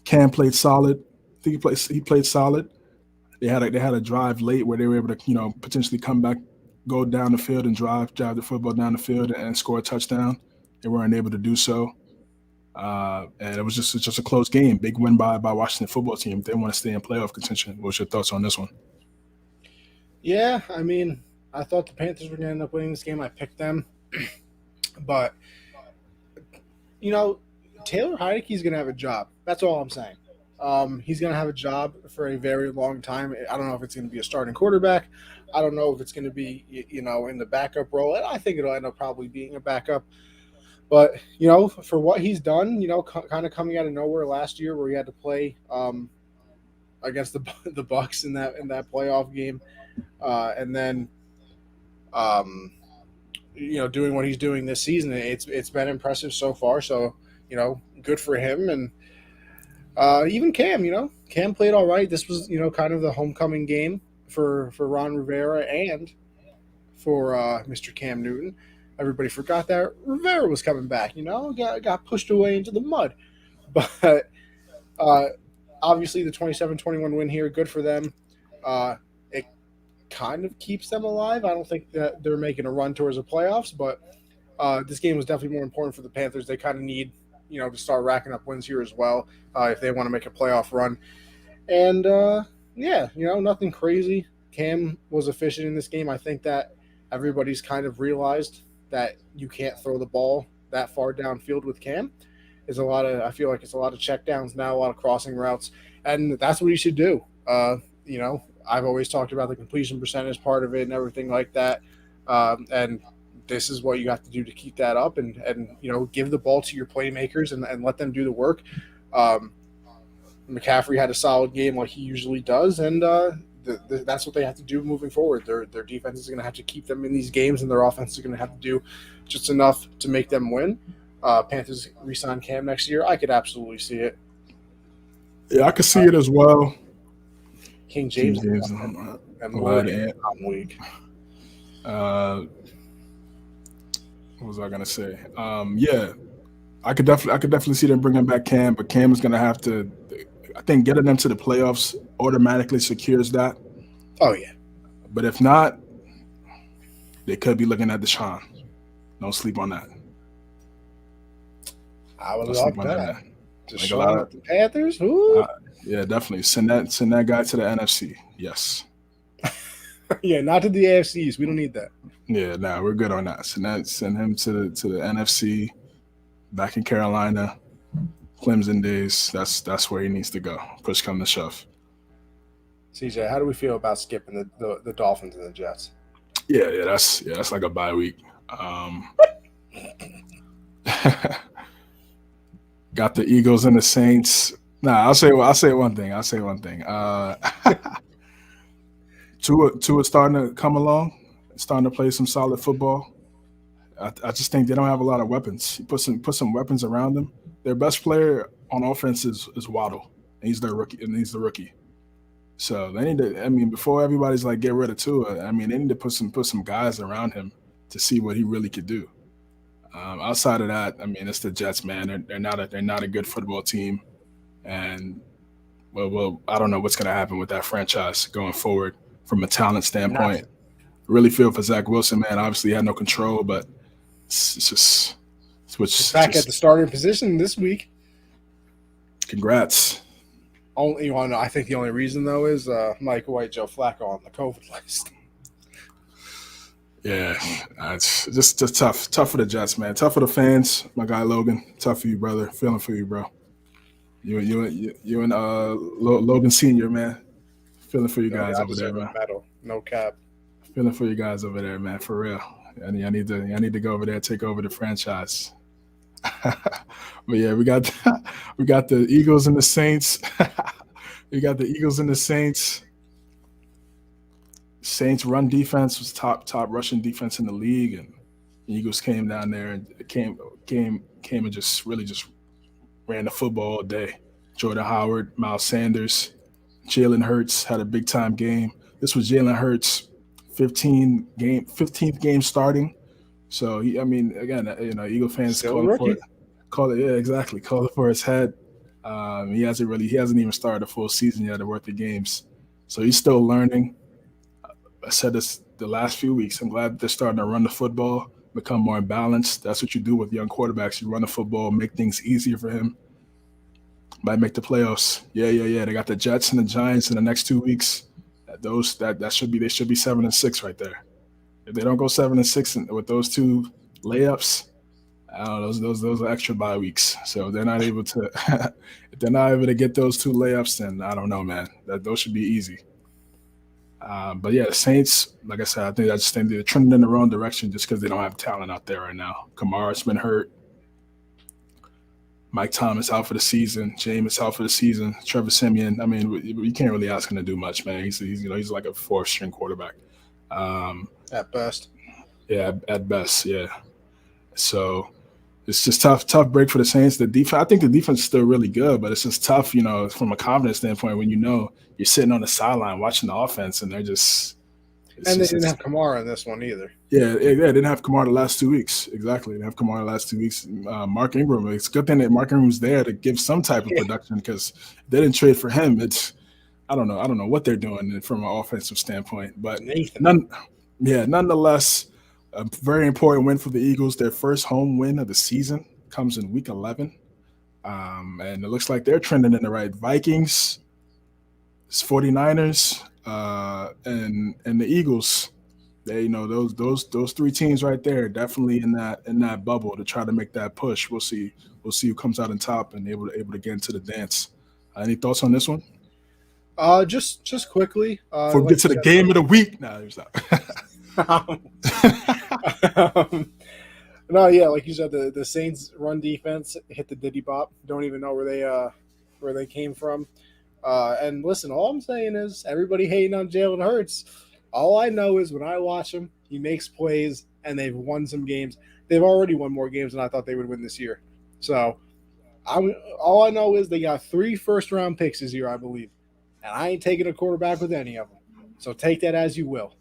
Cam played solid. I think he played solid. They had a drive late where they were able to potentially come back, go down the field and drive the football down the field and score a touchdown. They weren't able to do so. And it was just a close game. Big win by Washington football team. They want to stay in playoff contention. What's your thoughts on this one? Yeah, I mean, I thought the Panthers were going to end up winning this game. I picked them. But, Taylor Heineke's going to have a job. That's all I'm saying. He's going to have a job for a very long time. I don't know if it's going to be a starting quarterback. I don't know if it's going to be, in the backup role. I think it'll end up probably being a backup. But, for what he's done, kind of coming out of nowhere last year where he had to play against the Bucks in that playoff game, and then doing what he's doing this season, it's been impressive so far. So, good for him. And even Cam, Cam played all right. This was, kind of the homecoming game. for Ron Rivera and for Mr. Cam Newton. Everybody forgot that Rivera was coming back. Got pushed away into the mud, but uh, obviously the 27-21 win here, good for them. It kind of keeps them alive. I don't think that they're making a run towards the playoffs, but this game was definitely more important for the Panthers. They kind of need, to start racking up wins here as well if they want to make a playoff run. And yeah, nothing crazy. Cam was efficient in this game. I think that everybody's kind of realized that you can't throw the ball that far downfield with Cam. I feel like it's a lot of checkdowns now, a lot of crossing routes, and that's what he should do. I've always talked about the completion percentage part of it and everything like that. And this is what you have to do to keep that up and give the ball to your playmakers and let them do the work. McCaffrey had a solid game like he usually does, and that's what they have to do moving forward. Their defense is going to have to keep them in these games, and their offense is going to have to do just enough to make them win. Panthers re-sign Cam next year. I could absolutely see it. Yeah, I could see it as well. King James and Lloyd league. What was I gonna say? Yeah, I could definitely see them bringing back Cam, but Cam is gonna have to. I think getting them to the playoffs automatically secures that. Oh yeah, but if not, they could be looking at Deshaun. Don't sleep on that. I would love that. Deshaun with the Panthers? Yeah, definitely. Send that guy to the NFC. Yes. Yeah, not to the AFCs. We don't need that. Yeah, we're good on that. Send him to the NFC, back in Carolina, Clemson days. That's where he needs to go. Push come to shove. CJ, how do we feel about skipping the Dolphins and the Jets? Yeah, that's like a bye week. Got the Eagles and the Saints. I'll say one thing. Tua starting to come along, starting to play some solid football. I just think they don't have a lot of weapons. You put some weapons around them. Their best player on offense is Waddle, and he's the rookie. So they need to. I mean, before everybody's like get rid of Tua, I mean they need to put some guys around him to see what he really could do. Outside of that, I mean, it's the Jets, man. They're not a good football team, and well, I don't know what's going to happen with that franchise going forward from a talent standpoint. Really feel for Zach Wilson, man. Obviously, he had no control, but it's back at the starting position this week. Congrats. I think the only reason though is Mike White, Joe Flacco on the COVID list. Yeah, it's just tough for the Jets, man. Tough for the fans. My guy Logan, tough for you, brother. Feeling for you, bro. You and Logan Senior, man. Feeling for you guys over there, man. Medal. No cap. Feeling for you guys over there, man. For real. I need to go over there and take over the franchise. But yeah, we got the Eagles and the Saints. We got the Eagles and the Saints. Saints run defense was top rushing defense in the league, and the Eagles came down there and came and just ran the football all day. Jordan Howard, Miles Sanders, Jalen Hurts had a big time game. This was Jalen Hurts' 15th game starting. So Eagle fans call it for his head. He hasn't even started a full season yet worth of games, so he's still learning. I said this the last few weeks. I'm glad they're starting to run the football, become more balanced. That's what you do with young quarterbacks. You run the football, make things easier for him. Might make the playoffs. Yeah. They got the Jets and the Giants in the next 2 weeks. They should be 7-6 right there. If they don't go 7-6 with those two layups, I don't know, those are extra bye weeks. So if they're not able to get those two layups, then I don't know, man. Those should be easy. But yeah, the Saints, like I said, I think they're trending in the wrong direction just because they don't have talent out there right now. Kamara's been hurt. Mike Thomas out for the season. Jameis out for the season. Trevor Siemian. I mean, you can't really ask him to do much, man. He's like a fourth string quarterback. At best. Yeah, at best. Yeah. So it's just tough break for the Saints. The defense, I think the defense is still really good, but it's just tough, from a confidence standpoint when you're sitting on the sideline watching the offense and they're just, And they didn't have Kamara in this one either. Yeah, they didn't have Kamara the last 2 weeks. Exactly, they didn't have Kamara the last 2 weeks. Mark Ingram. It's a good thing that Mark Ingram's there to give some type of production because they didn't trade for him. I don't know what they're doing from an offensive standpoint, but nonetheless, a very important win for the Eagles. Their first home win of the season comes in Week 11, and it looks like they're trending in the right. Vikings, 49ers, and the Eagles. They those three teams right there definitely in that bubble to try to make that push. We'll see who comes out on top and able to get into the dance. Any thoughts on this one? Just quickly. Before we get to the game of the week. Nah, there's not. No, yeah, like you said, the Saints run defense hit the diddy bop. Don't even know where they came from. And listen, all I'm saying is everybody hating on Jalen Hurts. All I know is when I watch him, he makes plays, and they've won some games. They've already won more games than I thought they would win this year. So, all I know is they got 3 first-round picks this year, I believe. And I ain't taking a quarterback with any of them. So take that as you will.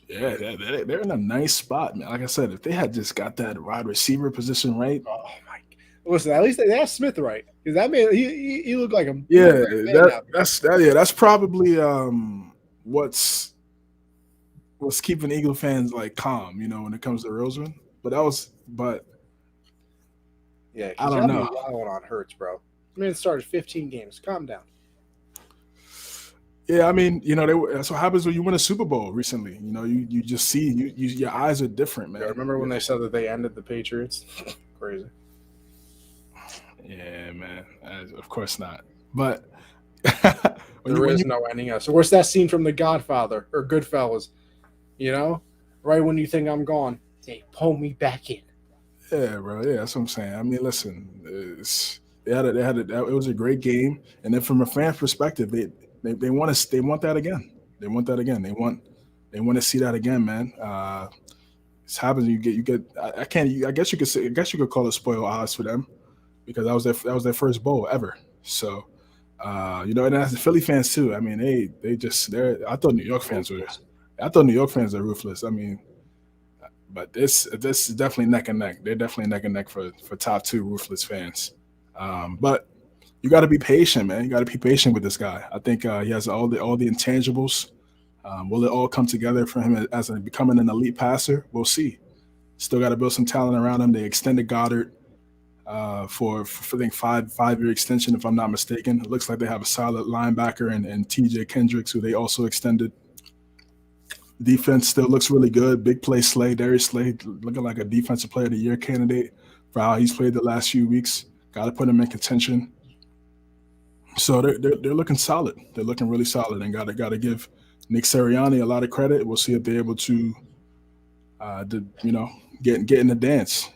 Yeah, they're in a nice spot, man. Like I said, if they had just got that wide receiver position right. Oh, my. Listen, at least they have Smith right. Because that man, he looked like a. Yeah, that's probably what's keeping Eagle fans like calm, when it comes to Roseman. Yeah, I don't know. Wild on Hurts, bro. I mean, it started 15 games. Calm down. Yeah, I mean, that's what happens when you win a Super Bowl recently. You just see your eyes are different, man. Yeah, remember when they said that they ended the Patriots? Crazy. Yeah, man. Of course not. But there is no ending us. So where's that scene from The Godfather or Goodfellas? Right when you think I'm gone, they pull me back in. Yeah, bro. Yeah, that's what I'm saying. I mean, listen, it was a great game, and then from a fan perspective, they want that again. They want that again. They want to see that again, man. It's happens. You get. I guess you could call it spoiled odds for them because that was their first bowl ever. So, and as the Philly fans too. I mean, I thought New York fans are ruthless. I mean, but this is definitely neck and neck. They're definitely neck and neck for top 2 ruthless fans. But you got to be patient, man. You got to be patient with this guy. I think he has all the intangibles. Will it all come together for him as becoming an elite passer? We'll see. Still got to build some talent around him. They extended Goddard for I think 5-year extension, if I'm not mistaken. It looks like they have a solid linebacker and TJ Kendricks, who they also extended. Defense still looks really good. Big play Slay, Darius Slay, looking like a defensive player of the year candidate for how he's played the last few weeks. Got to put him in contention. So they're looking solid. They're looking really solid, and got to give Nick Sirianni a lot of credit. We'll see if they're able to get in the dance.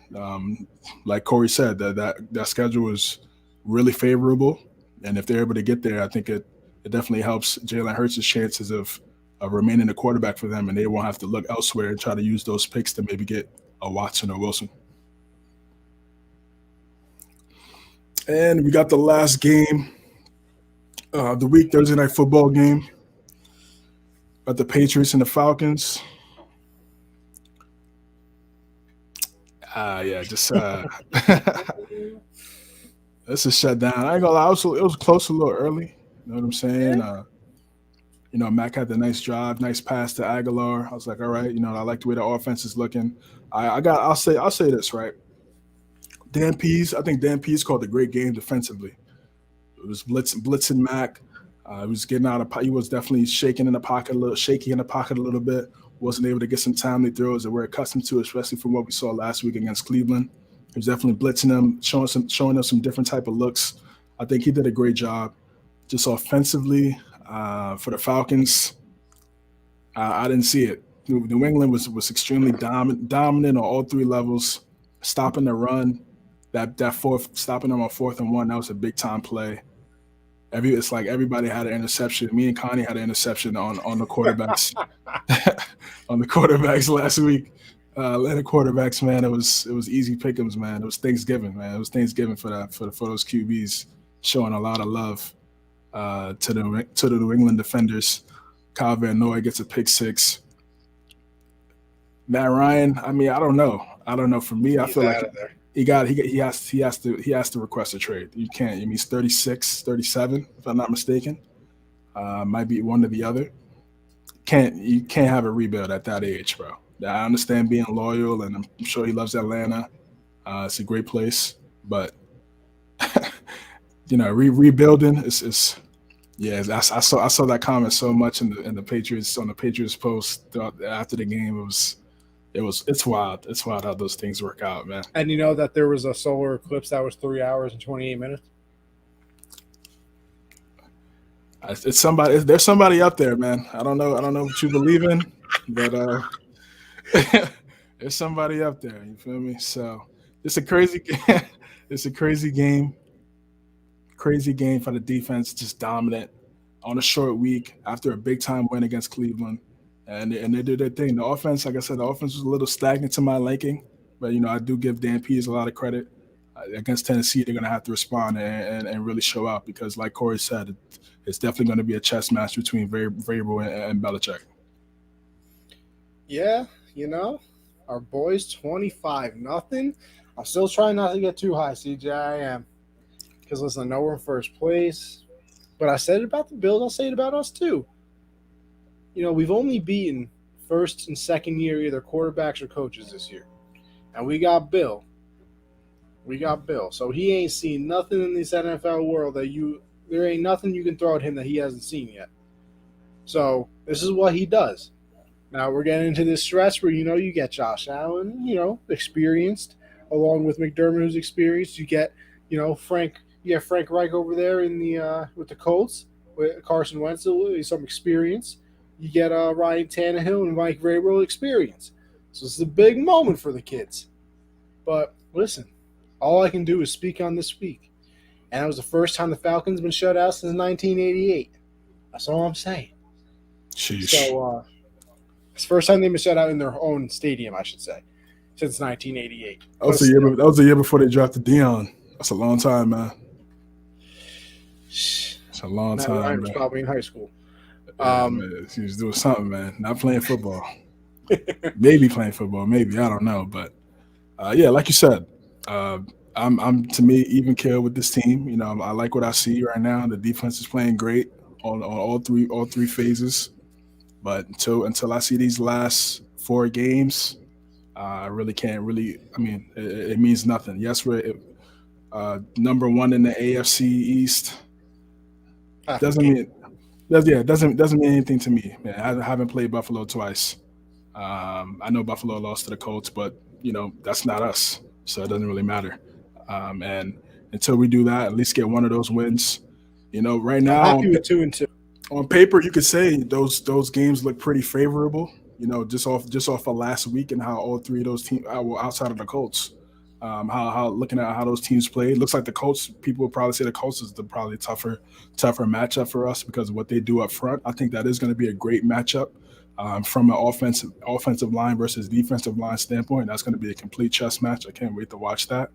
Like Corey said, that schedule is really favorable, and if they're able to get there, I think it definitely helps Jalen Hurts' chances of remaining a quarterback for them, and they won't have to look elsewhere and try to use those picks to maybe get a Watson or Wilson. And we got the last game of the week, Thursday night football game. Got the Patriots and the Falcons. This is shut down. I ain't gonna lie, it was close a little early. You know what I'm saying? Yeah. Mac had the nice drive, nice pass to Aguilar. I was like, all right, I like the way the offense is looking. I'll say this, right? I think Dan Pease called a great game defensively. It was blitzing Mac. He was getting out of. He was definitely shaky in the pocket a little bit. Wasn't able to get some timely throws that we're accustomed to, especially from what we saw last week against Cleveland. He was definitely blitzing them, showing us some different type of looks. I think he did a great job. Just offensively for the Falcons, I didn't see it. New England was extremely dominant on all 3 levels, stopping the run. Stopping them on 4th and 1, that was a big time play. It's like everybody had an interception. Me and Connie had an interception on the quarterbacks on the quarterbacks last week. Atlanta quarterbacks, man. It was easy pickings, man. It was Thanksgiving, man. It was Thanksgiving for that for those QBs, showing a lot of love to the New England defenders. Kyle Van Noy gets a pick six. Matt Ryan, I mean, I don't know. I don't know. For me, I He's feel like out of there. he has to request a trade. You can't. I mean, he's 36, 37, if I'm not mistaken. Might be one or the other. You can't have a rebuild at that age, bro. I understand being loyal, and I'm sure he loves Atlanta. It's a great place, but rebuilding is yeah. I saw that comment so much in the Patriots on the Patriots post after the game. It's wild. It's wild how those things work out, man. And you know that there was a solar eclipse that was 3 hours and 28 minutes. It's somebody. There's somebody up there, man. I don't know what you believe in, but there's somebody up there. You feel me? So it's a crazy game. It's a crazy game. Crazy game for the defense, just dominant on a short week after a big time win against Cleveland, and they did their thing. The offense, like I said, the offense was a little stagnant to my liking, but I do give Dan Pease a lot of credit. Against Tennessee, they're going to have to respond and really show out because, like Corey said, it's definitely going to be a chess match between Vrabel and Belichick. Yeah, our boys 25-0. I'm still trying not to get too high, CJ. I am. Because, listen, I know we're in first place. But I said it about the Bills. I'll say it about us, too. We've only beaten first and second year either quarterbacks or coaches this year. And we got Bill. So he ain't seen nothing in this NFL world there ain't nothing you can throw at him that he hasn't seen yet. So this is what he does. Now we're getting into this stretch where, you get Josh Allen, experienced, along with McDermott, who's experienced. You get, Frank Reich over there in the with the Colts, with Carson Wentz, some experience. You get Ryan Tannehill and Mike Vrabel experience. So this is a big moment for the kids. But listen, all I can do is speak on this week. And that was the first time the Falcons been shut out since 1988. That's all I'm saying. Sheesh. So it's the first time they've been shut out in their own stadium, I should say, since 1988. That was a year before they drafted Deion. That's a long time, man. It's a long time. Ryan was probably in high school. Man, he was doing something, man. Not playing football. Maybe playing football. Maybe, I don't know. But yeah, like you said, I'm to me even killed with this team. I like what I see right now. The defense is playing great on all three phases. But until I see these last 4 games, I really can't really. I mean, it means nothing. Yes, we're number 1 in the AFC East. Doesn't mean anything to me, man. I haven't played Buffalo twice. I know Buffalo lost to the Colts, but that's not us, so it doesn't really matter. And until we do that, at least get one of those wins. Right now, I'm happy with 2-2. On paper, you could say those games look pretty favorable. Just off of last week and how all 3 of those teams, outside of the Colts, how looking at how those teams played, looks like the Colts. People would probably say the Colts is probably tougher matchup for us because of what they do up front. I think that is going to be a great matchup from an offensive line versus defensive line standpoint. That's going to be a complete chess match. I can't wait to watch that.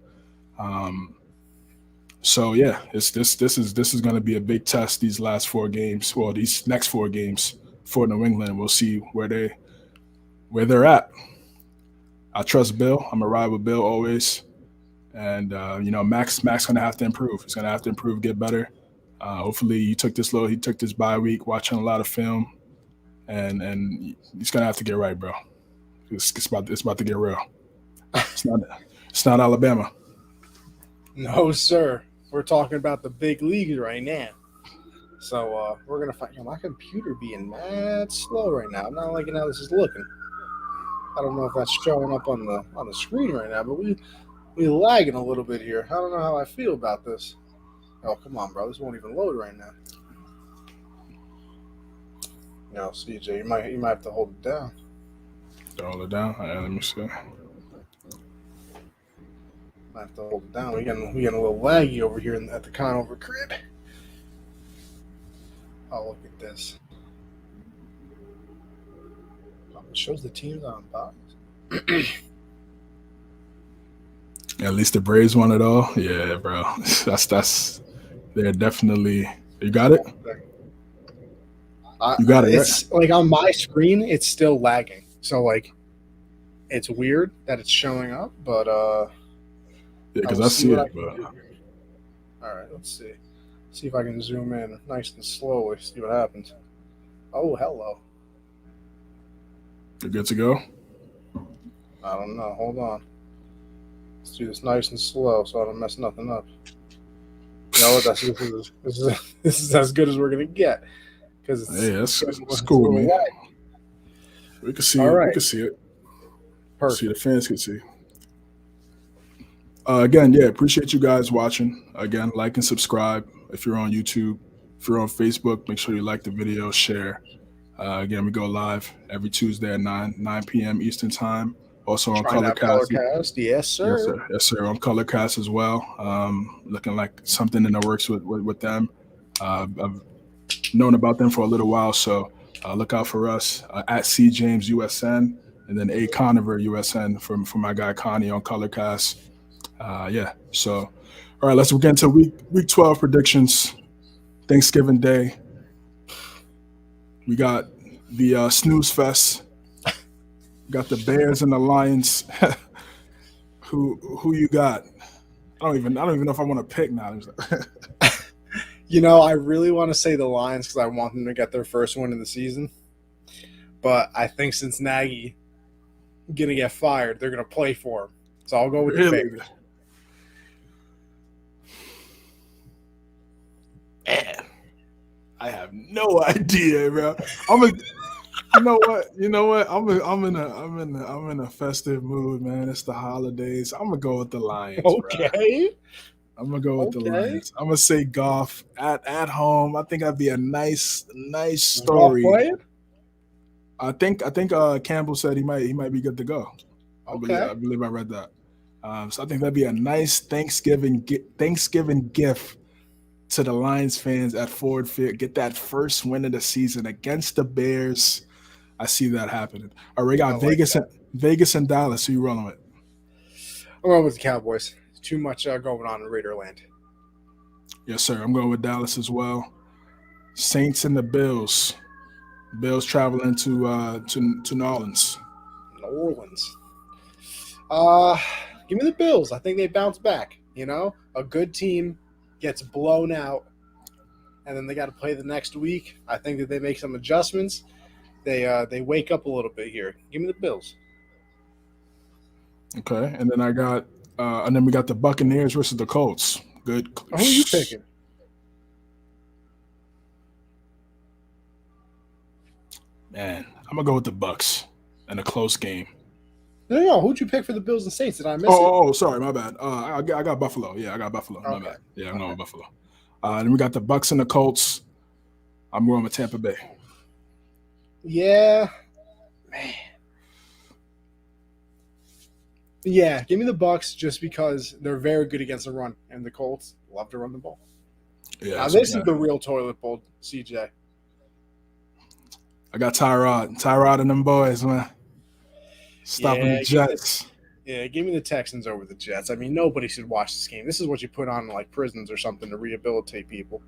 So yeah, this is going to be a big test. These last 4 games, well, these next 4 games for New England. We'll see where they're at. I trust Bill. I'm a ride with Bill always, and Max going to have to improve. He's going to have to improve, get better. Hopefully, he took this bye week, watching a lot of film, and he's going to have to get right, bro. It's about to get real. It's not Alabama. No, sir. We're talking about the big leagues right now. So we're gonna find. My computer being mad slow right now. I'm not liking how this is looking. I don't know if that's showing up on the screen right now, but we lagging a little bit here. I don't know how I feel about this. Oh, come on, bro. This won't even load right now. No, CJ, you might have to hold it down. Hold it down. All right, let me see. I have to hold it down. We getting a little laggy over here at the Conover crib. Oh, look at this. Oh, it shows the teams on box. At least the Braves won it all. Yeah, bro. That's they're definitely. You got it. You got it right. It's like on my screen, it's still lagging. So like, it's weird that it's showing up, but Yeah, I because will I see see what I it, can but do here. All right, let's see. See if I can zoom in nice and slowly. See what happens. Oh, hello. you're good to go. I don't know. Hold on. Let's do this nice and slow so I don't mess nothing up. You know what? This is as good as we're gonna get because Hey, it's that's it's a cool with little me. lag. We can see All it. We right, can see it. See the perfect. fans can see. Again, yeah, appreciate you guys watching. Again, like and subscribe if you're on YouTube. If you're on Facebook, make sure you like the video, share. Again, we go live every Tuesday at 9 p.m. Eastern Time. Also on Trying to have Colorcast. Colorcast, yes, Yes, sir. sir. Yes, sir. On Colorcast as well. Looking like something in the works with them. I've known about them for a little while, so look out for us at C James USN and then A Conover USN for my guy Connie on Colorcast. Yeah. So, all right, let's get into week 12 predictions. Thanksgiving Day. We got the snooze fest. We got the Bears and the Lions. Who you got? I don't even know if I want to pick now. You know, I really want to say the Lions because I want them to get their first win of the season. But I think since Nagy gonna get fired, they're gonna play for him. So I'll go with the Really? Bears. Man, I have no idea, bro. I'm a, you know what? You know what? I'm in a festive mood, man. It's the holidays. I'm gonna go with the Lions, bro. Okay. I'm gonna go with the Okay. Lions. I'm gonna say golf at home. I think that'd be a nice Is Goff story. playing? I think Campbell said he might be good to go. Okay. I believe I read that. So I think that'd be a nice Thanksgiving gift to the Lions fans at Ford Field. Get that first win of the season against the Bears. I see that happening. All right, we I got like that. Vegas and Dallas. Who you rolling with? I'm going with the Cowboys. Too much going on in Raiderland. Yes, sir. I'm going with Dallas as well. Saints and the Bills. Bills traveling to New Orleans. New Orleans. Uh, Give me the Bills. I think they bounce back. You know, a good team gets blown out, and then they got to play the next week. I think that they make some adjustments. They wake up a little bit here. Give me the Bills. Okay, and then we got the Buccaneers versus the Colts. Good. Who are you picking? Man, I'm gonna go with the Bucks in a close game. No. Who'd you pick for the Bills and Saints? Did I miss it? Sorry, my bad. I got Buffalo. Yeah, I got Buffalo. My Okay. bad. Yeah, I'm Okay. going with Buffalo. Then we got the Bucks and the Colts. I'm going with Tampa Bay. Yeah, man. Yeah, give me the Bucks just because they're very good against the run, and the Colts love to run the ball. Yeah, Now so this is the real toilet bowl, CJ. I got Tyrod and them boys, man. Stopping the Jets. Give me the Texans over the Jets. I mean, nobody should watch this game. This is what you put on like prisons or something to rehabilitate people.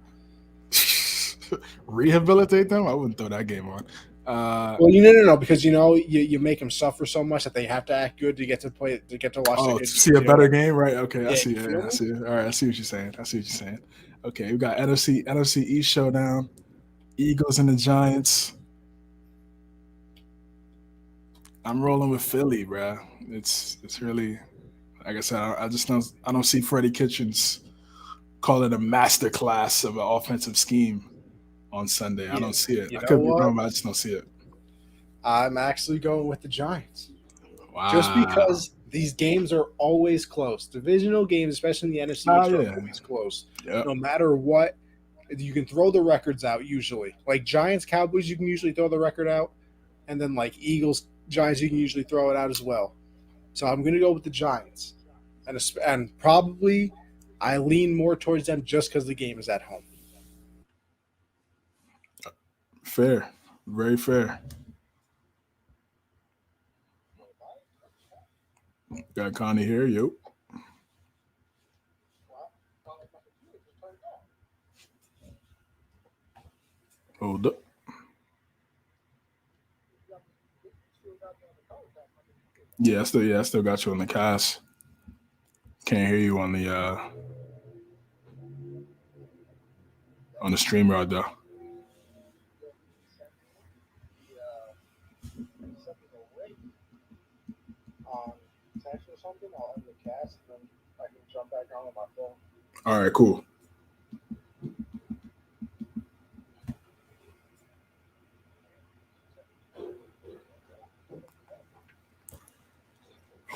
Rehabilitate them? I wouldn't throw that game on. Well, no, because you make them suffer so much that they have to act good to get to play to get to watch the Oh, to good. see a better game, right? Okay, I Yeah, see you it. feel I me? see it. All right, I see what you're saying. Okay, we got NFC East showdown. Eagles and the Giants. I'm rolling with Philly, bro. It's really, like I said, I don't see Freddie Kitchens call it a master class of an offensive scheme on Sunday. I Yeah, don't see it. you I know could be what? wrong, but I just don't see it. I'm actually going with the Giants. Just Wow. because these games are always close. Divisional games, especially in the NFC Oh East, are yeah. always close. Yep. No matter what, you can throw the records out usually. Like Giants, Cowboys, you can usually throw the record out. And then like Eagles, Giants, you can usually throw it out as well. So I'm going to go with the Giants. And probably I lean more towards them just because the game is at home. Fair. Very fair. Got Connie here. Yo. Hold up. Yeah, I still got you on the cast. Can't hear you on the stream rod though. Text or something, I'll end the cast, and then I can jump back on my phone. All right, cool.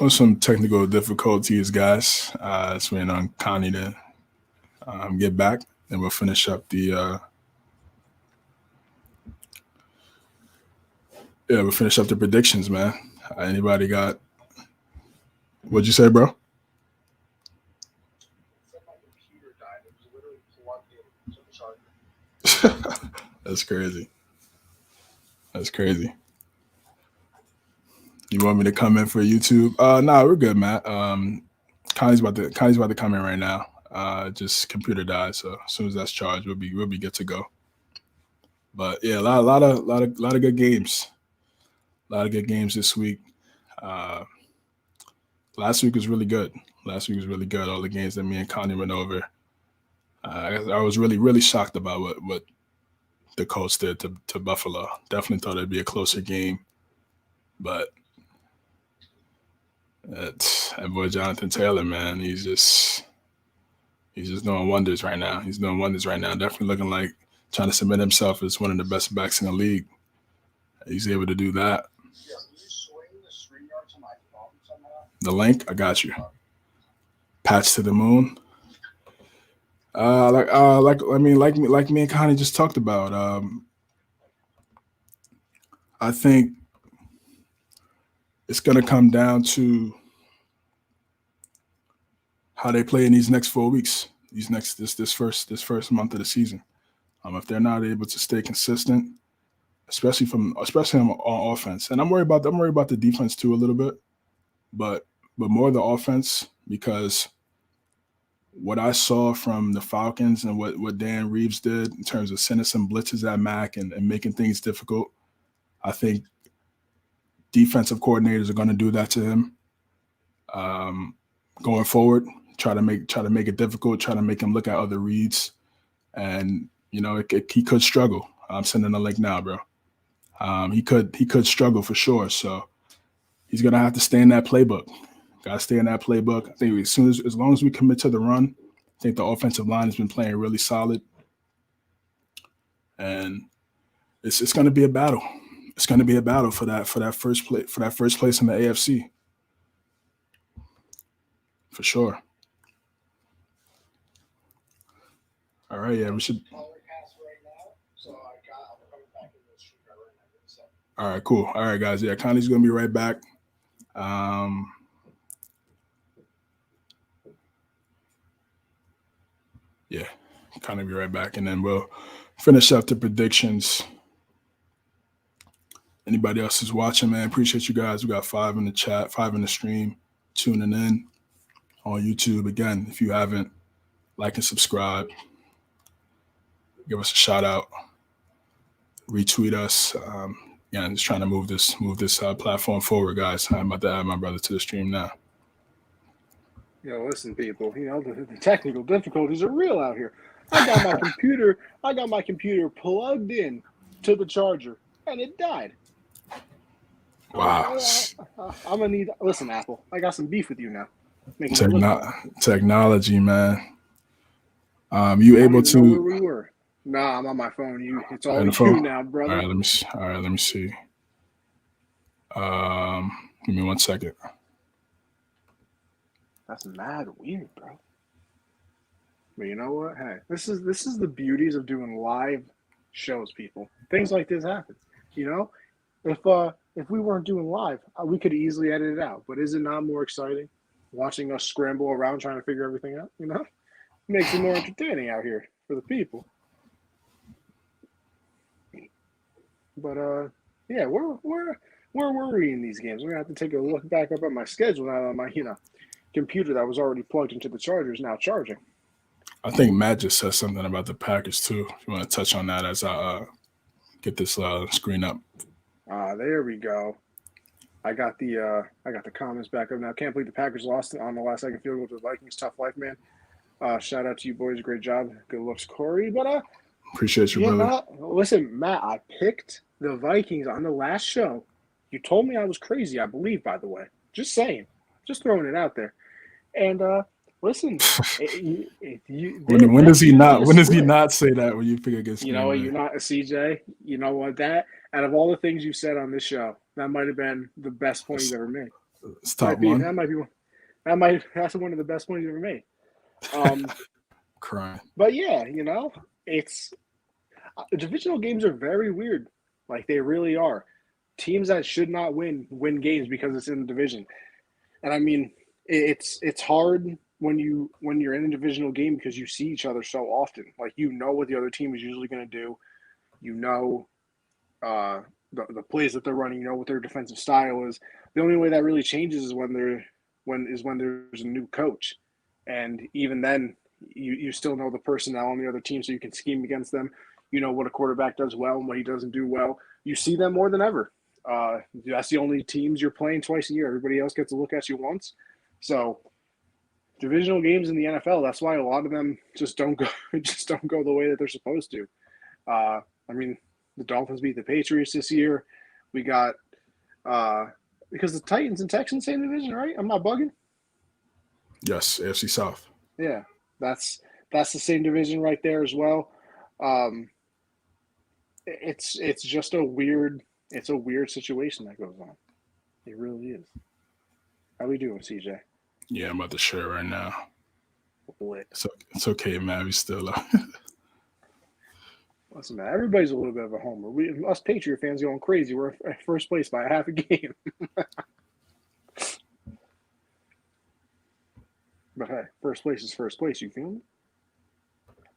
On some technical difficulties, guys. It's waiting on Connie to get back, and we'll finish up the. We'll finish up the predictions, man. Anybody got? What'd you say, bro? That's crazy. That's crazy. You want me to come in for YouTube? Nah, we're good, Matt. Connie's about to come in right now. Just computer died, so as soon as that's charged, we'll be good to go. But yeah, a lot of good games. A lot of good games this week. Last week was really good. All the games that me and Connie went over. I was really shocked about what the Colts did to Buffalo. Definitely thought it'd be a closer game, but that boy Jonathan Taylor, man, he's just doing wonders right now. Definitely looking like trying to submit himself as one of the best backs in the league. He's able to do that. The link, I got you. Patch to the moon. Like me and Connie just talked about. I think it's gonna come down to how they play in these next 4 weeks. This first month of the season. If they're not able to stay consistent, especially on offense, and I'm worried about the defense too a little bit, but more the offense, because what I saw from the Falcons and what Dan Reeves did in terms of sending some blitzes at Mac and making things difficult, I think defensive coordinators are going to do that to him going forward. Try to make it difficult. Try to make him look at other reads, and he could struggle. I'm sending a link now, bro. He could struggle for sure. So he's gonna have to stay in that playbook. Got to stay in that playbook. I think as long as we commit to the run, I think the offensive line has been playing really solid, and it's going to be a battle. It's going to be a battle for that first place in the AFC, for sure. All right, yeah, we should. All right, cool. All right, guys. Yeah, Connie's going to be right back. Yeah, Connie will be right back, and then we'll finish up the predictions. Anybody else is watching, man, appreciate you guys. We got 5 in the chat, 5 in the stream, tuning in on YouTube. Again, if you haven't, like and subscribe. Give us a shout out. Retweet us. Yeah, I'm just trying to move this platform forward, guys. I'm about to add my brother to the stream now. Listen, people. The technical difficulties are real out here. I got my computer plugged in to the charger, and it died. Wow. I'm gonna need. Listen, Apple. I got some beef with you now. Technology, man. You able to? Know where we were. Nah, I'm on my phone. It's all you now, brother. All right, let me see. Give me 1 second. That's mad weird, bro. But you know what? Hey, this is the beauties of doing live shows, people. Things like this happen. If we weren't doing live, we could easily edit it out. But is it not more exciting watching us scramble around trying to figure everything out? It makes it more entertaining out here for the people. But yeah, we're where were we in these games? I'm gonna have to take a look back up at my schedule now that my computer that was already plugged into the charger is now charging. I think Matt just said something about the Packers too. If you want to touch on that as I get this screen up. There we go. I got the comments back up now. Can't believe the Packers lost on the last second field goal to the Vikings. Tough life, man. Shout out to you boys. Great job. Good looks, Corey. But appreciate you, brother. Listen, Matt, I picked the Vikings on the last show. You told me I was crazy, I believe, by the way. Just saying. Just throwing it out there. And listen, when does he not say that when you pick against? You know what? You're not a CJ. You know what? That out of all the things you said on this show, that might have been the best point you've ever made. It's top one. That's one of the best points you've ever made. Crying. But yeah, it's divisional games are very weird. Like they really are. Teams that should not win games because it's in the division. And I mean, it's hard when you're in a divisional game because you see each other so often. Like what the other team is usually going to do. The plays that they're running. What their defensive style is. The only way that really changes is when there's a new coach, and even then you still know the personnel on the other team, so you can scheme against them. You know what a quarterback does well and what he doesn't do well. You see them more than ever. That's the only teams you're playing twice a year. Everybody else gets to look at you once. So divisional games in the NFL, that's why a lot of them just don't go the way that they're supposed to. I mean, the Dolphins beat the Patriots this year. We got because the Titans and Texans same division, right? I'm not bugging. Yes, AFC South. Yeah, that's the same division right there as well. It's just a weird situation that goes on. It really is. How we doing, CJ? Yeah, I'm about to share right now. Lit. It's okay, man. We still Listen, man, everybody's a little bit of a homer. Us Patriot fans going crazy. We're first place by half a game. But hey, first place is first place. You feel me?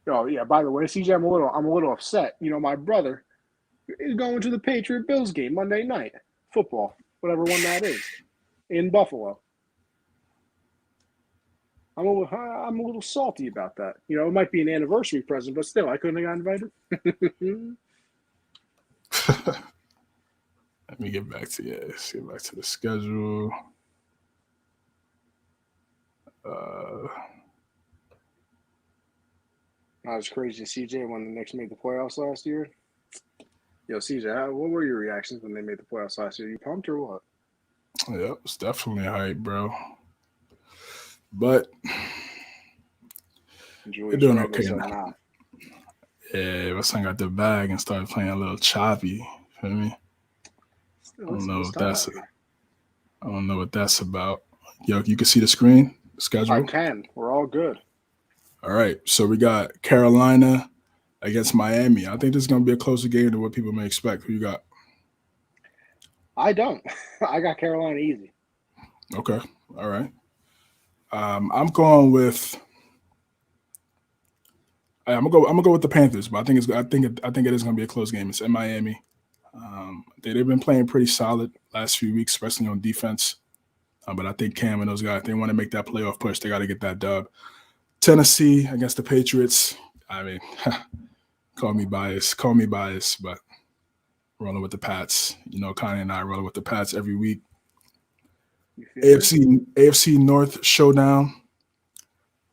Oh yeah. By the way, CJ, I'm a little upset. My brother is going to the Patriot Bills game Monday night football, whatever one that is, in Buffalo. I'm a little salty about that. It might be an anniversary present, but still, I couldn't have got invited. Let me get back to Let's get back to the schedule. Not as crazy as CJ when the Knicks made the playoffs last year. Yo, CJ, what were your reactions when they made the playoffs last year? You pumped or what? Yeah, it's definitely hype, bro. But they're doing okay now. Yeah, Weston got the bag and started playing a little choppy. You feel me? I don't know what that's about. Yo, you can see the screen, the schedule? I can. We're all good. All right. So we got Carolina against Miami. I think this is going to be a closer game than what people may expect. Who you got? I don't. I got Carolina easy. Okay. All right. I'm going with. I'm gonna go with the Panthers, but I think it is gonna be a close game. It's in Miami. They've been playing pretty solid last few weeks, especially on defense. But I think Cam and those guys, they want to make that playoff push. They got to get that dub. Tennessee against the Patriots. I mean, call me biased, but rolling with the Pats. Connie and I rolling with the Pats every week. AFC North showdown.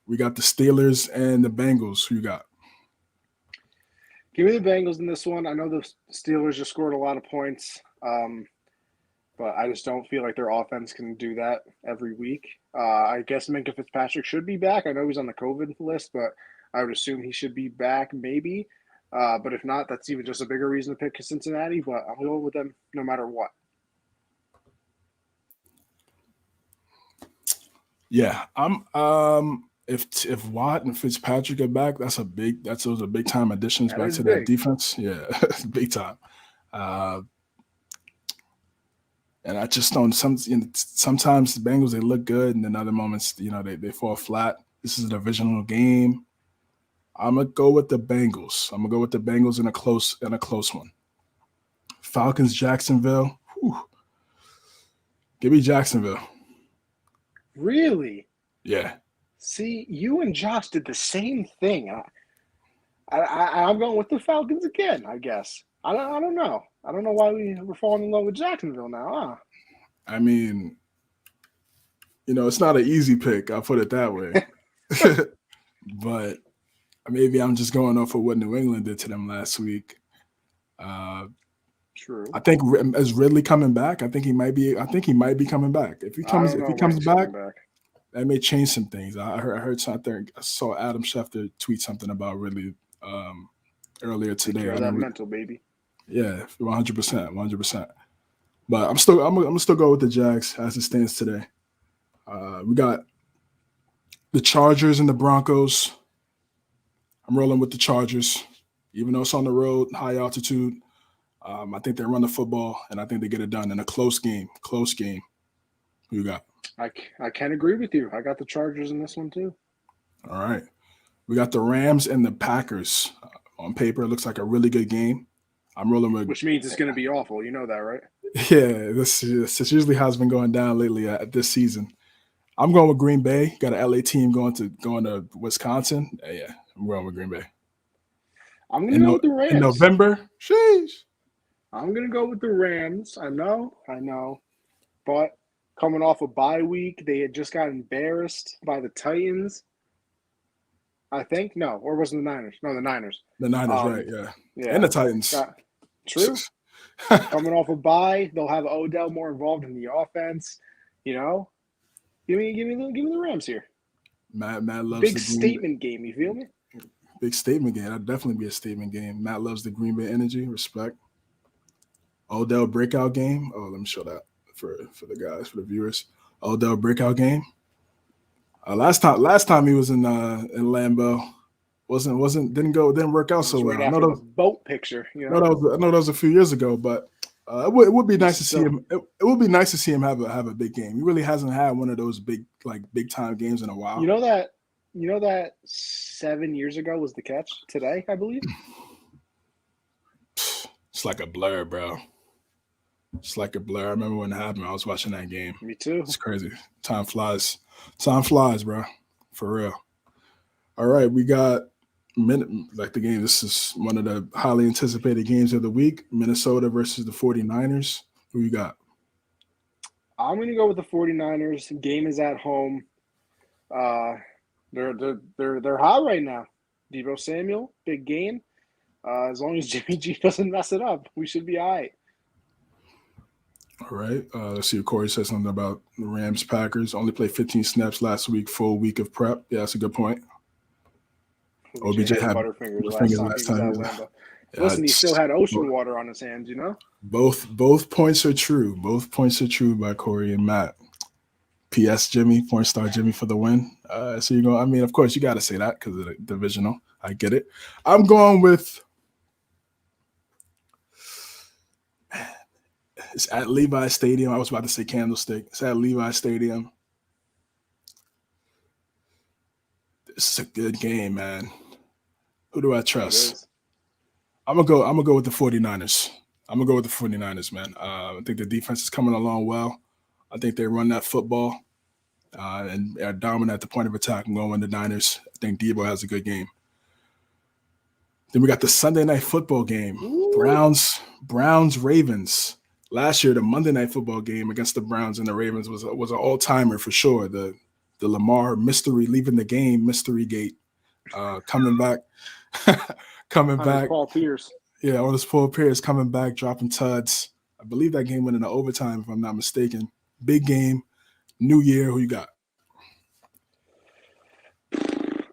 We got the Steelers and the Bengals. Who you got? Give me the Bengals in this one. I know the Steelers just scored a lot of points, but I just don't feel like their offense can do that every week. I guess Minka Fitzpatrick should be back. I know he's on the COVID list, but I would assume he should be back maybe. But if not, that's even just a bigger reason to pick Cincinnati. But I'm going with them no matter what. Yeah, I'm. If Watt and Fitzpatrick are back, those are big time additions back to that defense. Yeah, big time. And I just don't. Sometimes the Bengals, they look good, and then other moments, they fall flat. This is a divisional game. I'm gonna go with the Bengals. I'm gonna go with the Bengals in a close one. Falcons, Jacksonville. Whew. Give me Jacksonville. Really? Yeah. See, you and Josh did the same thing. I'm going with the Falcons again, I guess. I don't know. I don't know why we're falling in love with Jacksonville now, huh? I mean, it's not an easy pick. I'll put it that way. But maybe I'm just going off of what New England did to them last week. True. I think is Ridley coming back. I think he might be coming back. If he comes back, that may change some things. I heard something. I saw Adam Schefter tweet something about Ridley earlier today. That mental baby. Yeah, 100%. But I'm gonna still go with the Jags as it stands today. We got the Chargers and the Broncos. I'm rolling with the Chargers, even though it's on the road, high altitude. I think they run the football, and I think they get it done in a close game. Who you got? I can agree with you. I got the Chargers in this one too. All right. We got the Rams and the Packers. On paper, it looks like a really good game. I'm rolling with. Which means it's going to be awful. You know that, right? Yeah, this usually how it's been going down lately this season. I'm going with Green Bay. Got an LA team going to Wisconsin. Yeah, I'm going with Green Bay. I'm going to go with the Rams. In November? Sheesh. I'm going to go with the Rams. I know. But coming off a bye week, they had just got embarrassed by the Titans. I think. No, or was it the Niners? No, the Niners. The Niners, right, yeah. And the Titans. True. Coming off a bye, they'll have Odell more involved in the offense. Give me the Rams here. Matt loves big statement game. You feel me? Big statement game. That'd definitely be a statement game. Matt loves the Green Bay energy. Respect. Odell breakout game. Oh, let me show that for the guys, for the viewers. Odell breakout game. Last time he was in Lambeau, didn't work out so well. I know the boat picture. I know that was a few years ago, but it would be nice to see him. It would be nice to see him have a big game. He really hasn't had one of those big time games in a while. You know that 7 years ago was the catch today, I believe. It's like a blur, bro. It's like a blur. I remember when it happened. I was watching that game. Me too. It's crazy. Time flies. Time flies, bro. For real. All right, we got the game. This is one of the highly anticipated games of the week. Minnesota versus the 49ers. Who you got? I'm going to go with the 49ers. Game is at home. They're hot right now. Deebo Samuel, big game. As long as Jimmy G doesn't mess it up, we should be all right. All right. Let's see if Corey says something about the Rams Packers. Only played 15 snaps last week, full week of prep. Yeah, that's a good point. OBJ had Butterfingers last time. Listen, he still had ocean water on his hands, Both points are true. Both points are true by Corey and Matt. P.S. Jimmy, porn star Jimmy for the win. So you're going, I mean, of course, you got to say that because of the divisional. I get it. I'm going with, it's at Levi Stadium. I was about to say Candlestick. It's at Levi Stadium. This is a good game, man. Who do I trust? I'm gonna go with the 49ers. I'm gonna go with the 49ers, man. I think the defense is coming along well. I think they run that football and are dominant at the point of attack. I'm going with the Niners. I think Deebo has a good game. Then we got the Sunday night football game. Ooh. Browns, Ravens. Last year, the Monday night football game against the Browns and the Ravens was an all-timer for sure. The Lamar mystery, leaving the game, mystery gate, coming back. Paul Pierce. Yeah, on his Paul Pierce coming back, dropping tuds. I believe that game went into overtime, if I'm not mistaken. Big game, new year. Who you got?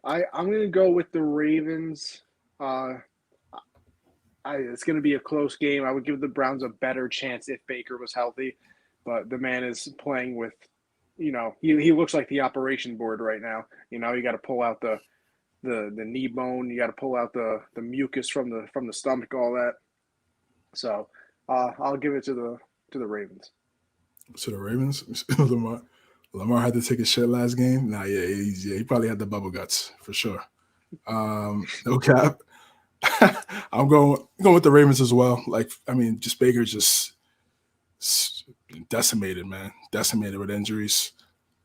I'm going to go with the Ravens. It's going to be a close game. I would give the Browns a better chance if Baker was healthy, but the man is playing with, he looks like the operation board right now. You got to pull out the knee bone. You got to pull out the mucus from the stomach, all that. So I'll give it to the Ravens. To the Ravens? Lamar had to take a shit last game. Nah, yeah, he probably had the bubble guts for sure. No cap. I'm going with the Ravens as well. Just Baker just decimated, man. Decimated with injuries.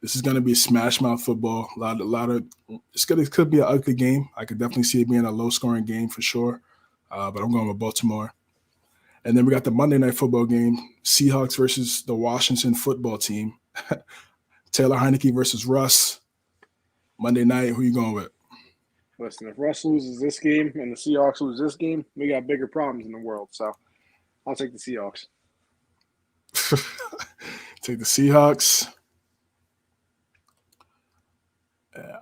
This is going to be smash mouth football. A lot of. It could be an ugly game. I could definitely see it being a low scoring game for sure. But I'm going with Baltimore. And then we got the Monday night football game: Seahawks versus the Washington football team. Taylor Heineke versus Russ. Monday night. Who you going with? Listen, if Russ loses this game and the Seahawks lose this game, we got bigger problems in the world. So I'll take the Seahawks. Take the Seahawks.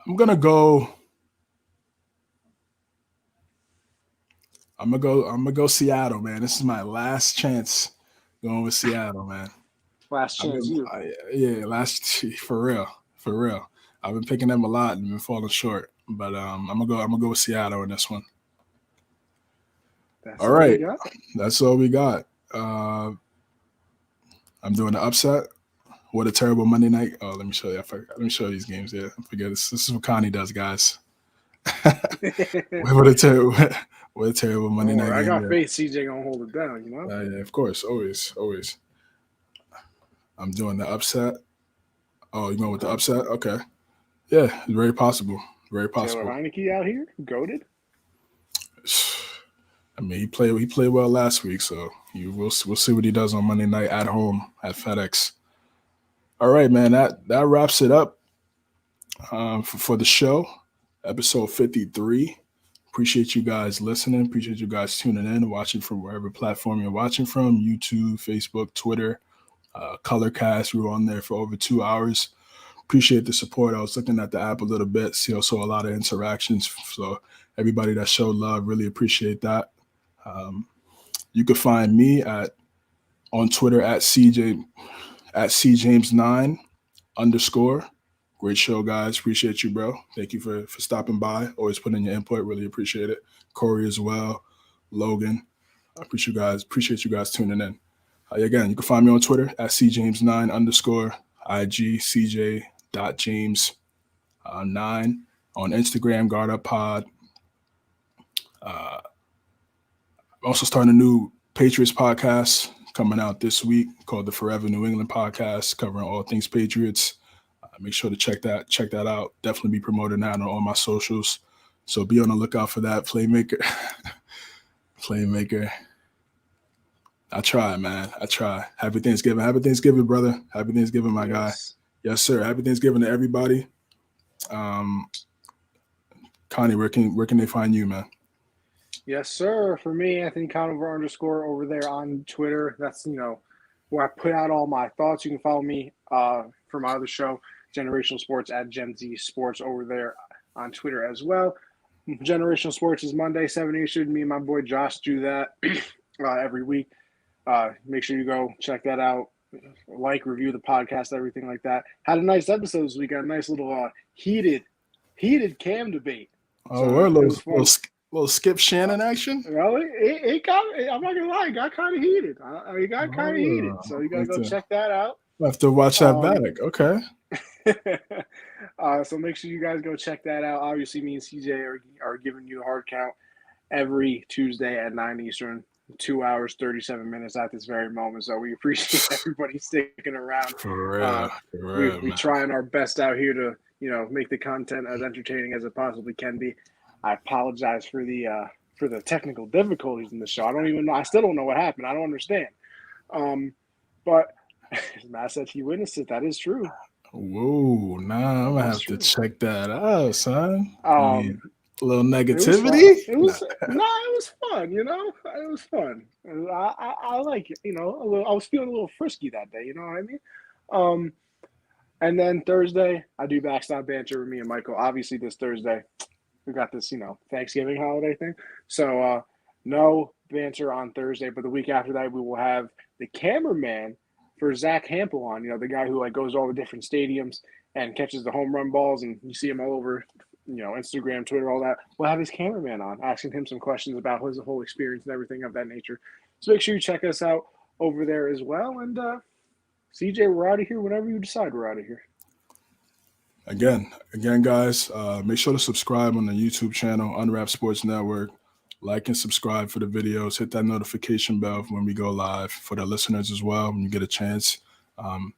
I'm gonna go Seattle, man. This is my last chance going with Seattle, man. Last chance, for real. I've been picking them a lot and been falling short, but I'm gonna go with Seattle in this one. All right, that's all we got. I'm doing the upset. What a terrible Monday night! Oh, let me show you. Let me show you these games. Yeah, I forget this. This is what Connie does, guys. What a terrible Monday night. I got faith CJ gonna hold it down. Yeah, of course, always. I'm doing the upset. Oh, you going with the upset? Okay. Yeah, it's very possible. Very possible. Taylor Heineke out here, goated. I mean, he played well last week, so we'll see what he does on Monday night at home at FedEx. All right, man. That wraps it up for the show, episode 53. Appreciate you guys listening. Appreciate you guys tuning in, watching from wherever platform you're watching from: YouTube, Facebook, Twitter, Colorcast. We were on there for over 2 hours. Appreciate the support. I was looking at the app a little bit, saw a lot of interactions. So everybody that showed love, really appreciate that. You can find me on Twitter at cjames9_. Great show, guys. Appreciate you, bro. Thank you for stopping by. Always putting in your input. Really appreciate it. Corey as well. Logan. I appreciate you guys tuning in. Again, you can find me on Twitter at cjames9_. IG cj.james9. On Instagram, Guard Up Pod. I'm also starting a new Patriots podcast coming out this week called the Forever New England Podcast, covering all things Patriots. Make sure to check that out. Definitely be promoting that on all my socials. So be on the lookout for that. Playmaker. I try, man. I try. Happy Thanksgiving. Happy Thanksgiving, brother. Happy Thanksgiving, my guy. Yes, sir. Happy Thanksgiving to everybody. Connie, where can they find you, man? Yes, sir. For me, Anthony Conover _ over there on Twitter. That's, where I put out all my thoughts. You can follow me for my other show, Generational Sports, at Gen Z Sports over there on Twitter as well. Generational Sports is Monday, 7 Eastern. Me and my boy Josh do that every week. Make sure you go check that out. Like, review the podcast, everything like that. Had a nice episode this week. Got a nice little heated Cam debate. Oh, we're a little Skip Shannon action. Well, it got. I'm not gonna lie, it got kind of heated. It got kind of heated. So you gotta go check that out. I have to watch that back. Okay. So make sure you guys go check that out. Obviously, me and CJ are giving you a hard count every Tuesday at 9 Eastern. 2 hours, 37 minutes at this very moment. So we appreciate everybody sticking around. For real. We trying our best out here to, make the content as entertaining as it possibly can be. I apologize for the technical difficulties in the show. I don't even know. I still don't know what happened. I don't understand. But Matt said he witnessed it. That is true. Whoa, nah, I'm gonna have to check that out, son. A little negativity. It was fun. It was fun. I like it. I was feeling a little frisky that day. You know what I mean? And then Thursday, I do backstop banter with me and Michael. Obviously, this Thursday, we got this, Thanksgiving holiday thing. So no banter on Thursday, but the week after that, we will have the cameraman for Zach Hampel on. The guy who goes to all the different stadiums and catches the home run balls, and you see him all over. Instagram, Twitter, all that. We'll have his cameraman on, asking him some questions about his whole experience and everything of that nature. So make sure you check us out over there as well. And CJ, we're out of here whenever you decide we're out of here. Again, guys, make sure to subscribe on the YouTube channel, Unwrapped Sports Network. Like and subscribe for the videos. Hit that notification bell when we go live. For the listeners as well, when you get a chance, You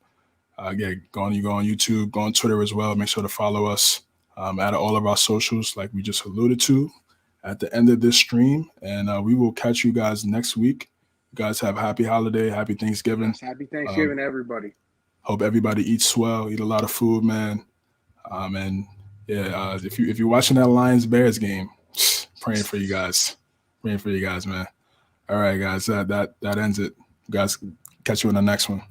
go on YouTube, go on Twitter as well. Make sure to follow us at all of our socials, like we just alluded to at the end of this stream. And we will catch you guys next week. You guys have a happy holiday, happy Thanksgiving. Yes, happy Thanksgiving, everybody. Hope everybody eats well, eat a lot of food, man. And yeah, if you're watching that Lions Bears game, praying for you guys, man. All right, guys, that ends it. You guys, catch you in the next one.